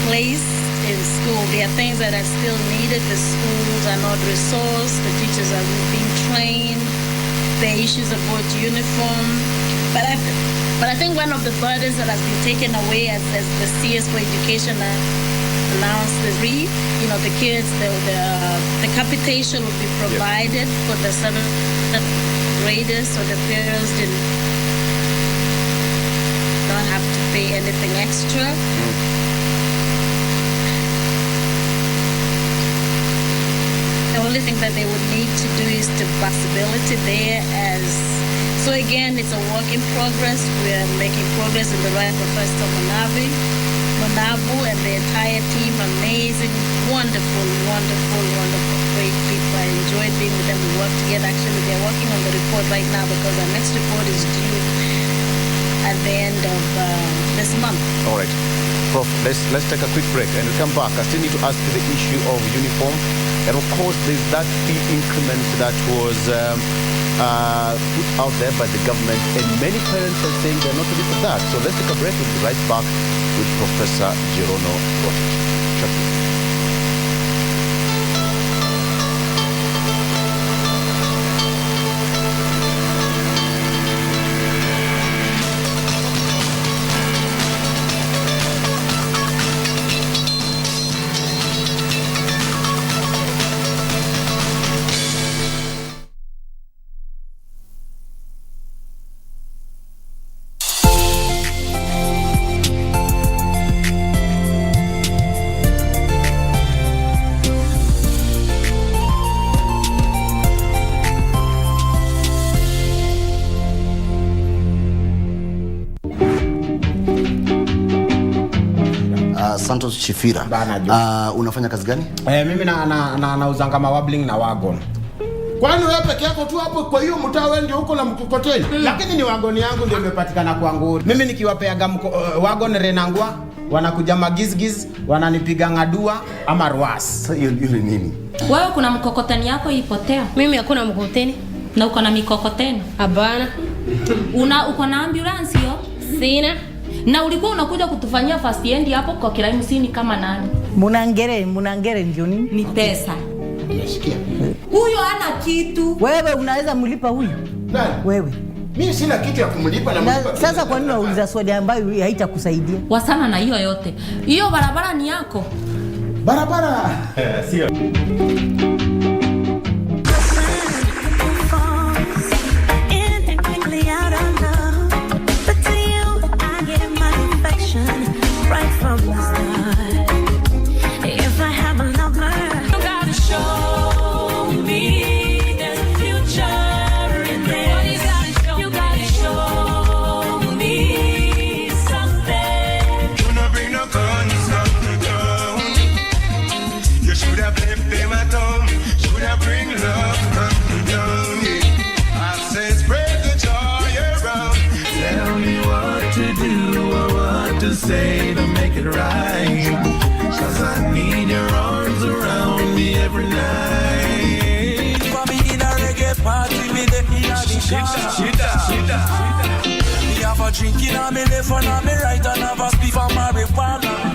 placed in school. There are things that are still needed. The schools are not resourced. The teachers are being trained. The issues about uniform. But I think one of the burdens that has been taken away as the CS for Education announced the kids, the capitation will be provided for the 7th graders, so the parents don't have to pay anything extra. The only thing that they would need to do is to possibility there as. So again, it's a work in progress. We're making progress in the right Professor Manabu and the entire team. Amazing, wonderful, great people. I enjoyed being with them. We work together. Actually, they're working on the report right now because our next report is due at the end of this month. All right. Prof, let's take a quick break and we'll come back. I still need to ask you the issue of uniform. And of course, there's that fee increment that was put out there by the government, and many parents are saying they're not ready for that. So let's take a break. We'll be right back with Professor Jerono Rotich. Santos Chifira. Unafanya kazi gani? Mimi nauzanga mawabling na wagon. Kwani wewe peke yako tu hapo kwa hiyo mtaa wewe ndio uko na mkokoteni? Lakini ni wagon yangu ndio imepatikana kwangu. Mimi nikiwapeaga wagon renangua, wanakuja magizgiz, wananipiga ngadua ama ruas. Sasa hiyo ni nini? Wewe kuna mkokoteni yako ipotea? Mimi hakuna mkokoteni. Na uko na mikokoteni? Hapana. Uko na ambulance hiyo? Sina. Na ulikuwa unakuja kutufanyia first aid hapo kwa Kiraimsini kama nani? Munangere ndio nini? Ni pesa. Unasikia? Huyo hana kitu. Wewe unaweza mlipa huyu? Nani? Wewe. Mimi sina kitu ya kumlipa na mlipa. Sasa kwa nini unauliza swali ambayo haitakusaidia? Wasana na hiyo yote. Hiyo barabara ni yako. Barabara. Sio. Right from the start. If I have a lover, you gotta show me there's a future in this. You gotta show me something. Do not bring no guns up the town. You should have left them at home. Should have bring love up the town. I say spread the joy around. Tell me what to do or what to say to make it right. 'Cause I need your arms around me every night. For me in a reggae party, me the in a the car. Me have a drink in a me left and a me right and have a spliff of marijuana.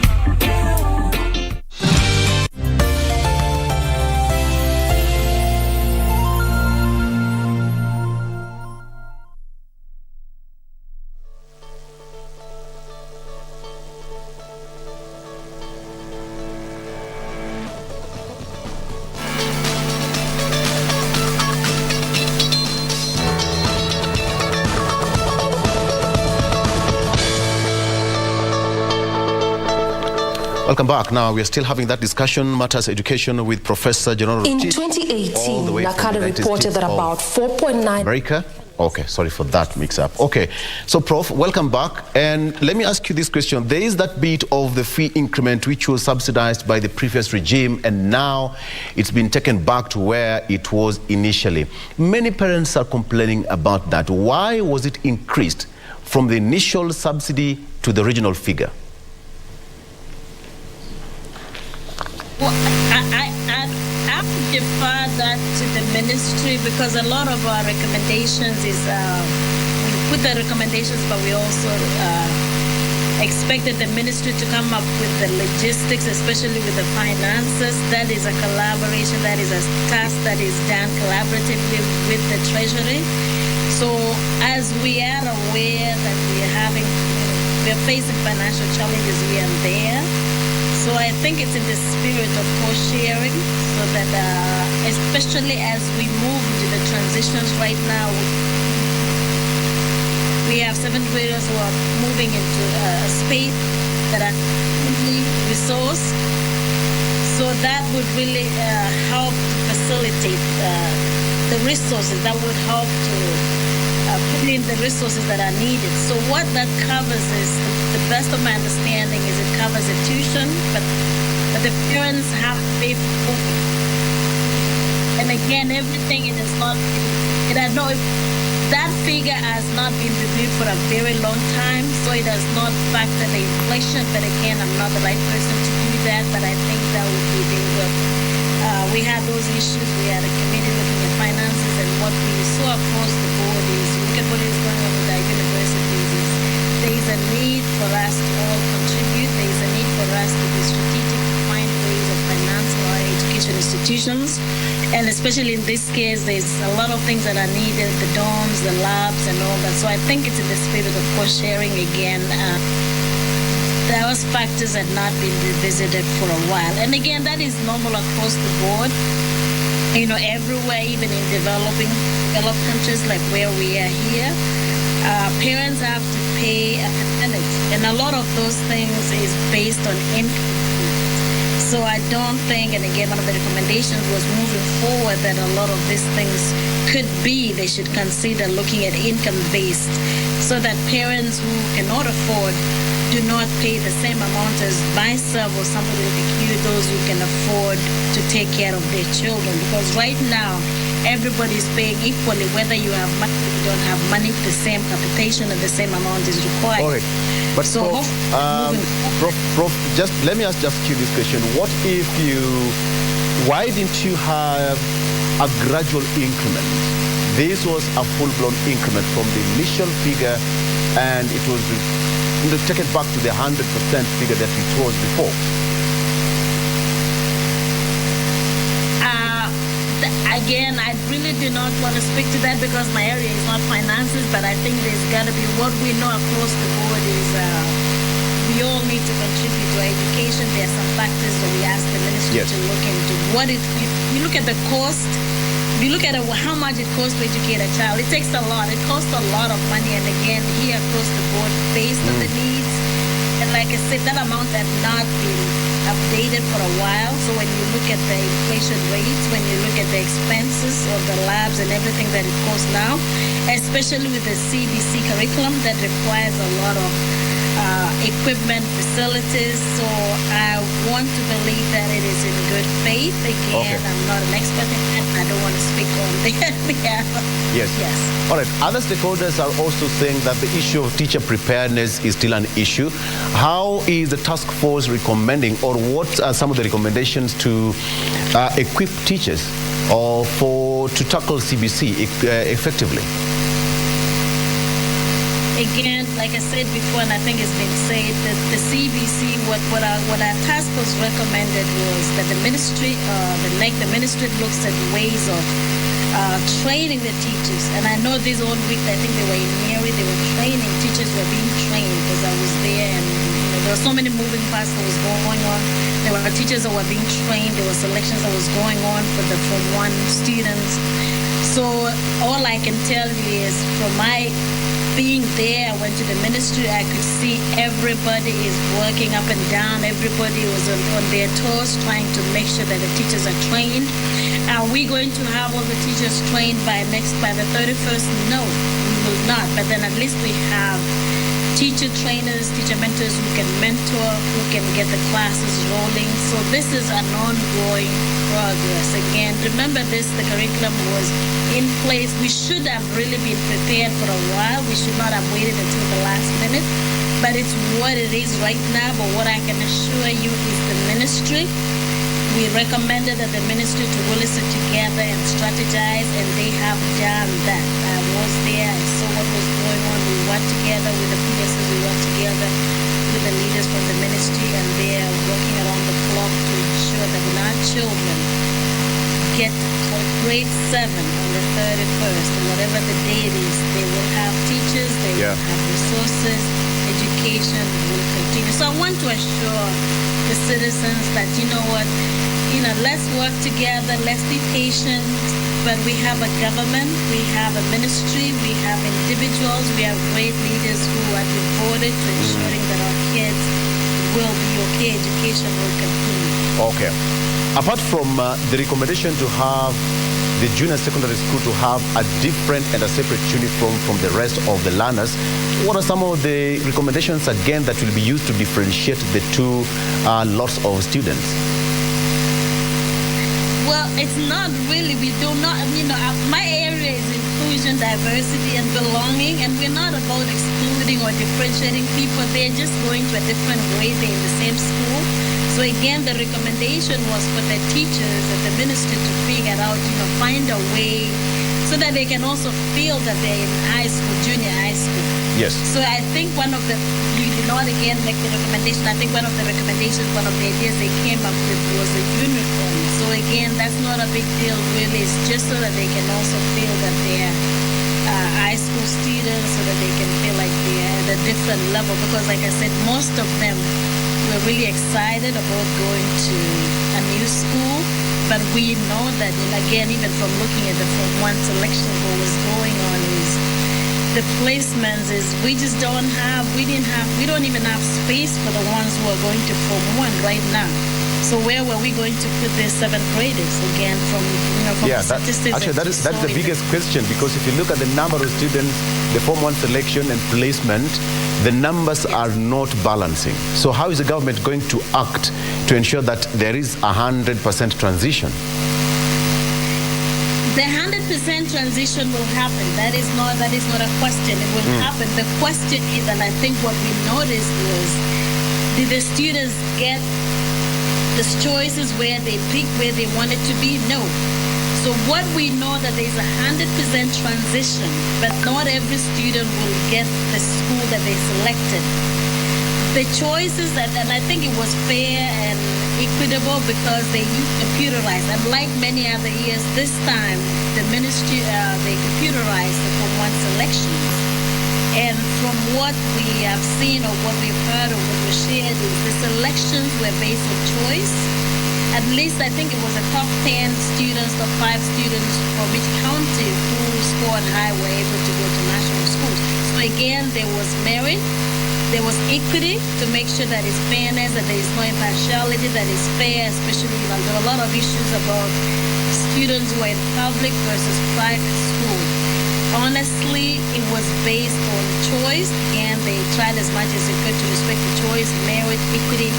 Welcome back. Now, we are still having that discussion, matters education, with Professor General. In 2018, Nakada reported that about 4.9... America? Okay, sorry for that mix-up. Okay, so Prof, welcome back. And let me ask you this question. There is that bit of the fee increment which was subsidized by the previous regime, and now it's been taken back to where it was initially. Many parents are complaining about that. Why was it increased from the initial subsidy to the original figure? Well, I have to defer that to the ministry, because a lot of our recommendations is we put the recommendations, but we also expected the ministry to come up with the logistics, especially with the finances. That is a collaboration, that is a task that is done collaboratively with the treasury. So as we are aware that we're facing financial challenges, we are there. So I think it's in the spirit of co-sharing, so that especially as we move into the transitions right now, we have 7th graders who are moving into a space that are completely resourced. So that would really help to facilitate the resources, that would help to put in the resources that are needed. So what that covers is, the best of my understanding is, it covers the tuition, but the parents have to pay for cooking. And again, everything it is not, that figure has not been reviewed for a very long time, so it does not factor the inflation. But again, I'm not the right person to do that, but I think that would be very good. We had those issues. We had a committee looking at finances, and what we saw across the board is, look at what is going on with our universities. There is a need for us to all contribute. There is a need for us to be strategic, to find ways of financing our education institutions. And especially in this case, there's a lot of things that are needed, the dorms, the labs, and all that. So I think it's in the spirit of cost-sharing again. Those factors had not been revisited for a while. And again, that is normal across the board. You know, everywhere, even in developed countries like where we are here, parents have to pay a percentage. And a lot of those things is based on income. So I don't think, and again, one of the recommendations was moving forward that a lot of these things could be, they should consider looking at income-based so that parents who cannot afford do not pay the same amount as myself or somebody with a kid, those who can afford to take care of their children. Because right now, everybody's paying equally, whether you have money or you don't have money, the same capitation and the same amount is required. All right. But so Prof, just let me ask you this question. What if why didn't you have a gradual increment? This was a full-blown increment from the initial figure, and it was taken back to the 100% figure that it was before. Again, I really do not want to speak to that because my area is not finances, but I think there's got to be, what we know across the board is we all need to contribute to education. There are some factors that we ask the ministry to look into. You look at the cost, if you look at how much it costs to educate a child, it takes a lot. It costs a lot of money, and again, here across the board, based on the needs, and like I said, that amount has not been updated for a while. So when you look at the inflation rates, when you look at the expenses of the labs and everything that it costs now, especially with the KBC curriculum that requires a lot of equipment, facilities. So I want to believe that it is in good faith. Again, I'm not an expert in that. I don't want to speak on their behalf. Yes. All right. Other stakeholders are also saying that the issue of teacher preparedness is still an issue. How is the task force recommending, or what are some of the recommendations to equip teachers to tackle CBC effectively? Again, like I said before, and I think it's been said, that the KBC, what our task force recommended was that the ministry looks at ways of training the teachers. And I know this whole week, I think they were in Mary, they were training, teachers were being trained because I was there, and there were so many moving parts that was going on. There were teachers that were being trained, there were selections that was going on for the Form 1 students. So all I can tell you is from my being there, I went to the ministry, I could see everybody is working up and down. Everybody was on their toes trying to make sure that the teachers are trained. Are we going to have all the teachers trained by the 31st? No, we will not. But then at least we have teacher trainers, teacher mentors who can mentor, who can get the classes rolling. So this is an ongoing progress. Again, remember this, the curriculum was in place. We should have really been prepared for a while. We should not have waited until the last minute. But it's what it is right now. But what I can assure you is the ministry, we recommended that the ministry to really sit together and strategize, and they have done that. I was there, I saw what was going on. We worked together with the PSs, we worked together with the leaders from the ministry, and they are working around the clock to ensure that when our children get to grade 7 on the 31st, or whatever the date is, they will have teachers, they will have resources, education will continue. So I want to assure the citizens that, you know what, let's work together, let's be patient, but we have a government, we have a ministry, we have individuals, we have great leaders who are devoted to ensuring that our kids will be okay, education will continue. Okay. Apart from the recommendation to have the junior secondary school to have a different and a separate uniform from the rest of the learners, what are some of the recommendations again that will be used to differentiate the two lots of students? Well, it's not really, we do not, my area is inclusion, diversity, and belonging, and we're not about excluding or differentiating people. They're just going to a different way. They're in the same school. So again, the recommendation was for the teachers and the ministry to figure out, find a way so that they can also feel that they're in high school, junior high school. Yes. So I think one of the, again, like the recommendation, I think one of the recommendations, one of the ideas they came up with was a uniform. So again, that's not a big deal really. It's just so that they can also feel that they're high school students, so that they can feel like they're at a different level. Because like I said, most of them were really excited about going to a new school. But we know that, again, even from looking at the Form 1 selection, what was going on is the placements is we don't even have space for the ones who are going to Form 1 right now. So where were we going to put the 7th graders again from Yeah, the statistics? actually that's the biggest question, because if you look at the number of students, the Form 1 selection and placement, the numbers are not balancing. So how is the government going to act to ensure that there is 100% transition? The 100% transition will happen. That is not a question. It will happen. The question is, and I think what we noticed was, did the students get the choices where they pick where they wanted to be? No. So what we know that there's 100% transition, but not every student will get the school that they selected. The choices and I think it was fair and equitable because they computerized. Unlike many other years, this time the ministry they computerized the Form 1 selections. And from what we have seen or what we've heard or what was shared is the selections were based on choice. At least I think it was a top 10 students, top 5 students from each county who scored high were able to go to national schools. So again, there was merit. There was equity to make sure that it's fairness, that there is no impartiality, that is fair, especially there were a lot of issues about students who are in public versus private school. Honestly, it was based on choice, and they tried as much as they could to respect the choice, merit, equity,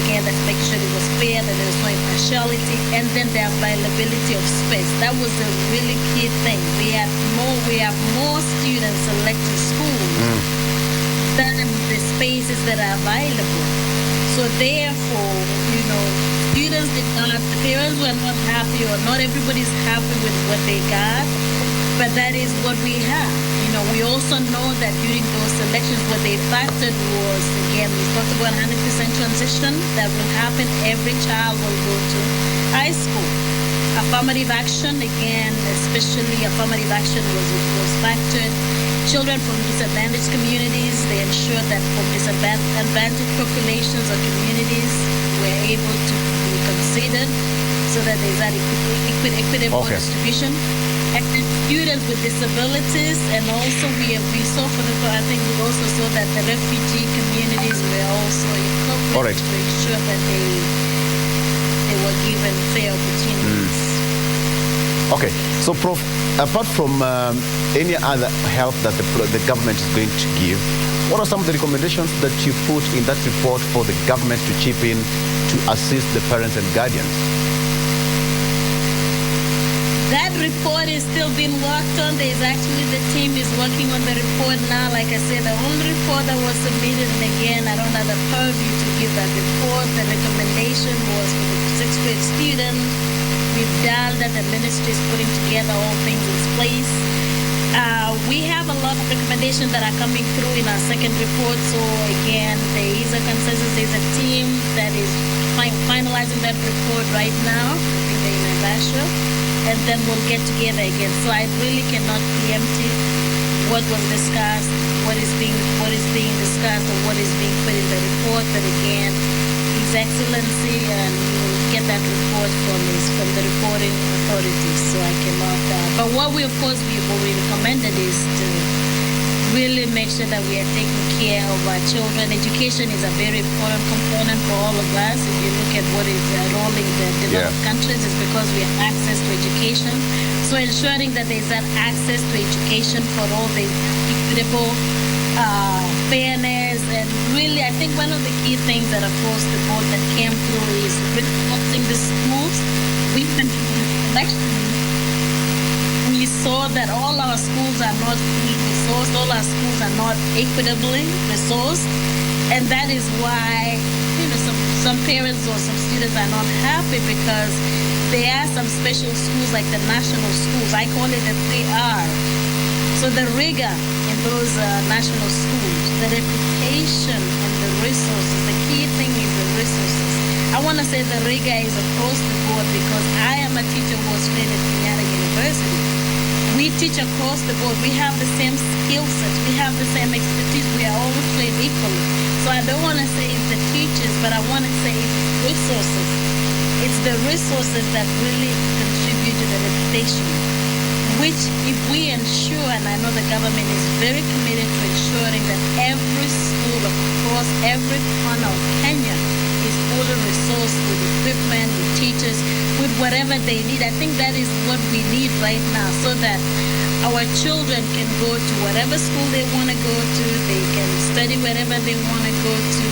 again, that make sure it was fair, that there was no impartiality, and then the availability of space. That was the really key thing. We have more students selecting schools than the spaces that are available. So therefore, students did not, the parents were not happy, or not everybody's happy with what they got, but that is what we have. We also know that during those elections, what they factored was, again, we talked about 100% transition that will happen. Every child will go to high school. Affirmative action, again, especially affirmative action was factored. Children from disadvantaged communities, they ensured that from disadvantaged populations or communities were able to be considered so that there's that equitable distribution. And then students with disabilities, and also we saw I think we also saw that the refugee communities were also incorporated to ensure that they were given fair opportunities. Okay, so Prof, apart from any other help that the government is going to give, what are some of the recommendations that you put in that report for the government to chip in to assist the parents and guardians? That report is still being worked on. The team is working on the report now. Like I said, the only report that was submitted, and again, I don't have the purview to give that report. The recommendation was for the 6th grade students. We've done that. The ministry is putting together all things in place. We have a lot of recommendations that are coming through in our second report. So again, there is a consensus. There's a team that is finalizing that report right now. I think they're in Naivasha. And then we'll get together again. So I really cannot preempt what was discussed, what is being discussed, or what is being put in the report. But again, His Excellency, and you will get that report from the reporting authorities. So I cannot. But what we recommended is to really make sure that we are taking care of our children. Education is a very important component for all of us. If you look at what is rolling the developed countries, it's because we have access to education. So ensuring that there's that access to education for all, the equitable, fairness, and really, I think one of the key things that across the board that came through is really helping the schools. We went to the election. We saw that all our schools are not fully resourced, all our schools are not equitably resourced, and that is why some parents or some students are not happy, because there are some special schools like the national schools. I call it the 3R. So the rigor in those national schools, the reputation and the resources, the key thing is the resources. I want to say the rigor is across the board, because I am a teacher who was trained at Kenyatta University. We teach across the board. We have the same skill sets. We have the same expertise. We are all trained equally. So I don't want to say it's the teachers, but I want to say it's resources. It's the resources that really contribute to the reputation, which if we ensure, and I know the government is very committed to ensuring that every school across every corner of Kenya is fully resourced with equipment, with teachers, with whatever they need. I think that is what we need right now, so that our children can go to whatever school they want to go to, they can study wherever they want to go to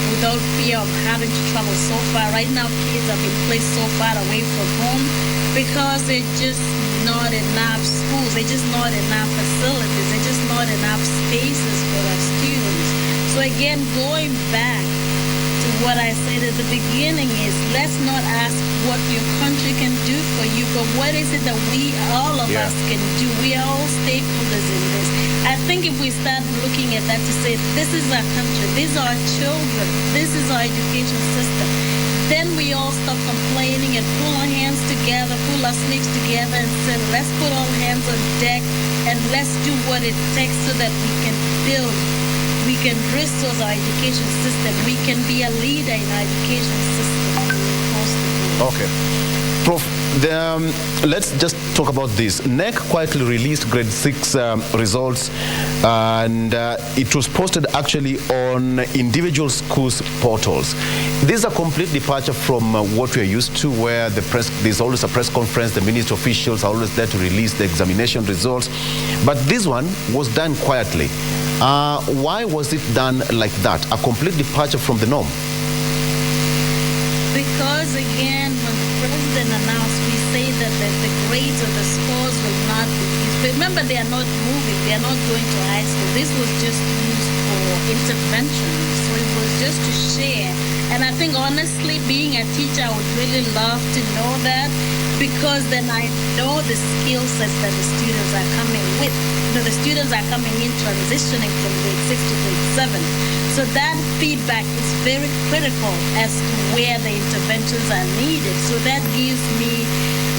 without fear of having to travel so far. Right now, kids have been placed so far away from home because there's just not enough schools, there's just not enough facilities, there's just not enough spaces for our students. So again, going back to what I said at the beginning is, let's not ask what your country can do for you, but what is it that we, all of us, can do? We are all stakeholders in this. I think if we start looking at that to say, this is our country, these are our children, this is our education system, then we all stop complaining and pull our hands together, pull our sleeves together and say, let's put all hands on deck and let's do what it takes so that we can build, we can resource our education system, we can be a leader in our education system. Okay. Prof, let's just talk about this. NEC quietly released grade 6 results, and it was posted actually on individual schools' portals. This is a complete departure from what we are used to, where there's always a press conference, the ministry officials are always there to release the examination results. But this one was done quietly. Why was it done like that? A complete departure from the norm? Because again, when the president announced, we say that the grades of the scores will not be used. Remember, they are not moving, they are not going to high school. This was just used for intervention. So it was just to share. And I think honestly, being a teacher, I would really love to know that, because then I know the skill sets that the students are coming with. You know, the students are coming in transitioning from grade 6 to grade 7. So that feedback is very critical as to where the interventions are needed. So that gives me,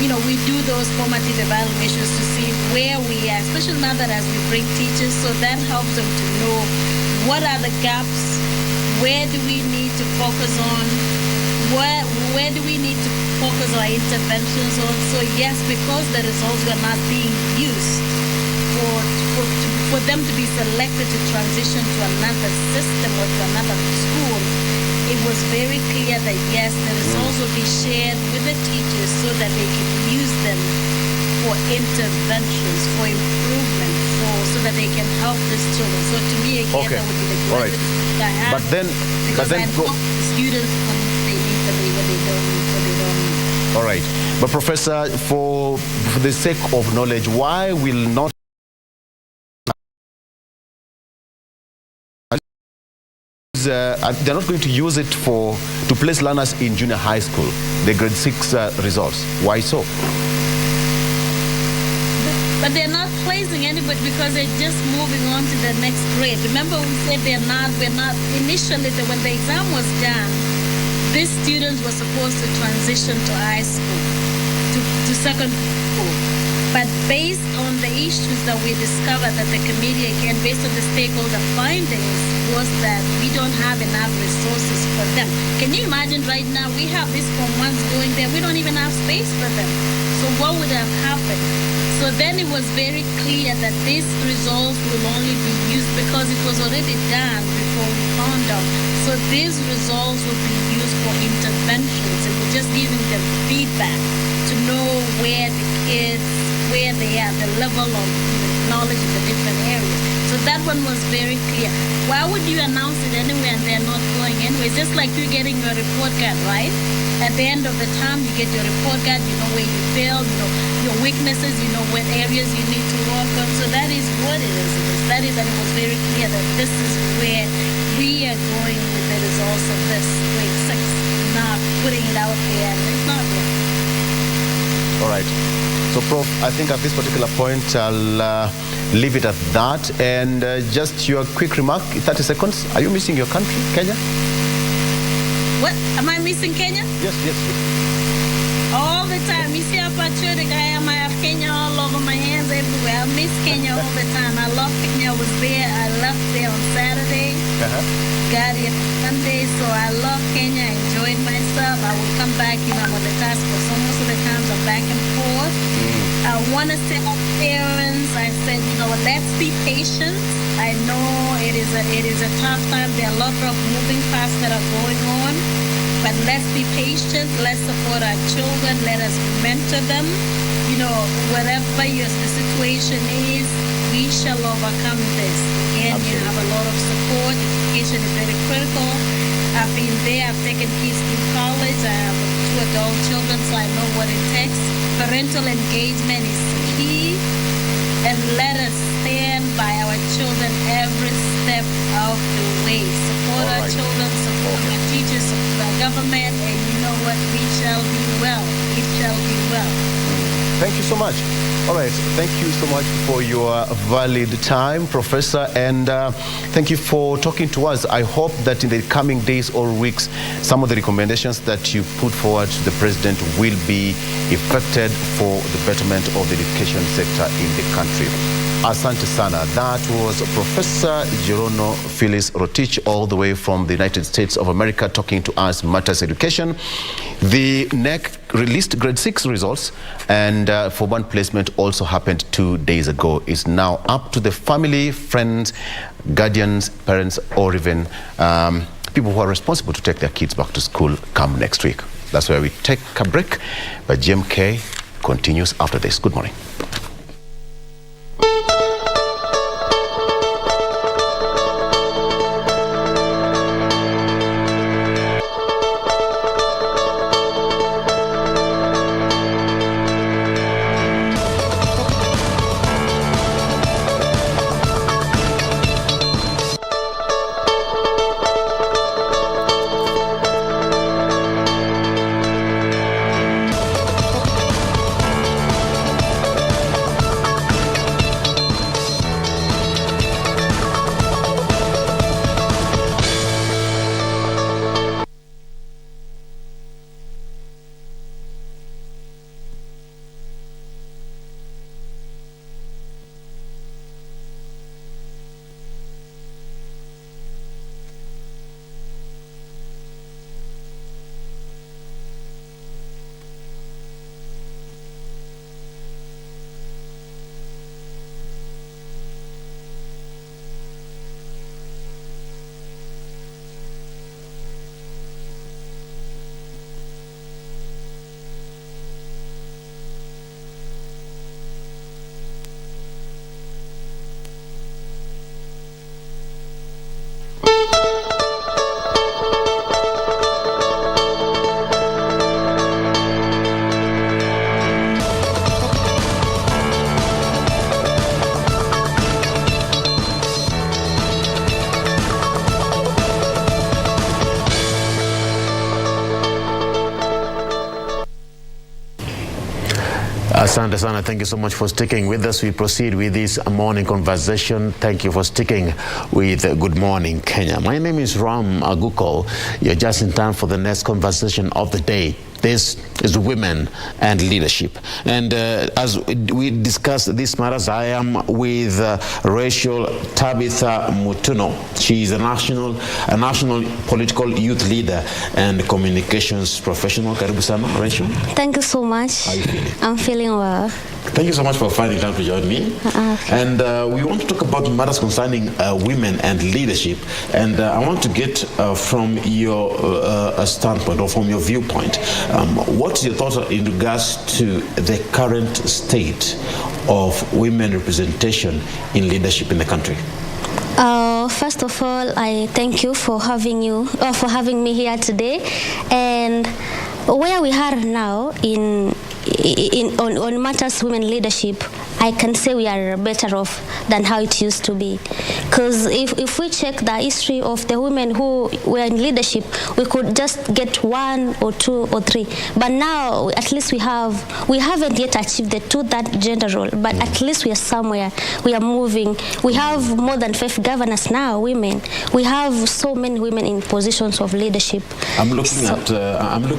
you know, we do those formative evaluations to see where we are, especially now that as we bring teachers, so that helps them to know what are the gaps, where do we need to focus on, where do we need to focus our interventions on. So yes, because the results were not being used for them to be selected to transition to another system or to another school, it was very clear that yes, the results will be shared with the teachers so that they can use them for interventions, for improvement, so that they can help these children. So to me, again, that would be the greatest thing I have. But then the students, they need the labor, they don't need. All right. But Professor, for the sake of knowledge, why will not they're not going to use it to place learners in junior high school, the grade 6 results? Why so? But they're not placing anybody because they're just moving on to the next grade. Remember, we said we're not initially, when the exam was done, these students were supposed to transition to high school, to secondary school. But based on the issues that we discovered that the committee, again, based on the stakeholder findings, was that we don't have enough resources for them. Can you imagine right now, we have these Form 1s going there, we don't even have space for them. So what would have happened? So then it was very clear that these results will only be used because it was already done before we found out. So these results will be used for interventions, and we're just giving them feedback to know where the kids, where they are, the level of knowledge in the different areas. So that one was very clear. Why would you announce it anyway and they're not going anyway? It's just like you getting your report card, right? At the end of the term, you get your report card, you know where you failed, you know your weaknesses, you know what areas you need to work on. So that is what it is. That is, and it was very clear that this is where we are going with the results of this grade 6, not putting it out there, and it's not there. All right. So, Prof, I think at this particular point, I'll leave it at that. And just your quick remark, 30 seconds. Are you missing your country, Kenya? What? Am I missing Kenya? Yes. All the time. You see how patriotic I am? I have Kenya all over my hands everywhere. I miss Kenya all the time. I love Kenya. I was there. I left there on Saturday. Got here Sunday. So I love Kenya. I enjoyed myself. I will come back, you know, I'm on the task force. So most of the times I'm back and forth. I want to say to parents, I said, you know, let's be patient. I know it is a tough time. There are a lot of moving parts that are going on. But let's be patient. Let's support our children. Let us mentor them. You know, whatever the situation is, we shall overcome this. Again, you have a lot of support. Education is very critical. I've been there. I've taken kids to college. I have 2 adult children, so I know what it takes. Parental engagement is key. And let us stand by our children every step of the way. Support our children, support our teachers, support our government, and you know what? We shall be well. It shall be well. Thank you so much. All right, thank you so much for your valid time, Professor, and thank you for talking to us. I hope that in the coming days or weeks, some of the recommendations that you put forward to the President will be effected for the betterment of the education sector in the country. Asante sana. That was Professor Jerono Phyllis Rotich, all the way from the United States of America, talking to us matters education. The NEC released grade 6 results, and for one placement also happened 2 days ago. It's now up to the family, friends, guardians, parents, or even people who are responsible to take their kids back to school come next week. That's where we take a break, but GMK continues after this. Good morning. Asante sana, thank you so much for sticking with us. We proceed with this morning conversation. Thank you for sticking with Good Morning Kenya. My name is Ram Aguko. You're just in time for the next conversation of the day. This is women and leadership. And as we discuss these matters, I am with Rachel Tabitha Mutuno. She is a national political youth leader and communications professional. Karibu sana, Rachel. Thank you so much. How are you feeling? I'm feeling well. Thank you so much for finding time to join me. Okay. And we want to talk about matters concerning women and leadership. And I want to get from your standpoint or from your viewpoint, what's your thought in regards to the current state of women representation in leadership in the country? First of all, I thank you for having me here today. And where we are now on matters women leadership, I can say we are better off than how it used to be. Because if we check the history of the women who were in leadership, we could just get 1 or 2 or 3. But now, at least we haven't yet achieved the 2/3 gender role, but at least we are somewhere. We are moving. We have more than 5 governors now, women. We have so many women in positions of leadership. I'm looking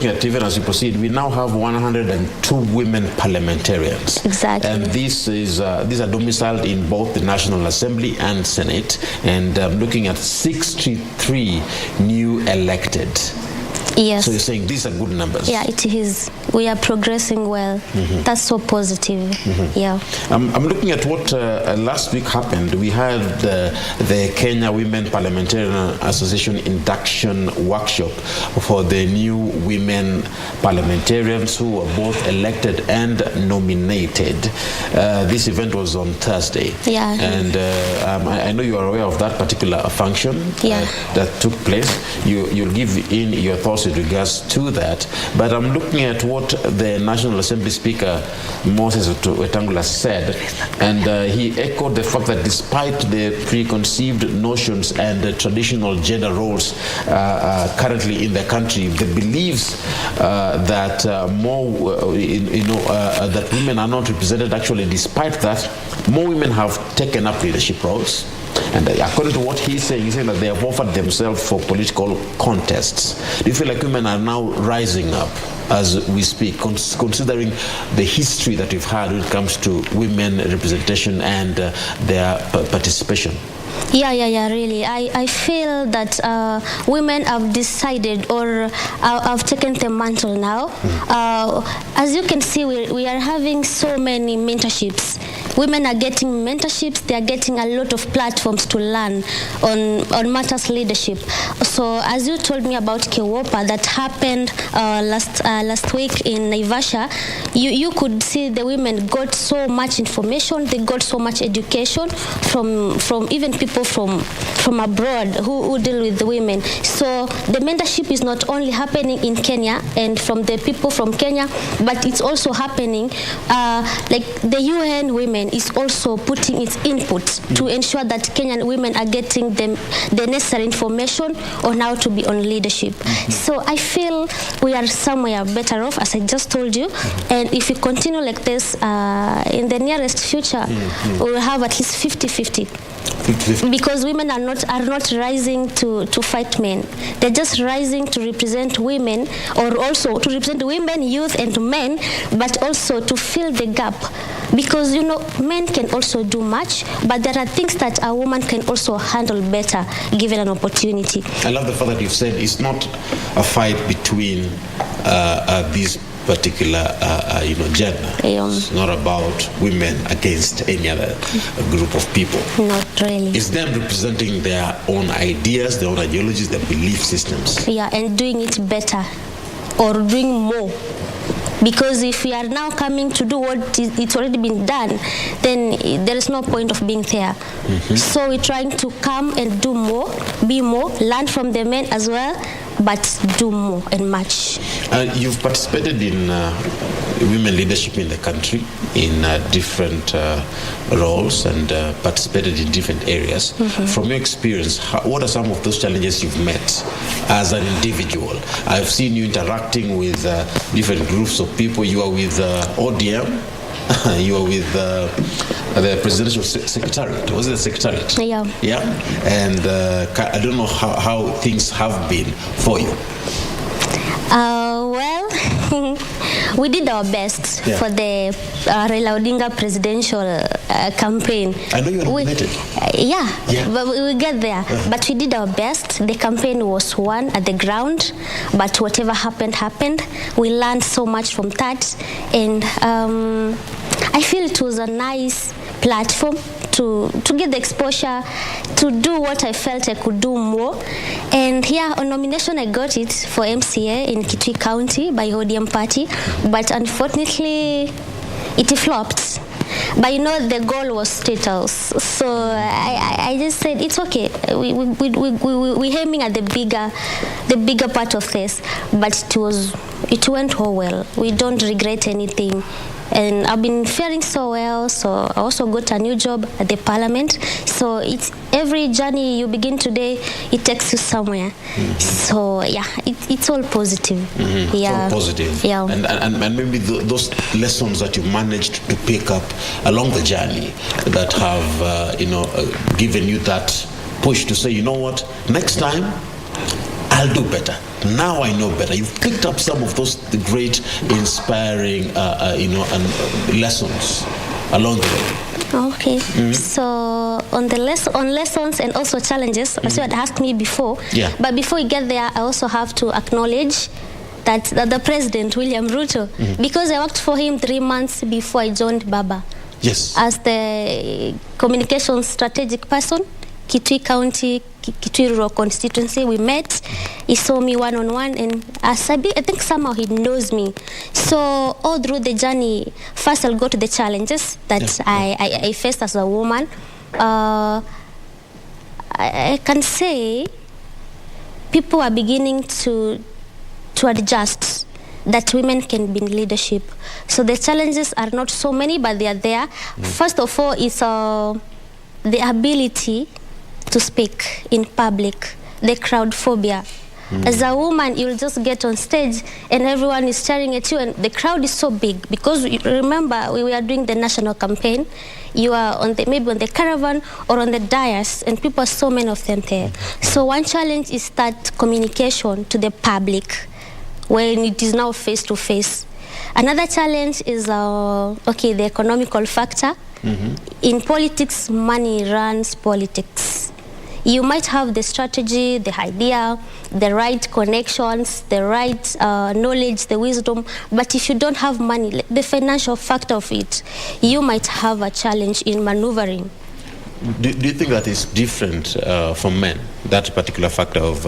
at even as we proceed, we now have 102 women parliamentarians. Exactly. And these are domiciled in both the National Assembly and Senate, and looking at 63 new elected. Yes. So you're saying these are good numbers? Yeah, it is. We are progressing well. That's so positive. Yeah. I'm looking at what last week happened. We had the Kenya Women Parliamentarian Association induction workshop for the new women parliamentarians who were both elected and nominated. This event was on Thursday. Yeah. And I know you are aware of that particular function that took place. You'll give in your thoughts with regards to that. But I'm looking at what the National Assembly Speaker Moses Wetangula said, and he echoed the fact that despite the preconceived notions and the traditional gender roles currently in the country, the beliefs that that women are not represented, actually despite that, more women have taken up leadership roles. And according to what he's saying that they have offered themselves for political contests. Do you feel like women are now rising up as we speak, considering the history that we've had when it comes to women representation and their participation? Yeah, really. I feel that women have decided or have taken the mantle now. As you can see, we are having so many mentorships. Women are getting mentorships. They are getting a lot of platforms to learn on matters leadership. So as you told me about Kewopa that happened last week in Naivasha, you could see the women got so much information. They got so much education from even people from abroad who deal with the women. So the mentorship is not only happening in Kenya and from the people from Kenya, but it's also happening like the UN Women is also putting its input to ensure that Kenyan women are getting the necessary information on how to be on leadership. So I feel we are somewhere better off, as I just told you. And if we continue like this, in the nearest future, we will have at least 50-50. Because women are not rising to fight men. They're just rising to represent women, or also to represent women, youth, and men, but also to fill the gap. Because men can also do much, but there are things that a woman can also handle better given an opportunity. I love the fact that you've said it's not a fight between these particular gender. It's not about women against any other group of people. Not really. It's them representing their own ideas, their own ideologies, their belief systems. Yeah, and doing it better or doing more. Because if we are now coming to do what it's already been done, then there is no point of being there. So we're trying to come and do more, be more, learn from the men as well, but do more and much. You've participated in women leadership in the country in different roles and participated in different areas. From your experience, what are some of those challenges you've met as an individual? I've seen you interacting with different groups of people. You are with ODM. You are with the presidential secretariat. Was it the secretariat? Yeah. Yeah. And I don't know how things have been for you. Well, we did our best for the Raila Odinga presidential campaign. I know you were nominated. But we get there. But we did our best. The campaign was won at the ground, but whatever happened. We learned so much from that, and I feel it was a nice platform to get the exposure, to do what I felt I could do more. And here on nomination, I got it for MCA in Kitui County by ODM party, but unfortunately it flopped. But the goal was State House. So I just said it's okay. We're aiming at the bigger part of this, but it went all well. We don't regret anything. And I've been faring so well, so I also got a new job at the parliament. So it's every journey you begin today, it takes you somewhere. So it's all positive. It's all positive. Yeah. And maybe those lessons that you managed to pick up along the journey that have given you that push to say, you know what, next time I'll do better. Now I know better. You've picked up some of those great, inspiring, lessons along the way. Okay. So on lessons and also challenges, as you had asked me before. Yeah. But before we get there, I also have to acknowledge that the President, William Ruto, because I worked for him 3 months before I joined Baba. Yes. As the communications strategic person, Kitui County, Kitui Rural constituency, we met. He saw me one-on-one, and I think somehow he knows me. So all through the journey, first I'll go to the challenges that I faced as a woman. I can say people are beginning to adjust that women can be in leadership. So the challenges are not so many, but they are there. First of all, it's the ability to speak in public, the crowd phobia. As a woman, you'll just get on stage and everyone is staring at you, and the crowd is so big because remember we were doing the national campaign. You are on maybe on the caravan or on the dais, and people are so many of them there. So one challenge is that communication to the public when it is now face to face. Another challenge is the economical factor. In politics, money runs politics. You might have the strategy, the idea, the right connections, the right knowledge, the wisdom, but if you don't have money, the financial factor of it, you might have a challenge in maneuvering. Do you think that is different from men, that particular factor of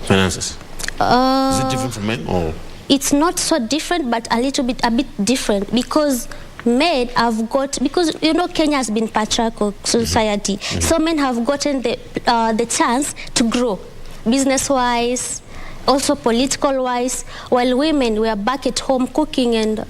finances? Is it different from men, or? It's not so different, but a bit different, because men have got, because you know Kenya has been patriarchal society, so men have gotten the chance to grow business-wise, also political-wise, while women were back at home cooking and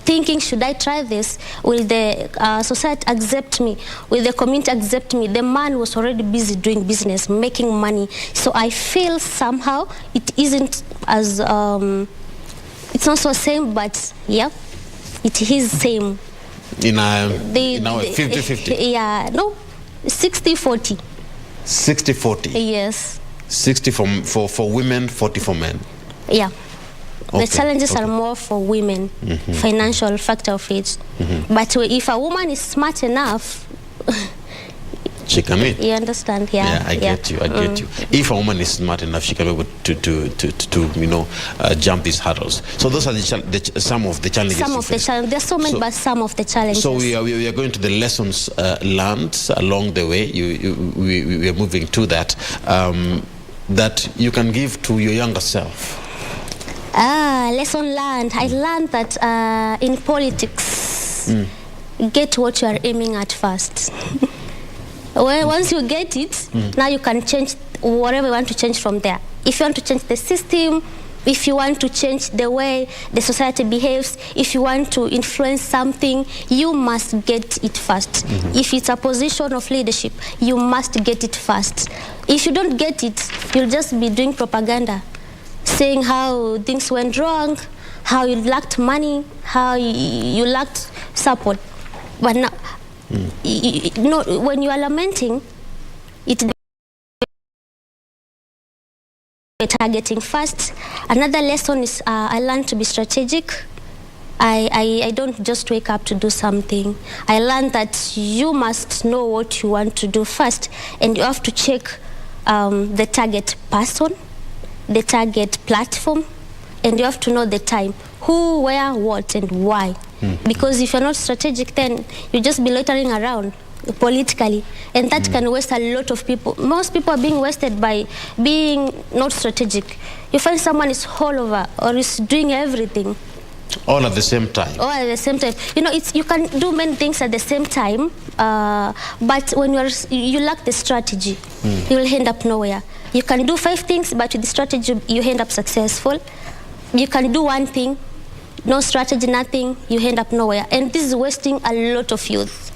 thinking, should I try this? Will the society accept me? Will the community accept me? The man was already busy doing business, making money. So I feel somehow it isn't as, it's not so same, but yeah, it is same. In our 50-50? Yeah, no, 60-40. 60-40? Yes. 60 for women, 40 for men? Yeah. Okay. The challenges are more for women, financial factor of it. But if a woman is smart enough, she can win. You understand? Yeah. Yeah, I get you. If a woman is smart enough, she can be able to jump these hurdles. So those are some of the challenges. Some of the challenges. There's so many, but some of the challenges. So we are going to the lessons learned along the way. We are moving to that. That you can give to your younger self. Lesson learned. I learned that in politics, get what you are aiming at first. Once you get it, now you can change whatever you want to change from there. If you want to change the system, if you want to change the way the society behaves, if you want to influence something, you must get it first. If it's a position of leadership, you must get it first. If you don't get it, you'll just be doing propaganda, saying how things went wrong, how you lacked money, how you lacked support. But now, when you are lamenting, it's targeting first. Another lesson is I learned to be strategic. I don't just wake up to do something. I learned that you must know what you want to do first, and you have to check the target person, the target platform, and you have to know the time, who, where, what, and why. Because if you're not strategic, then you just be loitering around politically, and that can waste a lot of people. Most people are being wasted by being not strategic. You find someone is all over or is doing everything. All at the same time. All at the same time. You know, you can do many things at the same time, but when you lack the strategy, you will end up nowhere. You can do 5 things, but with the strategy, you end up successful. You can do one thing, no strategy, nothing, you end up nowhere. And this is wasting a lot of youth.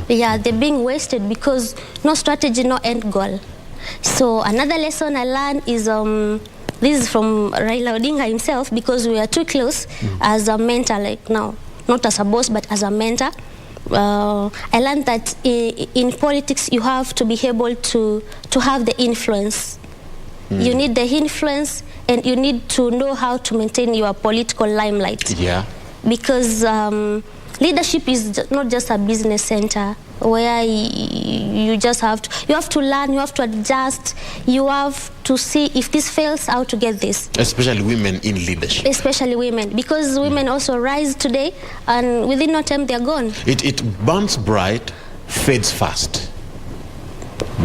Yeah, they're being wasted because no strategy, no end goal. So another lesson I learned is, this is from Raila Odinga himself, because we are too close as a mentor, like now, not as a boss, but as a mentor. I learned that in politics, you have to be able to have the influence. You need the influence, and you need to know how to maintain your political limelight. Yeah. Because Leadership is not just a business center where you just have to learn, you have to adjust, you have to see if this fails, how to get this. Especially women in leadership. Especially women, because women also rise today, and within no time they're gone. It burns bright, fades fast.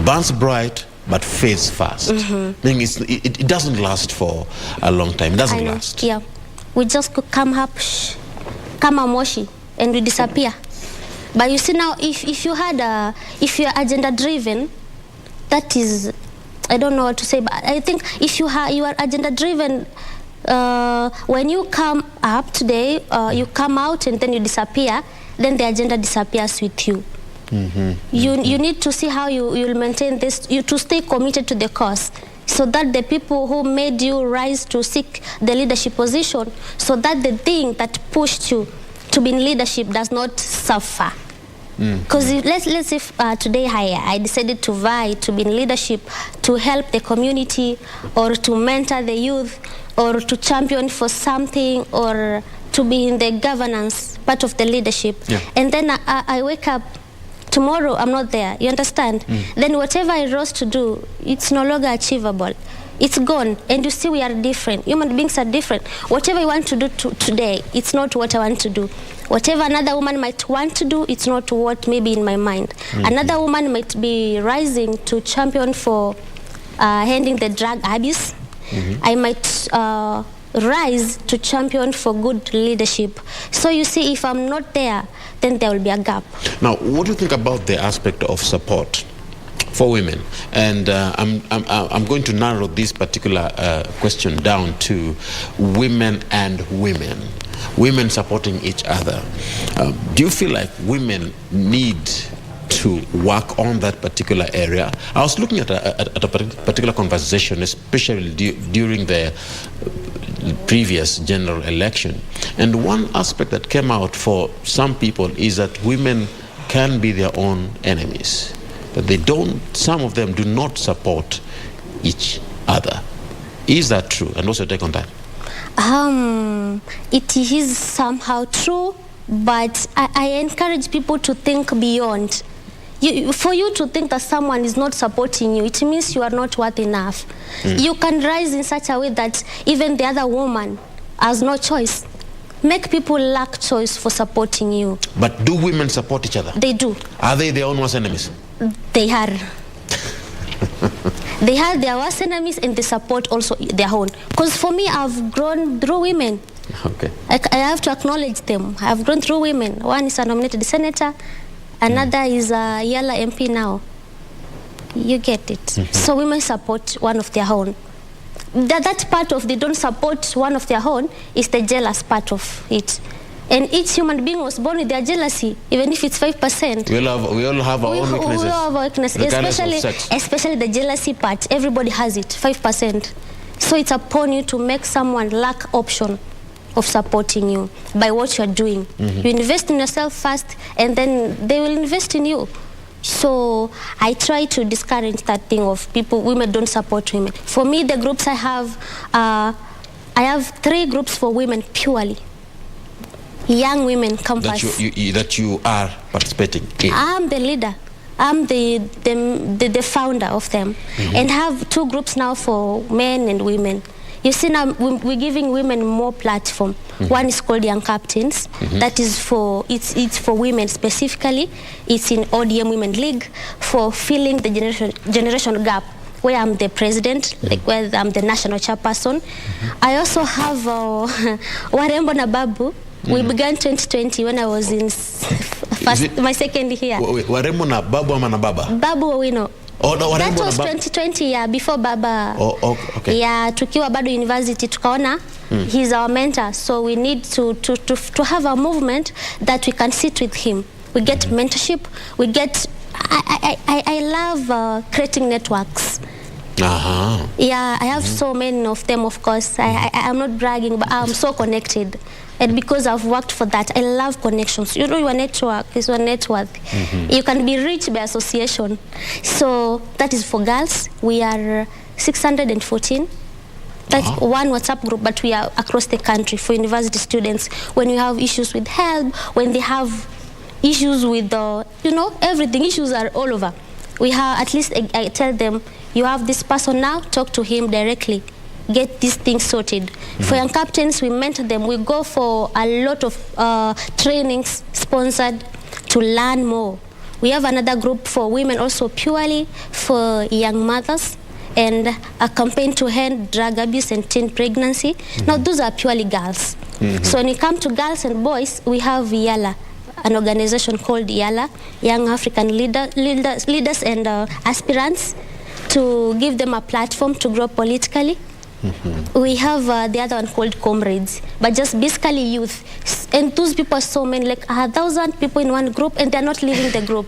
Burns bright, but fades fast. Meaning it doesn't last for a long time. It doesn't last. Yeah, we just could come up, come a moshi, and we disappear. But you see now, if you're agenda driven, that is, I don't know what to say, but I think if you are agenda driven, when you come up today, you come out and then you disappear, then the agenda disappears with you. You need to see how you'll maintain this, to stay committed to the cause, so that the people who made you rise to seek the leadership position, so that the thing that pushed you to be in leadership does not suffer. Because let's say today I decided to vie to be in leadership, to help the community, or to mentor the youth, or to champion for something, or to be in the governance part of the leadership. And then I wake up, tomorrow I'm not there, you understand? Then whatever I rose to do, it's no longer achievable. It's gone, and you see we are different. Human beings are different. Whatever I want to do today, it's not what I want to do. Whatever another woman might want to do, it's not what maybe in my mind. Another woman might be rising to champion for ending the drug abuse. I might rise to champion for good leadership. So you see, if I'm not there, then there will be a gap. Now, what do you think about the aspect of support for women? And I'm going to narrow this particular question down to women and women supporting each other. Do you feel like women need to work on that particular area? I was looking at a particular conversation, especially during the previous general election, and one aspect that came out for some people is that women can be their own enemies. That some of them do not support each other. Is that true? And what's your take on that? It is somehow true, but I encourage people to think beyond. For you to think that someone is not supporting you, it means you are not worth enough. You can rise in such a way that even the other woman has no choice. Make people lack choice for supporting you. But do women support each other? They do. Are they their own worst enemies? They are. They have their worst enemies, and they support also their own. Because for me, I've grown through women. Okay. I have to acknowledge them. I've grown through women. One is a nominated senator, another is a Yala MP now. You get it. So women support one of their own. That part of they don't support one of their own is the jealous part of it. And each human being was born with their jealousy, even if it's 5%. We all have our own weaknesses. We all have our weaknesses, especially the jealousy part. Everybody has it, 5%. So it's upon you to make someone lack option of supporting you by what you're doing. You invest in yourself first, and then they will invest in you. So I try to discourage that thing of women don't support women. For me, the groups I have 3 groups for women purely. Young women campus. That you are participating in. I'm the leader. I'm the founder of them. And have 2 groups now for men and women. You see, now we're giving women more platform. One is called Young Captains. That is it's for women specifically. It's in ODM Women League for filling the generation gap, where I'm the president, like where I'm the national chairperson. I also have Warembo na Babu. We began 2020 when I was in my second year. Warembo na Babu ama na Baba? Babu Owino. Oh, no, that was 2020, yeah, before Baba. Oh, okay. Yeah, tukiwa bado university tukaona he's our mentor, so we need to have a movement that we can sit with him. We get mentorship. We get. I love creating networks. Yeah, I have so many of them. Of course, I'm not bragging, but I'm so connected. And because I've worked for that, I love connections. You know, your network is your net worth. You can be rich by association. So that is for girls. We are 614. That's one WhatsApp group, but we are across the country for university students. When you have issues with health, when they have issues with, everything, issues are all over. We have, at least I tell them, you have this person now, talk to him directly. Get these things sorted. For young captains, we mentor them. We go for a lot of trainings sponsored to learn more. We have another group for women also purely for young mothers, and a campaign to end drug abuse and teen pregnancy. Now those are purely girls. So when you come to girls and boys, we have YALA, an organization called YALA, Young African Leaders and Aspirants, to give them a platform to grow politically. We have the other one called Comrades, but just basically youth. And those people are so many, like 1,000 people in one group, and they're not leaving the group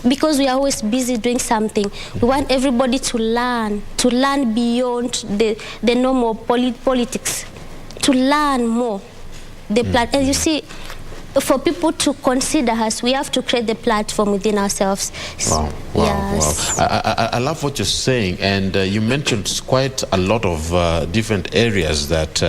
because we are always busy doing something. We want everybody to learn beyond the normal politics, to learn more. And you see, for people to consider us, we have to create the platform within ourselves. Wow. I love what you're saying, and you mentioned quite a lot of different areas that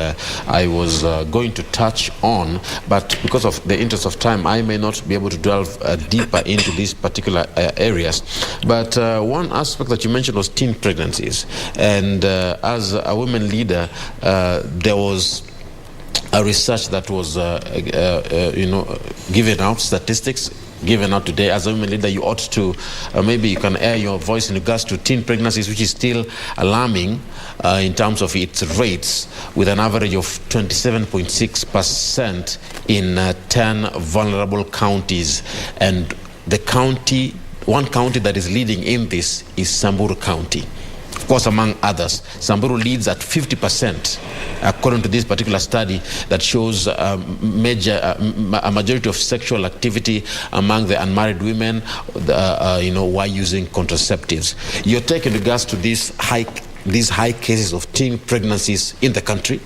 I was going to touch on, but because of the interest of time, I may not be able to delve deeper into these particular areas. But one aspect that you mentioned was teen pregnancies, and as a women leader, there was a research that was, given out, statistics given out today. As a women leader, you ought to, maybe you can air your voice in regards to teen pregnancies, which is still alarming in terms of its rates, with an average of 27.6% in 10 vulnerable counties. And one county that is leading in this is Samburu County. Of course, among others, Samburu leads at 50%, according to this particular study that shows a majority of sexual activity among the unmarried women, while using contraceptives. Your take in regards to these high cases of teen pregnancies in the country?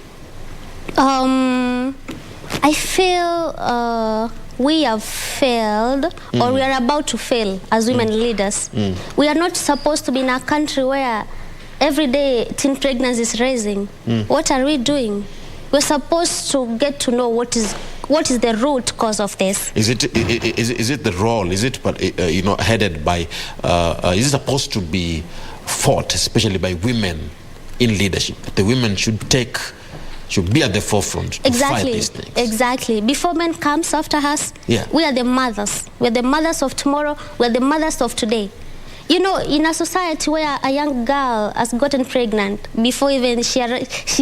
I feel we have failed, or we are about to fail as women leaders. We are not supposed to be in a country where every day teen pregnancy is rising. What are we doing? We're supposed to get to know what is the root cause of this. Is it the role? Is it headed by? Is it supposed to be fought, especially by women in leadership? The women should be at the forefront to fight these things. Exactly. Before men comes after us, we are the mothers. We're the mothers of tomorrow. We're the mothers of today. In a society where a young girl has gotten pregnant before even she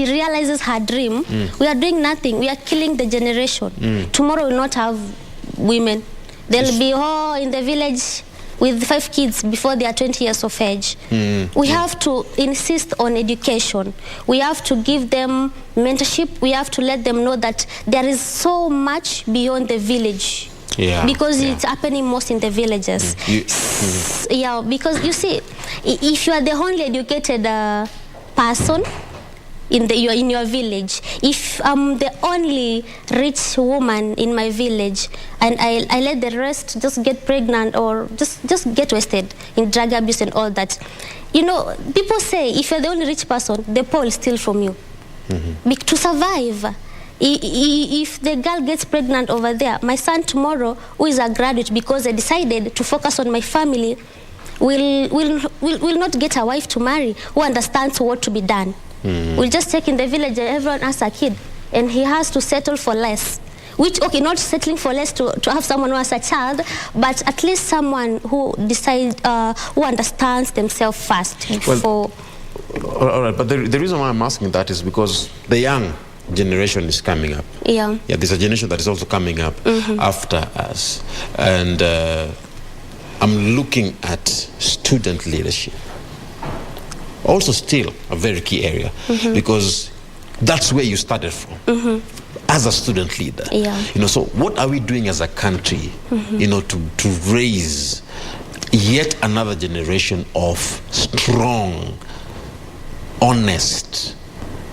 realizes her dream, we are doing nothing. We are killing the generation. Tomorrow we will not have women. They'll be in the village with 5 kids before they are 20 years of age. We have to insist on education. We have to give them mentorship. We have to let them know that there is so much beyond the village. Because it's happening most in the villages. Because you see, if you are the only educated person in your village, if I'm the only rich woman in my village and I let the rest just get pregnant or just get wasted in drug abuse and all that, people say if you're the only rich person, the poor will steal from you. To survive. If the girl gets pregnant over there, my son tomorrow, who is a graduate because I decided to focus on my family, will not get a wife to marry who understands what to be done. We'll just take in the village and everyone has a kid, and he has to settle for less. Not settling for less to have someone who has a child, but at least someone who who understands themselves first before. All right, but the reason why I'm asking that is because the young generation is coming up. There's a generation that is also coming up after us, and I'm looking at student leadership. Also, still a very key area because that's where you started from as a student leader. So what are we doing as a country, to raise yet another generation of strong, honest,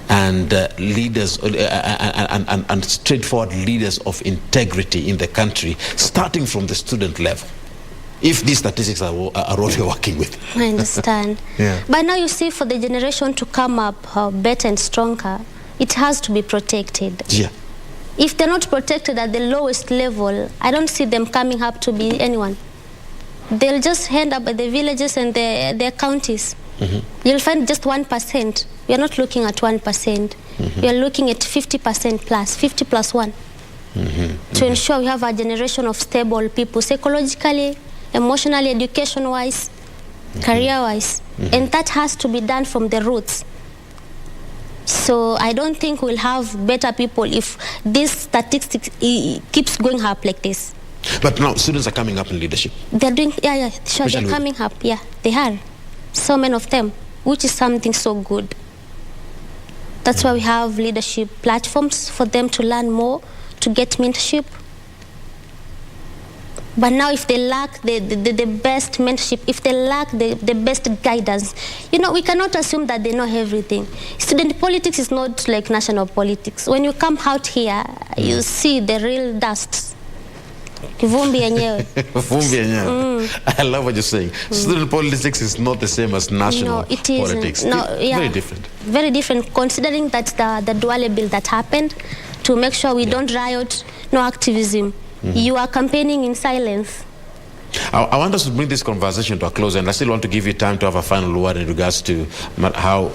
and leaders and straightforward leaders of integrity in the country, starting from the student level? if these statistics are what you're working with. I understand. Yeah. But now you see, for the generation to come up better and stronger, it has to be protected. Yeah. If they're not protected at the lowest level, I don't see them coming up to be anyone. They'll just end up at the villages and their counties. You'll find just 1%. You're not looking at 1%. You're looking at 50% plus, 50 plus 1. To ensure we have a generation of stable people, psychologically, emotionally, education-wise, career-wise. And that has to be done from the roots. So I don't think we'll have better people if this statistics keeps going up like this. But now students are coming up in leadership. They're doing, sure, Especially they're coming up, they are. So many of them, which is something so good. That's why we have leadership platforms for them to learn more, to get mentorship. But now if they lack the best mentorship, if they lack the best guidance, we cannot assume that they know everything. Student politics is not like national politics. When you come out here, you see the real dust. Kivumbi yenyewe. Kivumbi yenyewe. I love what you're saying. Student politics is not the same as national politics. Very different. Very different, considering that the Duale bill that happened, to make sure we don't riot, no activism. You are campaigning in silence. I want us to bring this conversation to a close, and I still want to give you time to have a final word in regards to how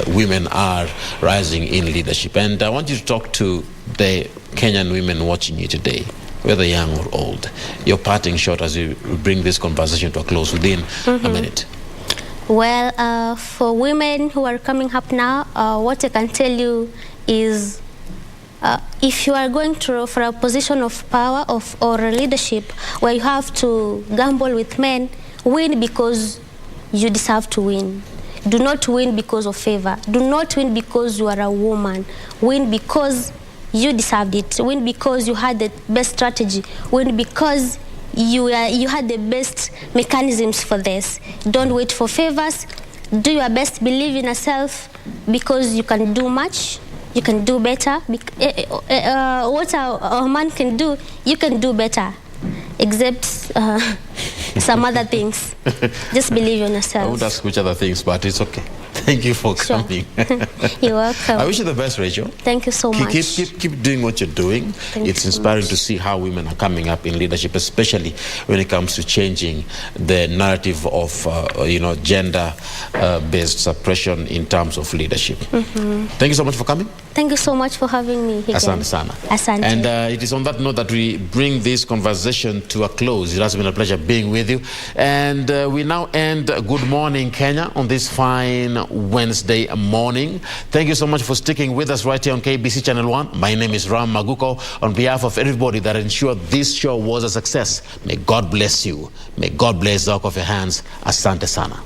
women are rising in leadership. And I want you to talk to the Kenyan women watching you today, whether young or old. Your parting shot as you bring this conversation to a close within a minute. Well, for women who are coming up now, what I can tell you is, if you are going for a position of power or leadership where you have to gamble with men, win because you deserve to win. Do not win because of favor. Do not win because you are a woman. Win because you deserved it. Win because you had the best strategy. Win because you had the best mechanisms for this. Don't wait for favors. Do your best. Believe in yourself, because you can do much. You can do better. What a man can do, you can do better, except some other things. Just believe in yourself. I won't ask which other things, but it's okay. Thank you for coming. You're welcome. I wish you the best, Rachel. Thank you so much. Keep doing what you're doing. It's inspiring to see how women are coming up in leadership, especially when it comes to changing the narrative of gender-based suppression in terms of leadership. Thank you so much for coming. Thank you so much for having me again. Asante sana. Asante. And it is on that note that we bring this conversation to a close. It has been a pleasure being with you. And we now end Good Morning Kenya on this fine Wednesday morning. Thank you so much for sticking with us right here on KBC Channel 1. My name is Ram Maguko. On behalf of everybody that ensured this show was a success, may God bless you. May God bless the work of your hands. Asante sana.